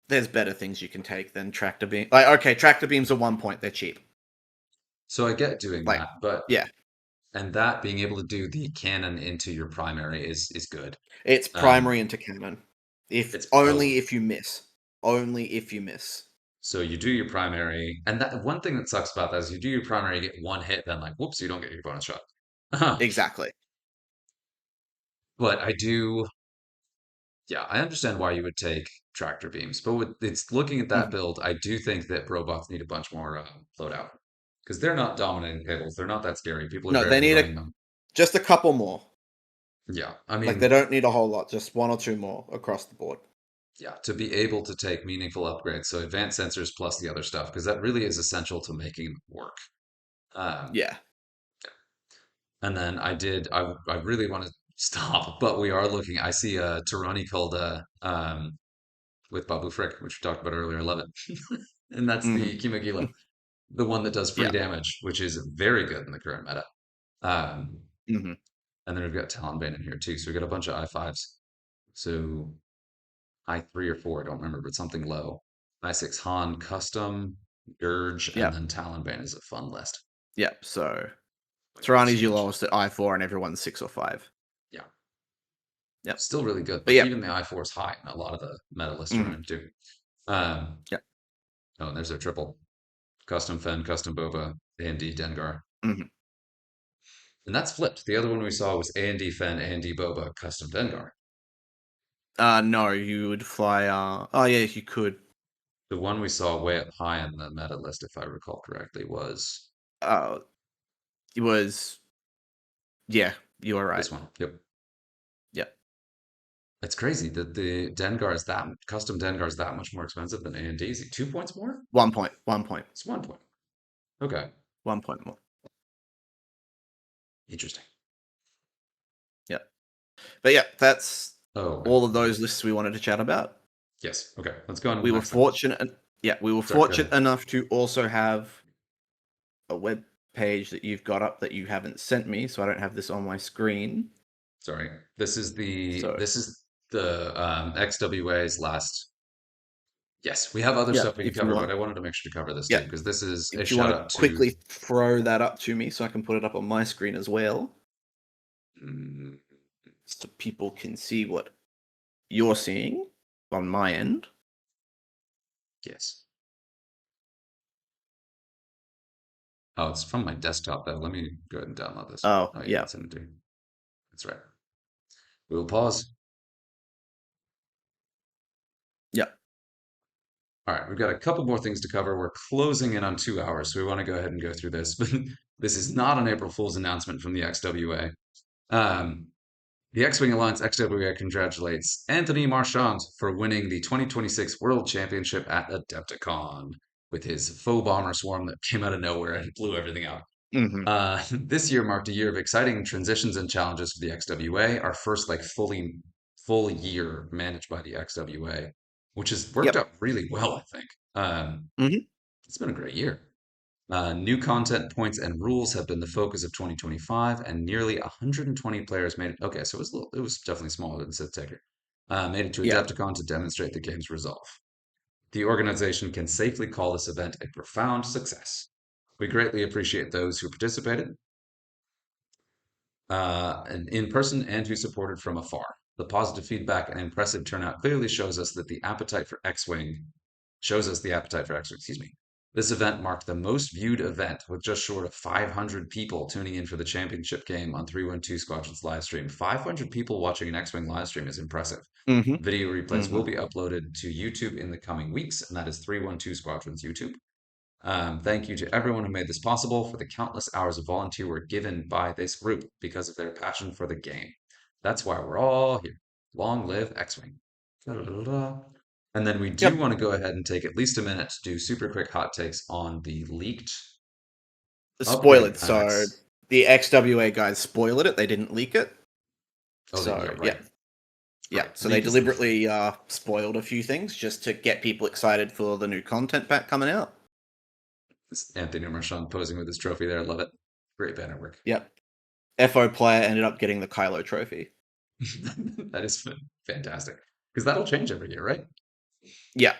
there's better things you can take than tractor beam. Like, okay, tractor beams are 1 point. They're cheap. So I get doing Like, that, but yeah, and that being able to do the cannon into your primary is good. it's Um, primary into cannon. If it's only if you miss. Only if you miss. so you do your primary, and that one thing that sucks about that is you do your primary, you get one hit, then like whoops, you don't get your bonus shot. Exactly. But I do, yeah, I understand why you would take tractor beams, but with it's looking at that Mhm. build, I do think that robots need a bunch more loadout because they're not dominating tables. They're not that scary. People are No, they barely need running them. just a couple more. Yeah, I Like they mean, don't need a whole lot, just one or two more across the board. yeah, to be able to take meaningful upgrades, so advanced sensors plus the other stuff, because that really is essential to making them work. Um, Yeah. and then I really want to stop, but we are looking. I see a Tarani called with Babu Frick, which we talked about earlier. I love it. And that's Hmm. the Kimagila, the one that does free Yeah. damage, which is very good in the current meta. Um, Hmm. and then we've got Talonbane in here too. So we got a bunch of I5s. So I3 or 4, I don't remember, but something low. I6 Han, Custom, Dirge, and Yeah. then Talonbane is a fun list. Yeah. So I love Tyranni's so your much. lowest at I4 and everyone's 6 or 5. Yeah, Yep. still really good. But Like yeah. even the I4 is high, and a lot of the meta lists are Hmm. running too. Um, Yeah. oh, and there's their triple. Custom Fen, Custom Boba, A&D Dengar. Hmm. And that's flipped. The other one we saw was A&D Fen, A&D Boba, Custom Dengar. No, you would fly. Oh yeah, you could. The one we saw way up high in the meta list, if I recall correctly, was Uh, it was. Yeah, you are right. this one. Yep. Yep. It's crazy that the Dengar is that custom Dengar is that much more expensive than A&D. Is it 2 points more? 1 point. 1 point. It's 1 point. Okay. 1 point more. Interesting. Yep. But yeah, that's Oh, okay. all of those lists we wanted to chat about. Yes. Okay. Let's go on to We the were next thing. fortunate. Yeah, we were Sorry, go fortunate ahead. enough to also have a web page that you've got up that you haven't sent me, so I don't have this on my screen. Sorry. This is the So XWA's last. Yes, we have other yeah, stuff we can if you cover, but want, I wanted to make sure to cover this yeah, too because this is a if you shout want to out to. quickly throw that up to me, so I can put it up on my screen as well, mm, so people can see what you're seeing on my end. yes. Oh, it's from my desktop though. Let me go ahead and download this. Oh Oh, you yeah, did send it to me. That's right. We will pause. yeah. All right, we've got a couple more things to cover. We're closing in on 2 hours, so we want to go ahead and go through this. But this is not an April Fool's announcement from the XWA. Um, the X-Wing Alliance XWA congratulates Anthony Marchand for winning the 2026 World Championship at Adepticon with his faux bomber swarm that came out of nowhere and blew everything out. Hmm. This year marked a year of exciting transitions and challenges for the XWA, our first like full year managed by the XWA, which has worked Yep. out really well, I think. Hmm. It's been a great year. New content, points, and rules have been the focus of 2025, and nearly 120 players made it. Okay, so it was definitely smaller than Sith Taker. Made it to Yeah. Adepticon to demonstrate the game's resolve. The organization can safely call this event a profound success. We greatly appreciate those who participated, and in person and who supported from afar. The positive feedback and impressive turnout clearly shows us the appetite for X-Wing, excuse me. This event marked the most viewed event with just short of 500 people tuning in for the championship game on 312 Squadron's live stream. 500 people watching an X-Wing live stream is impressive. Hmm. Video replays Hmm. will be uploaded to YouTube in the coming weeks, and that is 312 Squadron's YouTube. Thank you to everyone who made this possible for the countless hours of volunteer work given by this group because of their passion for the game. That's why we're all here. Long live X-Wing. And then we do Yep. want to go ahead and take at least a minute to do super quick hot takes on the leaked upgrade Spoiled. So packs. the XWA guys spoiled it. They didn't leak it. Oh, yeah, So right, yeah. right. So they Because deliberately spoiled a few things just to get people excited for the new content pack coming out. Anthony Marchand posing with his trophy there. I love it. Great banner work. Yep. FO player ended up getting the Kylo trophy. That is fantastic. Because that'll change every year, right? Yeah.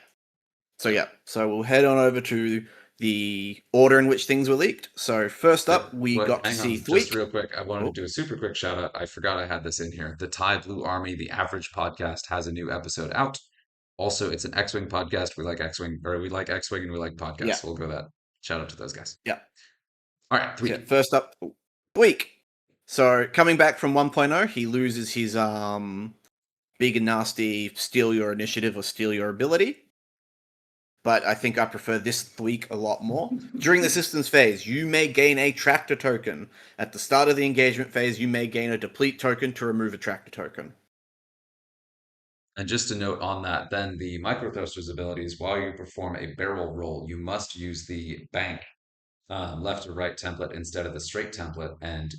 So Yeah. yeah. So we'll head on over to the order in which things were leaked. So first But up, we what? got to Hang see on, just Thweek. real quick. I wanted to Oh, do a super quick shout out. I forgot I had this in here. The Thai Blue Army, the Average podcast, has a new episode out. Also, it's an X-Wing podcast. We like X-Wing, or we like X-Wing, and we like yeah. podcasts. We'll go that. Shout out to those guys. Yeah. All right, So yeah, Tweak. first up, Thweek. So coming back from 1.0, he loses his big and nasty steal your initiative or steal your ability. But I think I prefer this tweak a lot more. During the systems phase, you may gain a tractor token. At the start of the engagement phase, you may gain a deplete token to remove a tractor token. And just a note on that, then the Micro Thruster's abilities, while you perform a barrel roll, you must use the bank left or right template instead of the straight template. And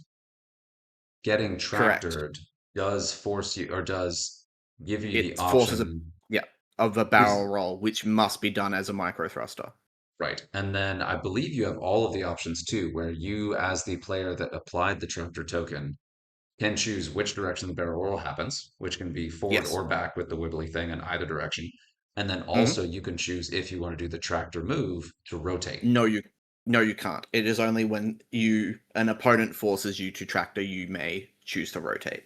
getting Correct. tractored does force you or does give you the It forces a option. yeah of a Gives, barrel roll, which must be done as a micro thruster. right. And then I believe you have all of the options too, where you, as the player that applied the tractor token, can choose which direction the barrel roll happens, which can be forward Yes. or back with the wibbly thing in either direction. And then hmm also you can choose if you want to do the tractor move to rotate. No, you can't. It is only when an opponent forces you to tractor you may choose to rotate.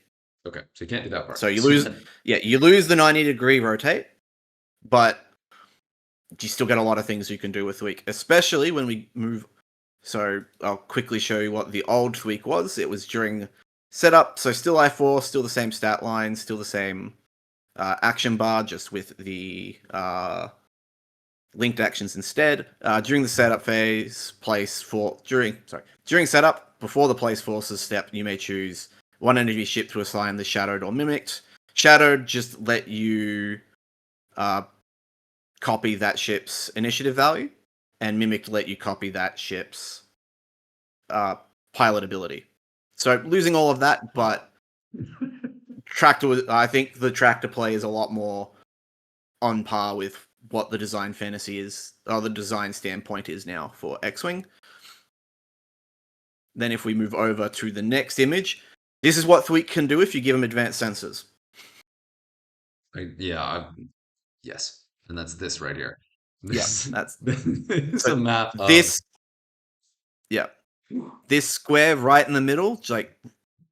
Okay, so you can't do that So part. you So lose, then, yeah, you lose the 90-degree rotate, but you still get a lot of things you can do with Week, especially when we move. So I'll quickly show you what the old Week was. It was during setup, so still I4, still the same stat line, still the same action bar, just with the linked actions instead. During the setup phase, during setup, before the place forces step, you may choose one enemy ship to assign the shadowed or mimicked. Shadowed just let you uh, copy that ship's initiative value, and mimicked let you copy that ship's uh, pilot ability. So losing all of that, but I think the tractor play is a lot more on par with what the design fantasy is, or the design standpoint is now for Xwing. Then if we move over to the next image, this is what Thweek can do if you give him advanced sensors. yeah, yes, and that's this right here. Yeah, This, that's this is so a map of. this yeah, this square right in the middle, like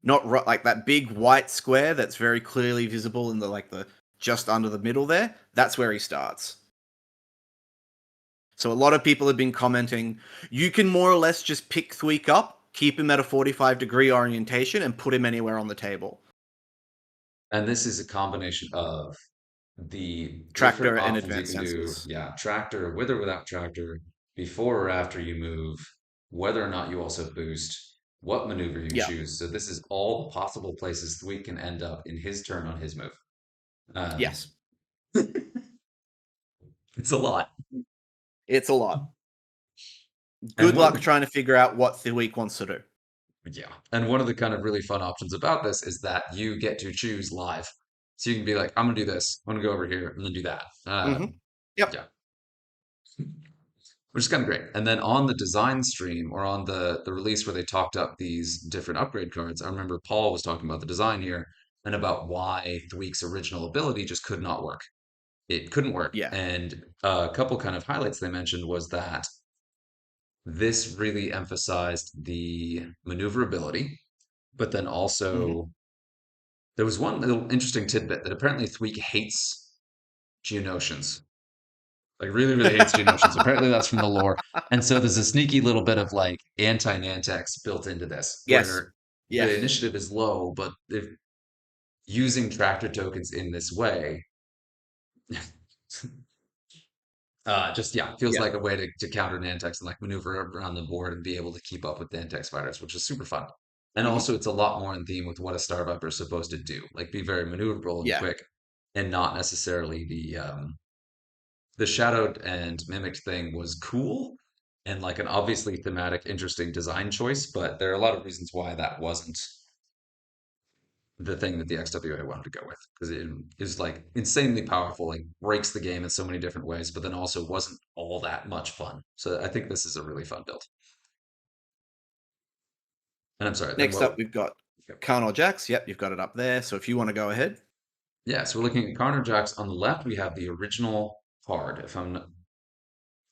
not right, like that big white square that's very clearly visible in the just under the middle there. That's where he starts. So a lot of people have been commenting, you can more or less just pick Thweek up, keep him at a 45-degree orientation, and put him anywhere on the table. And this is a combination of the different Tractor and options you advanced can do. sensors. Yeah, tractor, with or without tractor, before or after you move, whether or not you also boost, what maneuver you Yeah. choose. So this is all the possible places we can end up in his turn on his move. Um, Yes. it's a lot. It's a lot. And Good one of luck the trying to figure out what Thweek wants to do. yeah, and one of the kind of really fun options about this is that you get to choose live. So you can be like, I'm gonna do this, I'm gonna go over here, and then do that. Mm-hmm. Yep. Yeah, which is kind of great. And then on the design stream or on the release where they talked up these different upgrade cards, I remember Paul was talking about the design here and about why Thweek's original ability just could not work. It couldn't work. Yeah. And a couple kind of highlights they mentioned was that this really emphasized the maneuverability, but then Mm-hmm. also there was one little interesting tidbit that apparently Thweek hates Geonosians. Like really, really hates Geonosians. Apparently that's from the lore. And so there's a sneaky little bit of like anti-Nantex built into this, Yes. where the Yes. initiative is low, but if using tractor tokens in this way, just yeah, feels Yeah. like a way to counter Nantex and like maneuver around the board and be able to keep up with Nantex fighters, which is super fun. And Mm-hmm. also, it's a lot more in theme with what a Star Viper is supposed to do, like be very maneuverable and Yeah. quick, and not necessarily the shadowed and mimicked thing was cool and like an obviously thematic, interesting design choice, but there are a lot of reasons why that wasn't the thing that the XWA wanted to go with because it is like insanely powerful, like breaks the game in so many different ways, but then also wasn't all that much fun. So I think this is a really fun build. And I'm sorry, then Next what? up, we've got Yep. Carnal Jax. Yep, you've got it up there. So if you want to go ahead. Yeah, so we're looking at Carter Jacks on the left. We have the original card. If I'm not,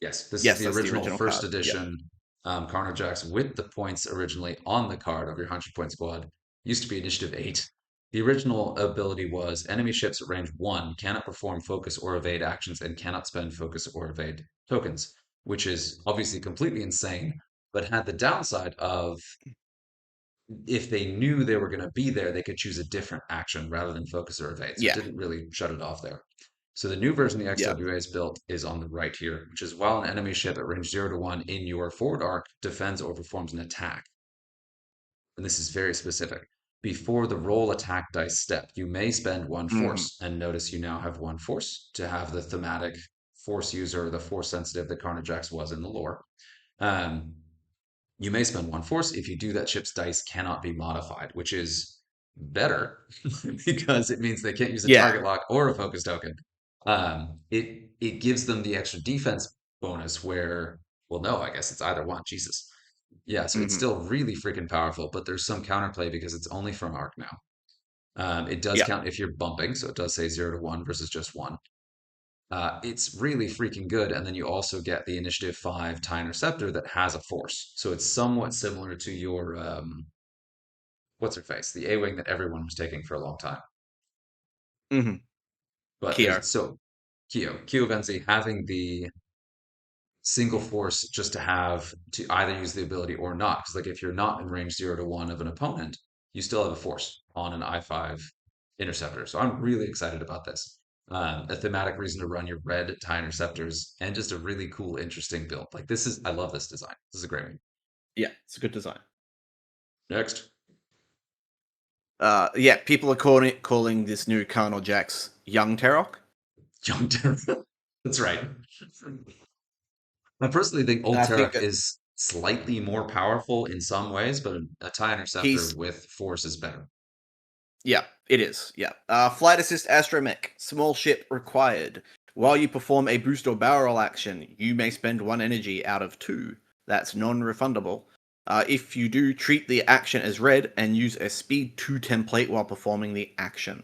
yes, this is Yes, the that's the original original first card. Yep. edition Carter Jacks with the points originally on the card of your 100 point squad. Used to be Initiative 8. The original ability was enemy ships at range 1 cannot perform focus or evade actions and cannot spend focus or evade tokens, which is obviously completely insane, but had the downside of if they knew they were going to be there, they could choose a different action rather than focus or evade. So it Yeah. didn't really shut it off there. So the new version the Yeah. XWA is built is on the right here, which is while an enemy ship at range 0 to 1 in your forward arc defends or performs an attack, and this is very specific, before the roll attack dice step, you may spend one Hmm. force. And notice you now have one force to have the thematic force user, the force sensitive that Carnajax was in the lore. Um, you may spend one force. If you do, that ship's dice cannot be modified, which is better because it means they can't use a Yeah. target lock or a focus token. It gives them the extra defense bonus where, well, no, I guess it's either one. Jesus. Yeah, so it's Hmm. still really freaking powerful, but there's some counterplay because it's only from arc now. It does Yeah. count if you're bumping, so it does say 0 to 1 versus just 1. It's really freaking good. And then you also get the Initiative 5 TIE Interceptor that has a force. So it's somewhat similar to your, what's her face? The A Wing that everyone was taking for a long time. Hmm. But Kyo. there's so Kyo Venzi having the single force just to have to either use the ability or not. Because like if you're not in range 0 to 1 of an opponent, you still have a force on an I5 interceptor. So I'm really excited about this. A thematic reason to run your red tie interceptors and just a really cool, interesting build. Like this is, I love this design. This is a great one. Yeah, it's a good design. Next, Yeah, people are calling this new Carnal Jax Young Terok. Young Terra. That's right. I personally think And Old I think Terra that is slightly more powerful in some ways, but a tie interceptor he's with force is better. yeah, it is. Yeah. Flight Assist Astromech. Small ship required. While you perform a boost or barrel action, you may spend one energy out of two. That's non-refundable. If you do, treat the action as red and use a speed 2 template while performing the action.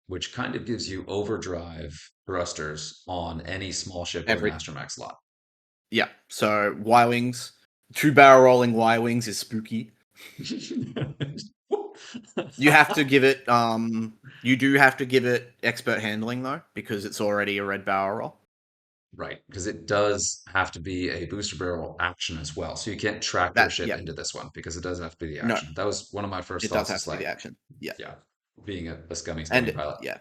Which kind of gives you overdrive thrusters on any small ship with an Every astromech slot. Yeah. So Y wings, two barrel rolling Y wings is spooky. You have to give it you do have to give it expert handling though, because it's already a red barrel roll. Right, because it does have to be a booster barrel action as well. So you can't tractor a That ship yeah. into this one because it does have to be the No, action. That was one of my first it does thoughts. have Is to be the like, action. Yeah. yeah, being a scummy spawning And pilot. yeah.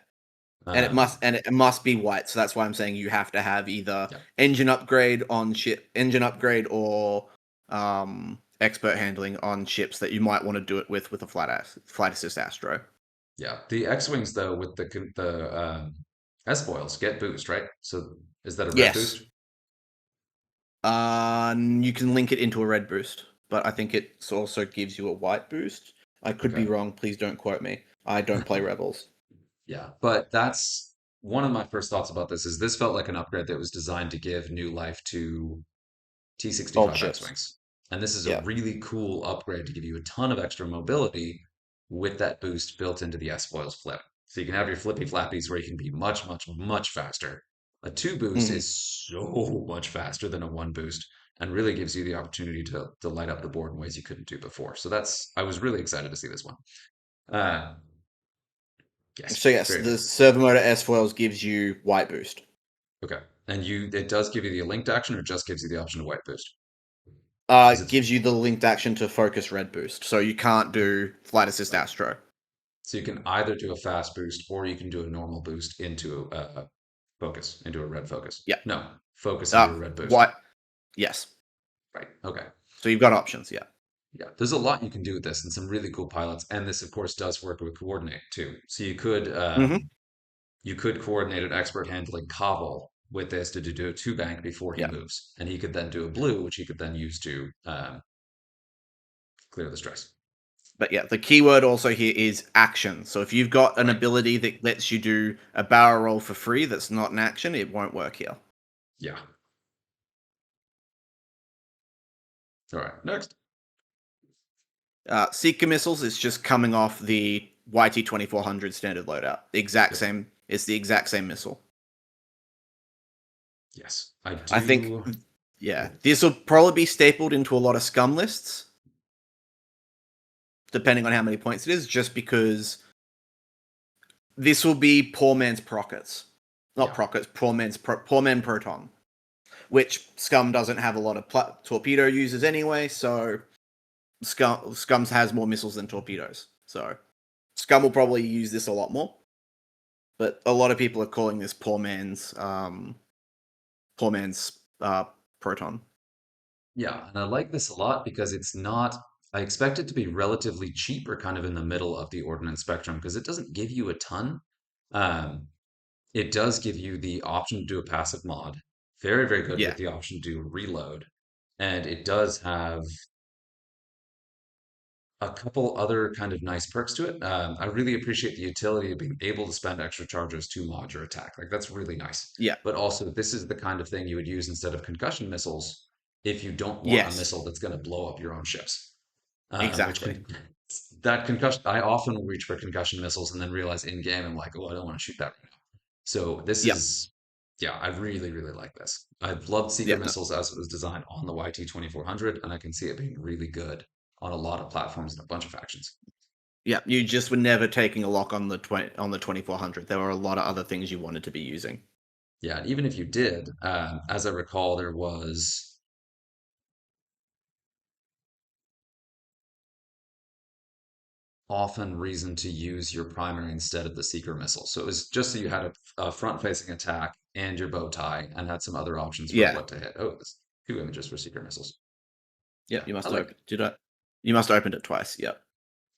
Um, And it must be white, so that's why I'm saying you have to have either yeah, engine upgrade or expert handling on ships that you might want to do it with a flight assist astro. yeah. The X-wings though with the S foils get boost, right? So is that a red Yes. boost? You can link it into a red boost, but I think it also gives you a white boost. I could be Okay. wrong. Please don't quote me. I don't play Rebels. Yeah, but that's one of my first thoughts about this is this felt like an upgrade that was designed to give new life to Old T65 ships. X-Wings. And this is a Yeah. really cool upgrade to give you a ton of extra mobility with that boost built into the S-Foils flip. So you can have your flippy flappies where you can be much, much, much faster. A two boost Hmm. is so much faster than a one boost and really gives you the opportunity to light up the board in ways you couldn't do before. So I was really excited to see this one. Uh, So yes, yes, very, the very cool. servo motor S foils gives you white boost. Okay. And it does give you the linked action or just gives you the option to white boost? Because it's Gives you the linked action to focus red boost, so you can't do flight assist right. astro. So you can either do a fast boost or you can do a normal boost into a focus, into a red focus. Yeah. No, focus into a red boost. White. Yes. Right. Okay. So you've got options. Yeah. Yeah. There's a lot you can do with this and some really cool pilots. And this, of course, does work with coordinate too. So Hmm. you could coordinate an expert handling Cobble with this to do a two bank before he Yeah. moves. And he could then do a blue, which he could then use to clear the stress. But yeah, the keyword also here is action. So if you've got an Right. ability that lets you do a barrel roll for free that's not an action, it won't work here. Yeah. All right. Next. Seeker missiles is just coming off the YT 2400 standard loadout. The exact Yep. same. It's the exact same missile. Yes. I I think, do. yeah, this will probably be stapled into a lot of scum lists, depending on how many points it is, just because this will be poor man's prockets. Not Yeah. prockets, poor man proton. Which Scum doesn't have a lot of torpedo users anyway, so Scum has more missiles than torpedoes. So Scum will probably use this a lot more. But a lot of people are calling this poor man's proton. Yeah. And I like this a lot because it's not. I expect it to be relatively cheap or kind of in the middle of the ordnance spectrum because it doesn't give you a ton. Um, it does give you the option to do a passive mod. Very, very good Yeah, with the option to reload. And it does have a couple other kind of nice perks to it. I really appreciate the utility of being able to spend extra charges to mod your attack. Like that's really nice. yeah, But also, this is the kind of thing you would use instead of concussion missiles if you don't want a yes, missile that's going to blow up your own ships. Which exactly. can that concussion. I often will reach for concussion missiles and then realize in game I'm like, oh, I don't want to shoot that right now. So this Yep, is, yeah, I really, really like this. I've loved Seeker yep, no, missiles as it was designed on the YT 2400, and I can see it being really good on a lot of platforms and a bunch of factions. yeah. You just were never taking a lock on the 2400. There were a lot of other things you wanted to be using. Yeah, and even if you did, as I recall, there was often reason to use your primary instead of the Seeker missile. So it was just so you had a front-facing attack and your bow tie, and had some other options for Yeah, what to hit. Oh, there's two images for Seeker missiles. yep. Yeah, You I must have like. opened. Did I? You must have opened it twice. Yep.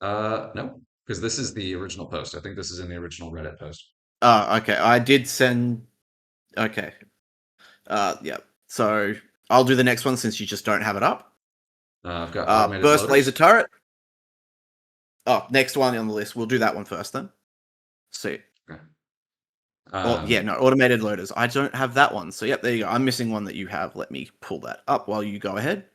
No, because this is the original post. I think this is in the original Reddit post. Oh, okay. I did send. Okay. Yeah. So I'll do the next one since you just don't have it up. I've got automated Burst laser loaders. turret. Oh, next one on the list. We'll do that one first then. See. Okay. Oh, yeah, Um, no, automated loaders. I don't have that one. So, yep, there you go. I'm missing one that you have. Let me pull that up while you go ahead.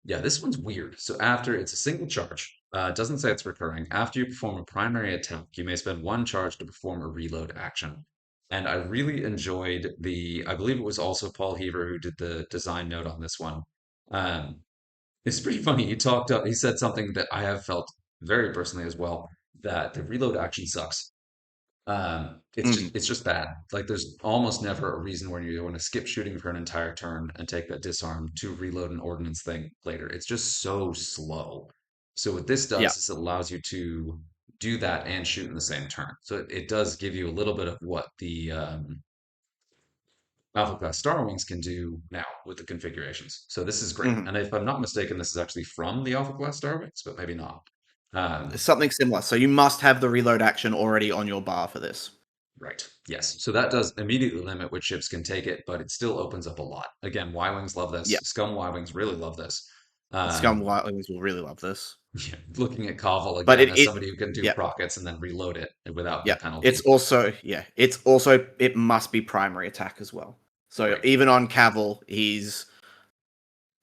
yeah, this one's weird. So after it's a single charge, it doesn't say it's recurring. After you perform a primary attack, you may spend one charge to perform a reload action. And I really enjoyed I believe it was also Paul Heaver who did the design note on this one. Um, it's pretty funny. He said something that I have felt very personally as well, that the reload action sucks. Mhm. It's just bad. Like there's almost never a reason when you want to skip shooting for an entire turn and take that disarm to reload an ordnance thing later. It's just so slow. So what this Yeah. does is it allows you to do that and shoot in the same turn. So it does give you a little bit of what the Alpha class Star Wings can do now with the configurations. So this is great. Mhm. And if I'm not mistaken, this is actually from the Alpha class Star Wings, but maybe not. Um, Something similar. So, you must have the reload action already on your bar for this. Right. Yes. So that does immediately limit which ships can take it, but it still opens up a lot. Again, Y-Wings love this. Yeah. Scum Y-Wings really love this. Scum Um, Wildlings will really love this. Looking at Koval But again as somebody who can do yeah, prockets and then reload it without the yeah. It's penalty. also, yeah, it's also, it must be primary attack as well. So, Right. even on Cavill, he's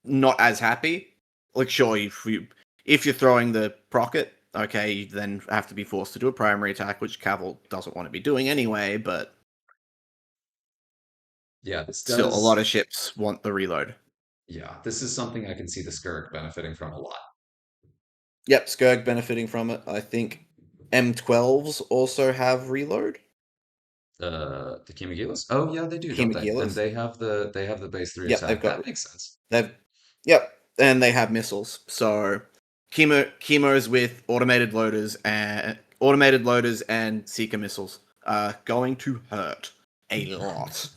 not as happy. Like, sure, if you're throwing the procket, okay, you then have to be forced to do a primary attack, which Cavill doesn't want to be doing anyway. But Yeah, this still, a lot does. of ships want the reload. Yeah, this is something I can see the Skirk benefiting from a lot. Yep, Skirg benefiting from it. I think M12s also have reload. The Kimigilas? Oh yeah, they do, don't they? And Hemigilas. they have the base three Yep, they've attack. got That makes sense. they've yep, and they have missiles. So chemos with automated loaders and seeker missiles are going to hurt a lot.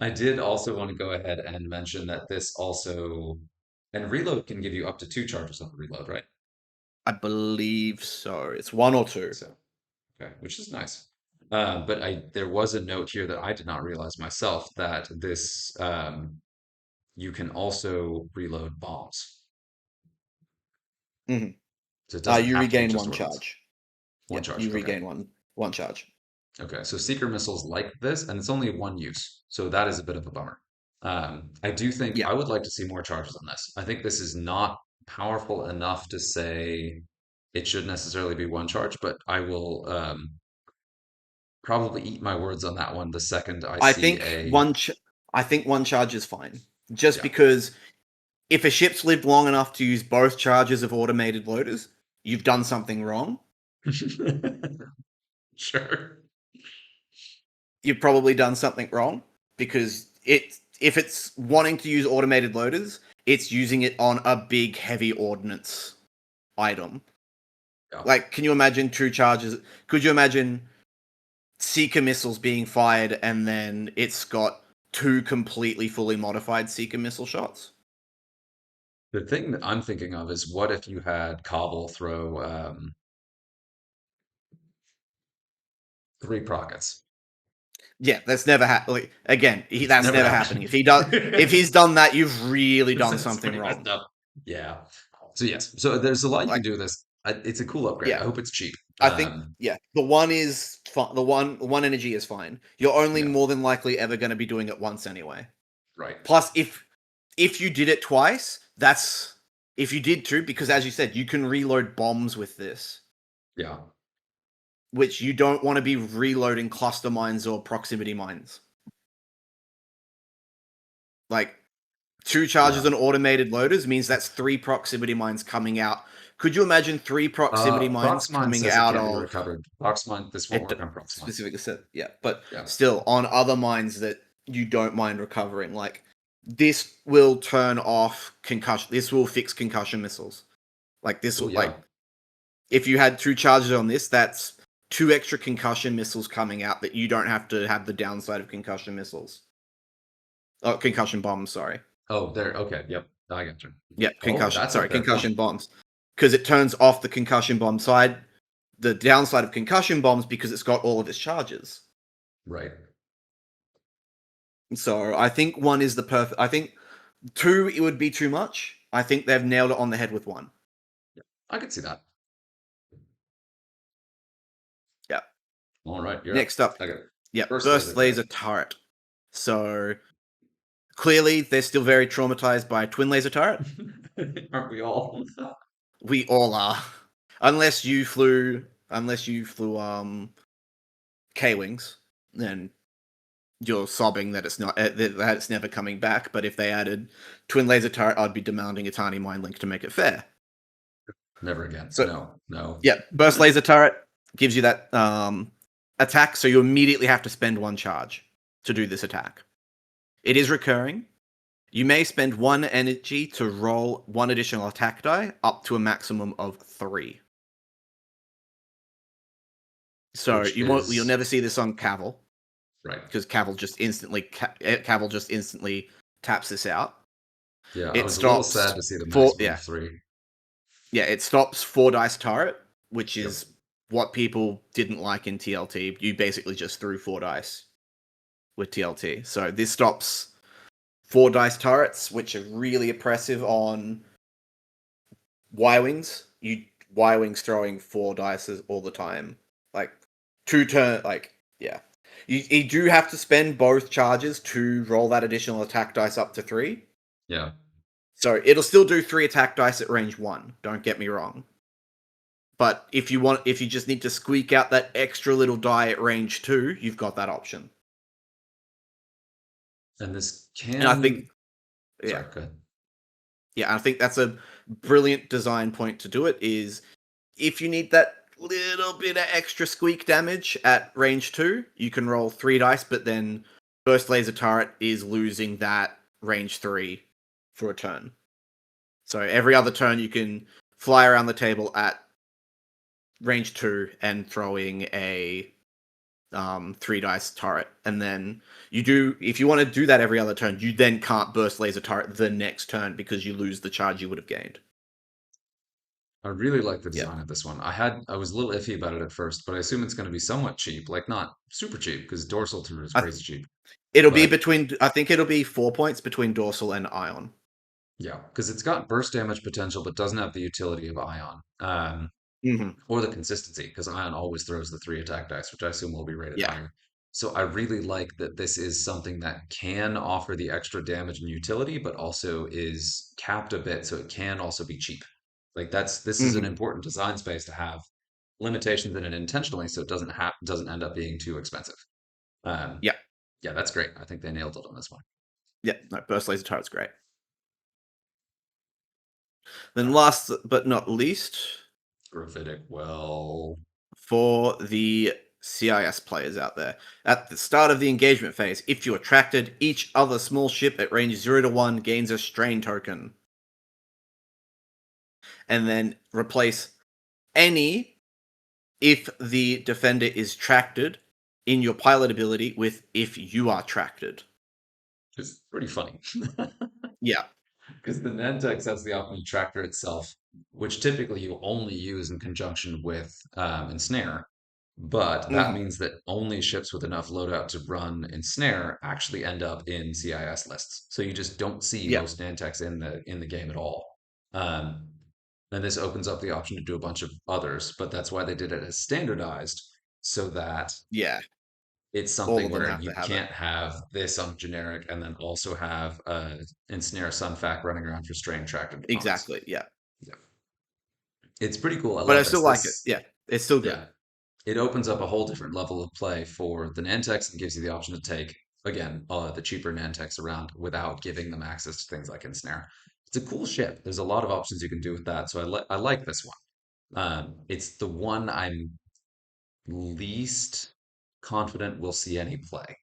I did also want to go ahead and mention that this also, and reload can give you up to two charges on the reload, right? I believe so. It's one or two. So, okay, which is nice. But there was a note here that I did not realize myself that this you can also reload bombs. Mhm. So it doesn't You have to be regain just one ordnance. charge. One Yep, charge. you Okay. regain one charge. Okay. So seeker missiles like this, and it's only one use. So that is a bit of a bummer. I do think Yeah, I would like to see more charges on this. I think this is not powerful enough to say it should necessarily be one charge, but I will probably eat my words on that one the second I I see think a one. I think one charge is fine, just yeah. because if a ship's lived long enough to use both charges of automated loaders, you've done something wrong. Sure. You've probably done something wrong because if it's wanting to use automated loaders, it's using it on a big heavy ordnance item. Yeah. Like, can you imagine two charges? Could you imagine Seeker missiles being fired and then it's got two completely fully modified Seeker missile shots? The thing that I'm thinking of is what if you had Cobble throw three prockets? Yeah, that's never Like, again, It's that's never never happened. happening. If he's done that, you've really done That's something pretty messed wrong. up. Yeah. So yes, so there's a lot you can Like, do with this. It's a cool upgrade. I yeah, hope it's cheap. I think yeah, the one is fine. The one energy is fine. You're only Yeah, more than likely ever going to be doing it once anyway. right. Plus, if you did it twice, that's if you did two, because as you said, you can reload bombs with this, Yeah. which you don't want to be reloading cluster mines or proximity mines. Like two charges Yeah. on automated loaders means that's three proximity mines coming out. Could you imagine three proximity mines Proxmine coming says it out can't be of recovered. Proxmine, this won't it? work on Proxmine. Specifically said, yeah, but Yeah. still on other mines that you don't mind recovering, like this will turn off concussion. This will fix concussion missiles. Like this Oh will yeah. if you had two charges on this, that's two extra concussion missiles coming out that you don't have to have the downside of concussion missiles. Oh, concussion bombs, sorry. Oh, there. Okay. Yep. I got you. Yep, Oh, concussion. that's a Sorry, fair point. concussion bombs. Because it turns off the concussion bomb side, the downside of concussion bombs because it's got all of its charges. Right. So I think one is the perfect. I think two it would be too much. I think they've nailed it on the head with one. I could see that. Yeah. All right. You're up. Next up, Okay. yep, First laser burst turret. laser turret. So clearly they're still very traumatized by twin laser turret. Aren't we all? We all are, unless you flew K wings, then you're sobbing that it's not that it's never coming back. But if they added twin laser turret, I'd be demanding a tiny mind link to make it fair. Never again. So No. No. yeah, burst laser turret gives you that attack, so you immediately have to spend one charge to do this attack. It is recurring. You may spend one energy to roll one additional attack die up to a maximum of 3. So Which you'll is never see this on Cavill right. because Cavill just instantly taps this out. Yeah. I It was a little stops sad to see the four maximum of three. it stops 4 dice turret, which Yep. is what people didn't like in TLT. You basically just threw 4 dice with TLT. So this stops 4 dice turrets, which are really oppressive on Y-Wings. Y-Wings throwing 4 dice all the time. Like, yeah. You do have to spend both charges to roll that additional attack dice up to 3. Yeah. So it'll still do 3 attack dice at range 1, don't get me wrong. But if you just need to squeak out that extra little die at range 2, you've got that option. And this And I think, can. yeah, Sorry. Go ahead. yeah, I think that's a brilliant design point to do it. Is if you need that little bit of extra squeak damage at range 2, you can roll 3 dice, but then burst laser turret is losing that range 3 for a turn. So every other turn you can fly around the table at range 2 and throwing a 3 dice turret, and then if you want to do that every other turn, you then can't burst laser turret the next turn because you lose the charge you would have gained. I really like the Yeah, design of this one. I was a little iffy about it at first, but I assume it's going to be somewhat cheap, like not super cheap because dorsal tour is I, crazy cheap. it'll be But between. I think it'll be 4 points between dorsal and ion. Yeah, because it's got burst damage potential, but doesn't have the utility of Ion, Hmm. or the consistency, because Ion always throws the 3 attack dice, which I assume will be rated Yeah. higher. So I really like that this is something that can offer the extra damage and utility, but also is capped a bit, so it can also be cheap. Like this is an Hmm. important design space to have limitations in it intentionally, so it doesn't end up being too expensive. Um, Yeah. yeah, that's great. I think they nailed it on this one. Yeah. No, burst laser turret's great. Then Uh, last but not least, Graphitic, well, for the CIS players out there. At the start of the engagement phase, if you attracted each other small ship at range 0 to 1 gains a strain token. And then replace any if the defender is tracted in your pilot ability with if you are tracted. it's pretty funny. Yeah. Because the Nantex has the Alchemy Tractor itself, which typically you only use in conjunction with Ensnare. But that Hmm. means that only ships with enough loadout to run Ensnare actually end up in CIS lists. So you just don't see Yeah. most Nantex in the game at all. Um, and this opens up the option to do a bunch of others, but that's why they did it as standardized, so that Yeah. it's All something of them where have you to have it. can't have this on generic and then also have ensnare sunfac running around for strain tracked opponents. Exactly. Yeah. Yeah. It's pretty cool. I But I love still this. like it. This Yeah. It's still good. yeah, it opens up a whole different level of play for the Nantex and gives you the option to take again the cheaper Nantex around without giving them access to things like ensnare. It's a cool ship. There's a lot of options you can do with that. So I like this one. It's the one I'm least confident we'll see any play.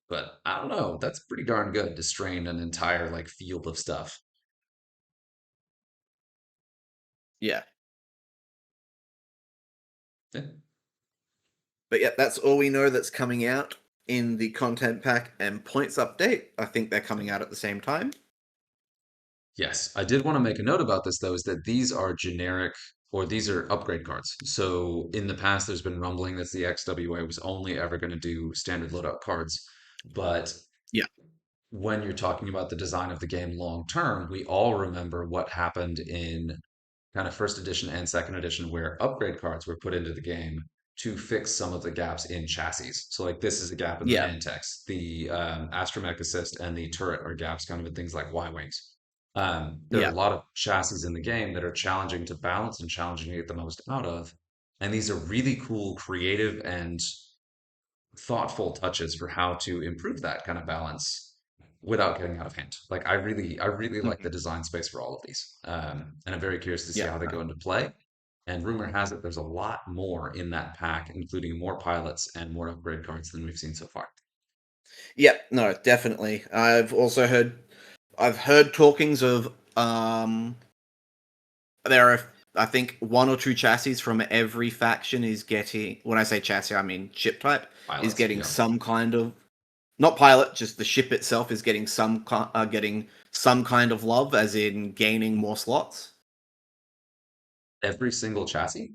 But I don't know. That's pretty darn good to strain an entire like field of stuff. Yeah. Yeah. But yeah, that's all we know that's coming out in the content pack and points update. I think they're coming out at the same time. Yes, I did want to make a note about this though, is that these are generic or these are upgrade cards. So in the past, there's been rumbling that the XWA was only ever going to do standard loadout cards. But Yeah. when you're talking about the design of the game long term, we all remember what happened in kind of first edition and second edition where upgrade cards were put into the game to fix some of the gaps in chassis. So like this is a gap in the Yeah. Nantex, the Astromech Assist and the turret are gaps kind of in things like Y-Wings. There are Yeah. a lot of chassis in the game that are challenging to balance and challenging to get the most out of. And these are really cool, creative, and thoughtful touches for how to improve that kind of balance without getting out of hand. Like I really like the Mhm. design space for all of these, and I'm very curious to see Yeah. how they go into play. And rumor has it there's a lot more in that pack, including more pilots and more upgrade cards than we've seen so far. Yeah, no, definitely. I've heard talkings of there are I think one or two chassis from every faction is getting, when I say chassis I mean ship type, is Pilots, getting yeah. some kind of, not pilot, just the ship itself is getting getting some kind of love, as in gaining more slots. Every single chassis?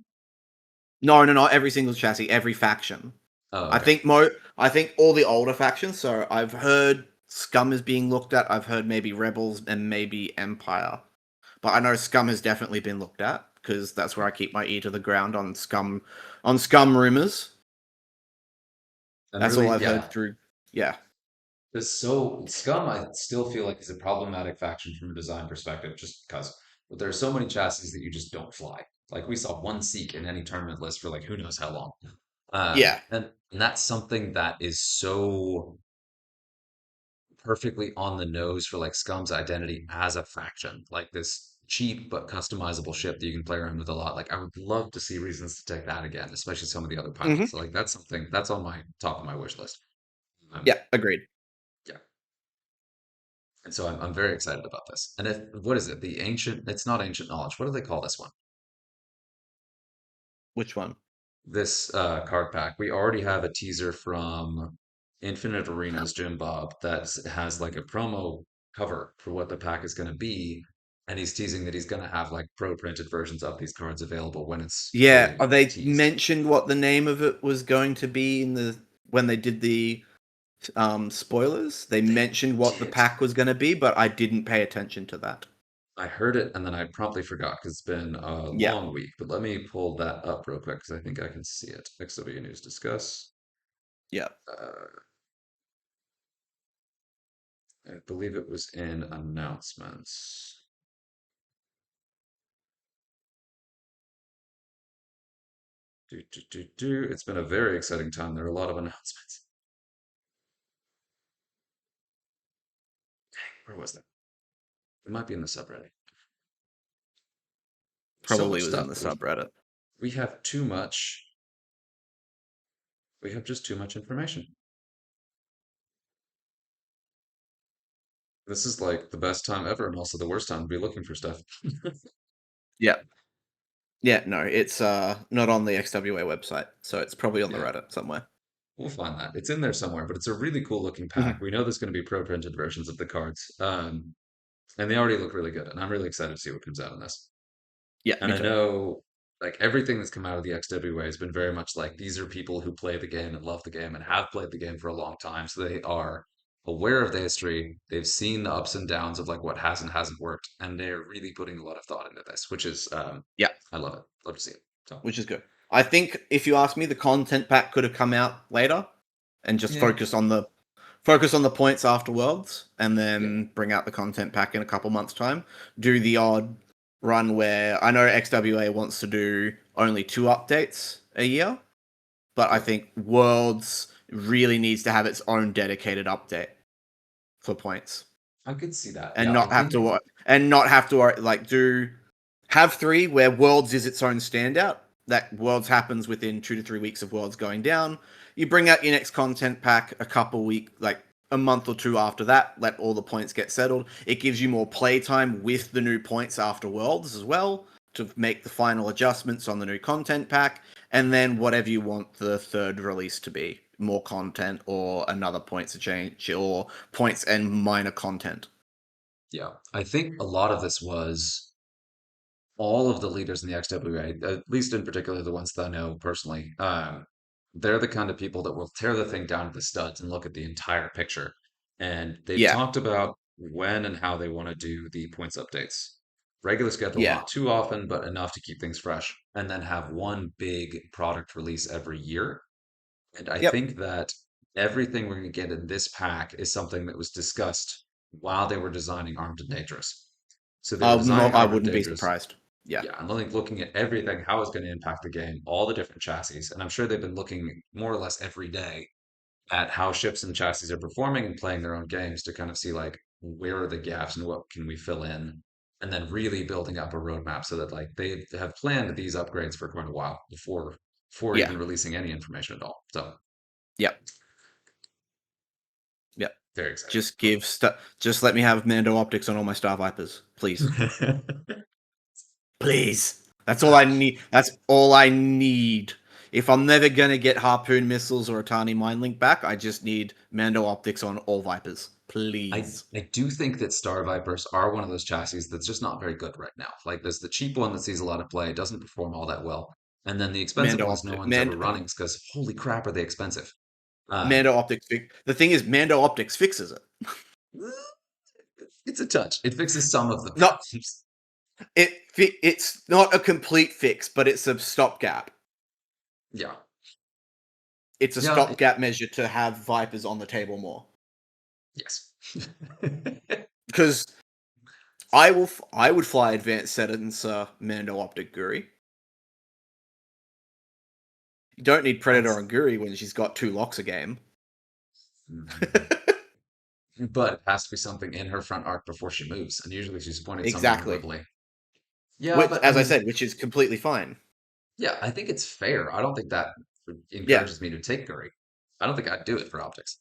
No, no, not every single chassis, every faction. Oh, I okay. think I think all the older factions. So I've heard Scum is being looked at. I've heard maybe Rebels and maybe Empire. But I know Scum has definitely been looked at because that's where I keep my ear to the ground on Scum rumors. And That's all really, I've heard yeah, through. Yeah. this so Scum, I still feel like is a problematic faction from a design perspective, just because. But there are so many chassis that you just don't fly. Like we saw one Seek in any tournament list for like who knows how long. Yeah. And that's something that is so perfectly on the nose for like Scum's identity as a faction. Like this cheap but customizable ship that you can play around with a lot. Like I would love to see reasons to take that again, especially some of the other Hmm. pilots. So like that's something that's on my top of my wish list. Um, Yeah. Agreed. yeah. And so I'm very excited about this. And what is it? It's not ancient knowledge. What do they call this one? Which one? This card pack. We already have a teaser from Infinite Arenas Jim Bob that has like a promo cover for what the pack is going to be. And he's teasing that he's going to have like pro printed versions of these cards available when it's Yeah. fully They teased. mentioned what the name of it was going to be in the when they did the spoilers. They They mentioned what the did. pack was going to be, but I didn't pay attention to that. I heard it and then I promptly forgot because it's been a Yeah, long week. But let me pull that up real quick because I think I can see it. XW News Discuss. yeah, Uh, I believe it was in announcements. It's been a very exciting time. There are a lot of announcements. Where was that? It might be in the subreddit. So probably much was in stuff. the subreddit. We have too much. We have just too much information. This is like the best time ever and also the worst time to be looking for stuff. Yeah, yeah. No, it's not on the XWA website, so it's probably on the Yeah, Reddit somewhere. we'll find that. It's in there somewhere, but it's a really cool looking pack. Mhm. We know there's going to be pro-printed versions of the cards. And they already look really good, and I'm really excited to see what comes out in this. Yeah, And me I too. know like everything that's come out of the XWA has been very much like these are people who play the game and love the game and have played the game for a long time. So they are aware of the history. They've seen the ups and downs of like what has and hasn't worked, and they're really putting a lot of thought into this, which is Yeah, I love it. Love to see it. So which is good. I think if you ask me, the content pack could have come out later and just yeah, focus on the points after Worlds, and yeah, then bring out the content pack in a couple months' time. Do the odd run where I know XWA wants to do only 2 updates a year, but I yeah. think Worlds really needs to have its own dedicated update for points, I could see that. and Yeah, I not have think to like do have 3 where Worlds is its own standout. That Worlds happens within 2 to 3 weeks of Worlds going down. You bring out your next content pack a couple like a month or two after that. Let all the points get settled. It gives you more playtime with the new points after Worlds as well to make the final adjustments on the new content pack, and then whatever you want the third release to be, more content or another points to change or points and minor content. yeah, I think a lot of this was all of the leaders in the XWA, at least in particular the ones that I know personally, they're the kind of people that will tear the thing down to the studs and look at the entire picture. And they've Yeah, talked about when and how they want to do the points updates. Regular schedule, yeah, not too often, but enough to keep things fresh. And then have one big product release every year. And I yep. think that everything we're going to get in this pack is something that was discussed while they were designing Armed and Dangerous. So they were designing I Armed and wouldn't be Dangerous, surprised. Yeah, yeah, and like looking at everything, how it's going to impact the game, all the different chassis, and I'm sure they've been looking more or less every day at how ships and chassis are performing and playing their own games to kind of see like where are the gaps and what can we fill in, and then really building up a roadmap so that like they have planned these upgrades for quite a while before yeah, even releasing any information at all. So yep, yep. very exciting. Just let me have Mando optics on all my Star Vipers, please. Please. That's all I need. That's all I need. If I'm never gonna get Harpoon missiles or Atani Mind Link back, I just need Mando optics on all Vipers. I Please. I do think that Star Vipers are one of those chassis that's just not very good right now. Like there's the cheap one that sees a lot of play, doesn't perform all that well, and then the expensive Mando ones no optic one's ever running because holy crap are they expensive. Um, Mando optics the thing is Mando optics fixes it. it's a touch. It fixes some of the Not problems. it's not a complete fix, but it's a stopgap. Yeah, It's a yeah, stopgap measure to have Vipers on the table more. yes. Because I would fly advanced settings Mando optic Guri. You don't need Predator That's on Guri when she's got 2 locks a game. mm, but it has to be something in her front arc before she moves, and usually she's pointing somewhere in Exactly. Ripley. Yeah, Which, but I as I mean, said, which is completely fine. yeah, I think it's fair. I don't think that Yeah. encourages me to take Curry. I don't think I'd do it for optics.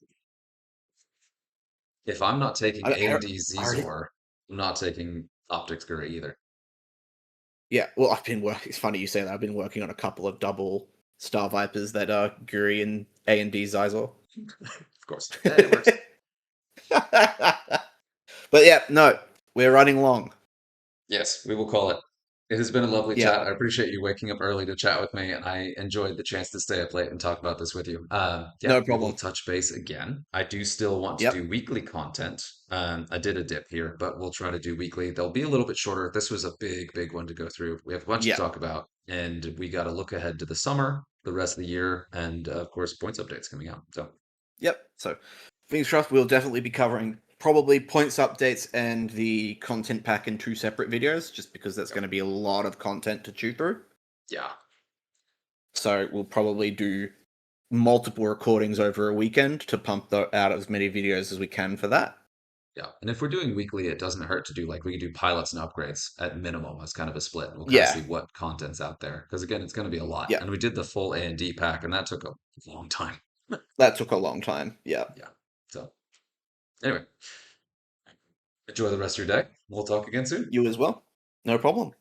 If I'm not taking A&D I already, Zizor, I'm not taking optics Curry either. yeah. Well, I've been working. It's funny you say that. I've been working on a couple of double Star Vipers that are Guri and A&D Zizor. Of course. Yeah, it works. But yeah, no, we're running long. Yes, we will call it. It has been a lovely Yeah, chat. I appreciate you waking up early to chat with me, and I enjoyed the chance to stay up late and talk about this with you. Yeah, no we will problem. touch base again. I do still want to Yep, do weekly content. I did a dip here, but we'll try to do weekly. They'll be a little bit shorter. This was a big, big one to go through. We have a bunch to yeah, talk about, and we got to look ahead to the summer, the rest of the year, and of course, points updates coming out. So, yep. So, fingers crossed, we'll definitely be covering probably points updates and the content pack in two separate videos, just because that's yep. going to be a lot of content to chew through. Yeah. So, we'll probably do multiple recordings over a weekend to pump out as many videos as we can for that. Yeah, and if we're doing weekly, it doesn't hurt to do like we can do pilots and upgrades at minimum as kind of a split. We'll kind of Yeah, see what content's out there because again, it's going to be a lot. yeah. And we did the full A&D pack, and that took a long time. That took a long time. Yeah. Yeah. So anyway, enjoy the rest of your day. We'll talk again soon. You as well. No problem.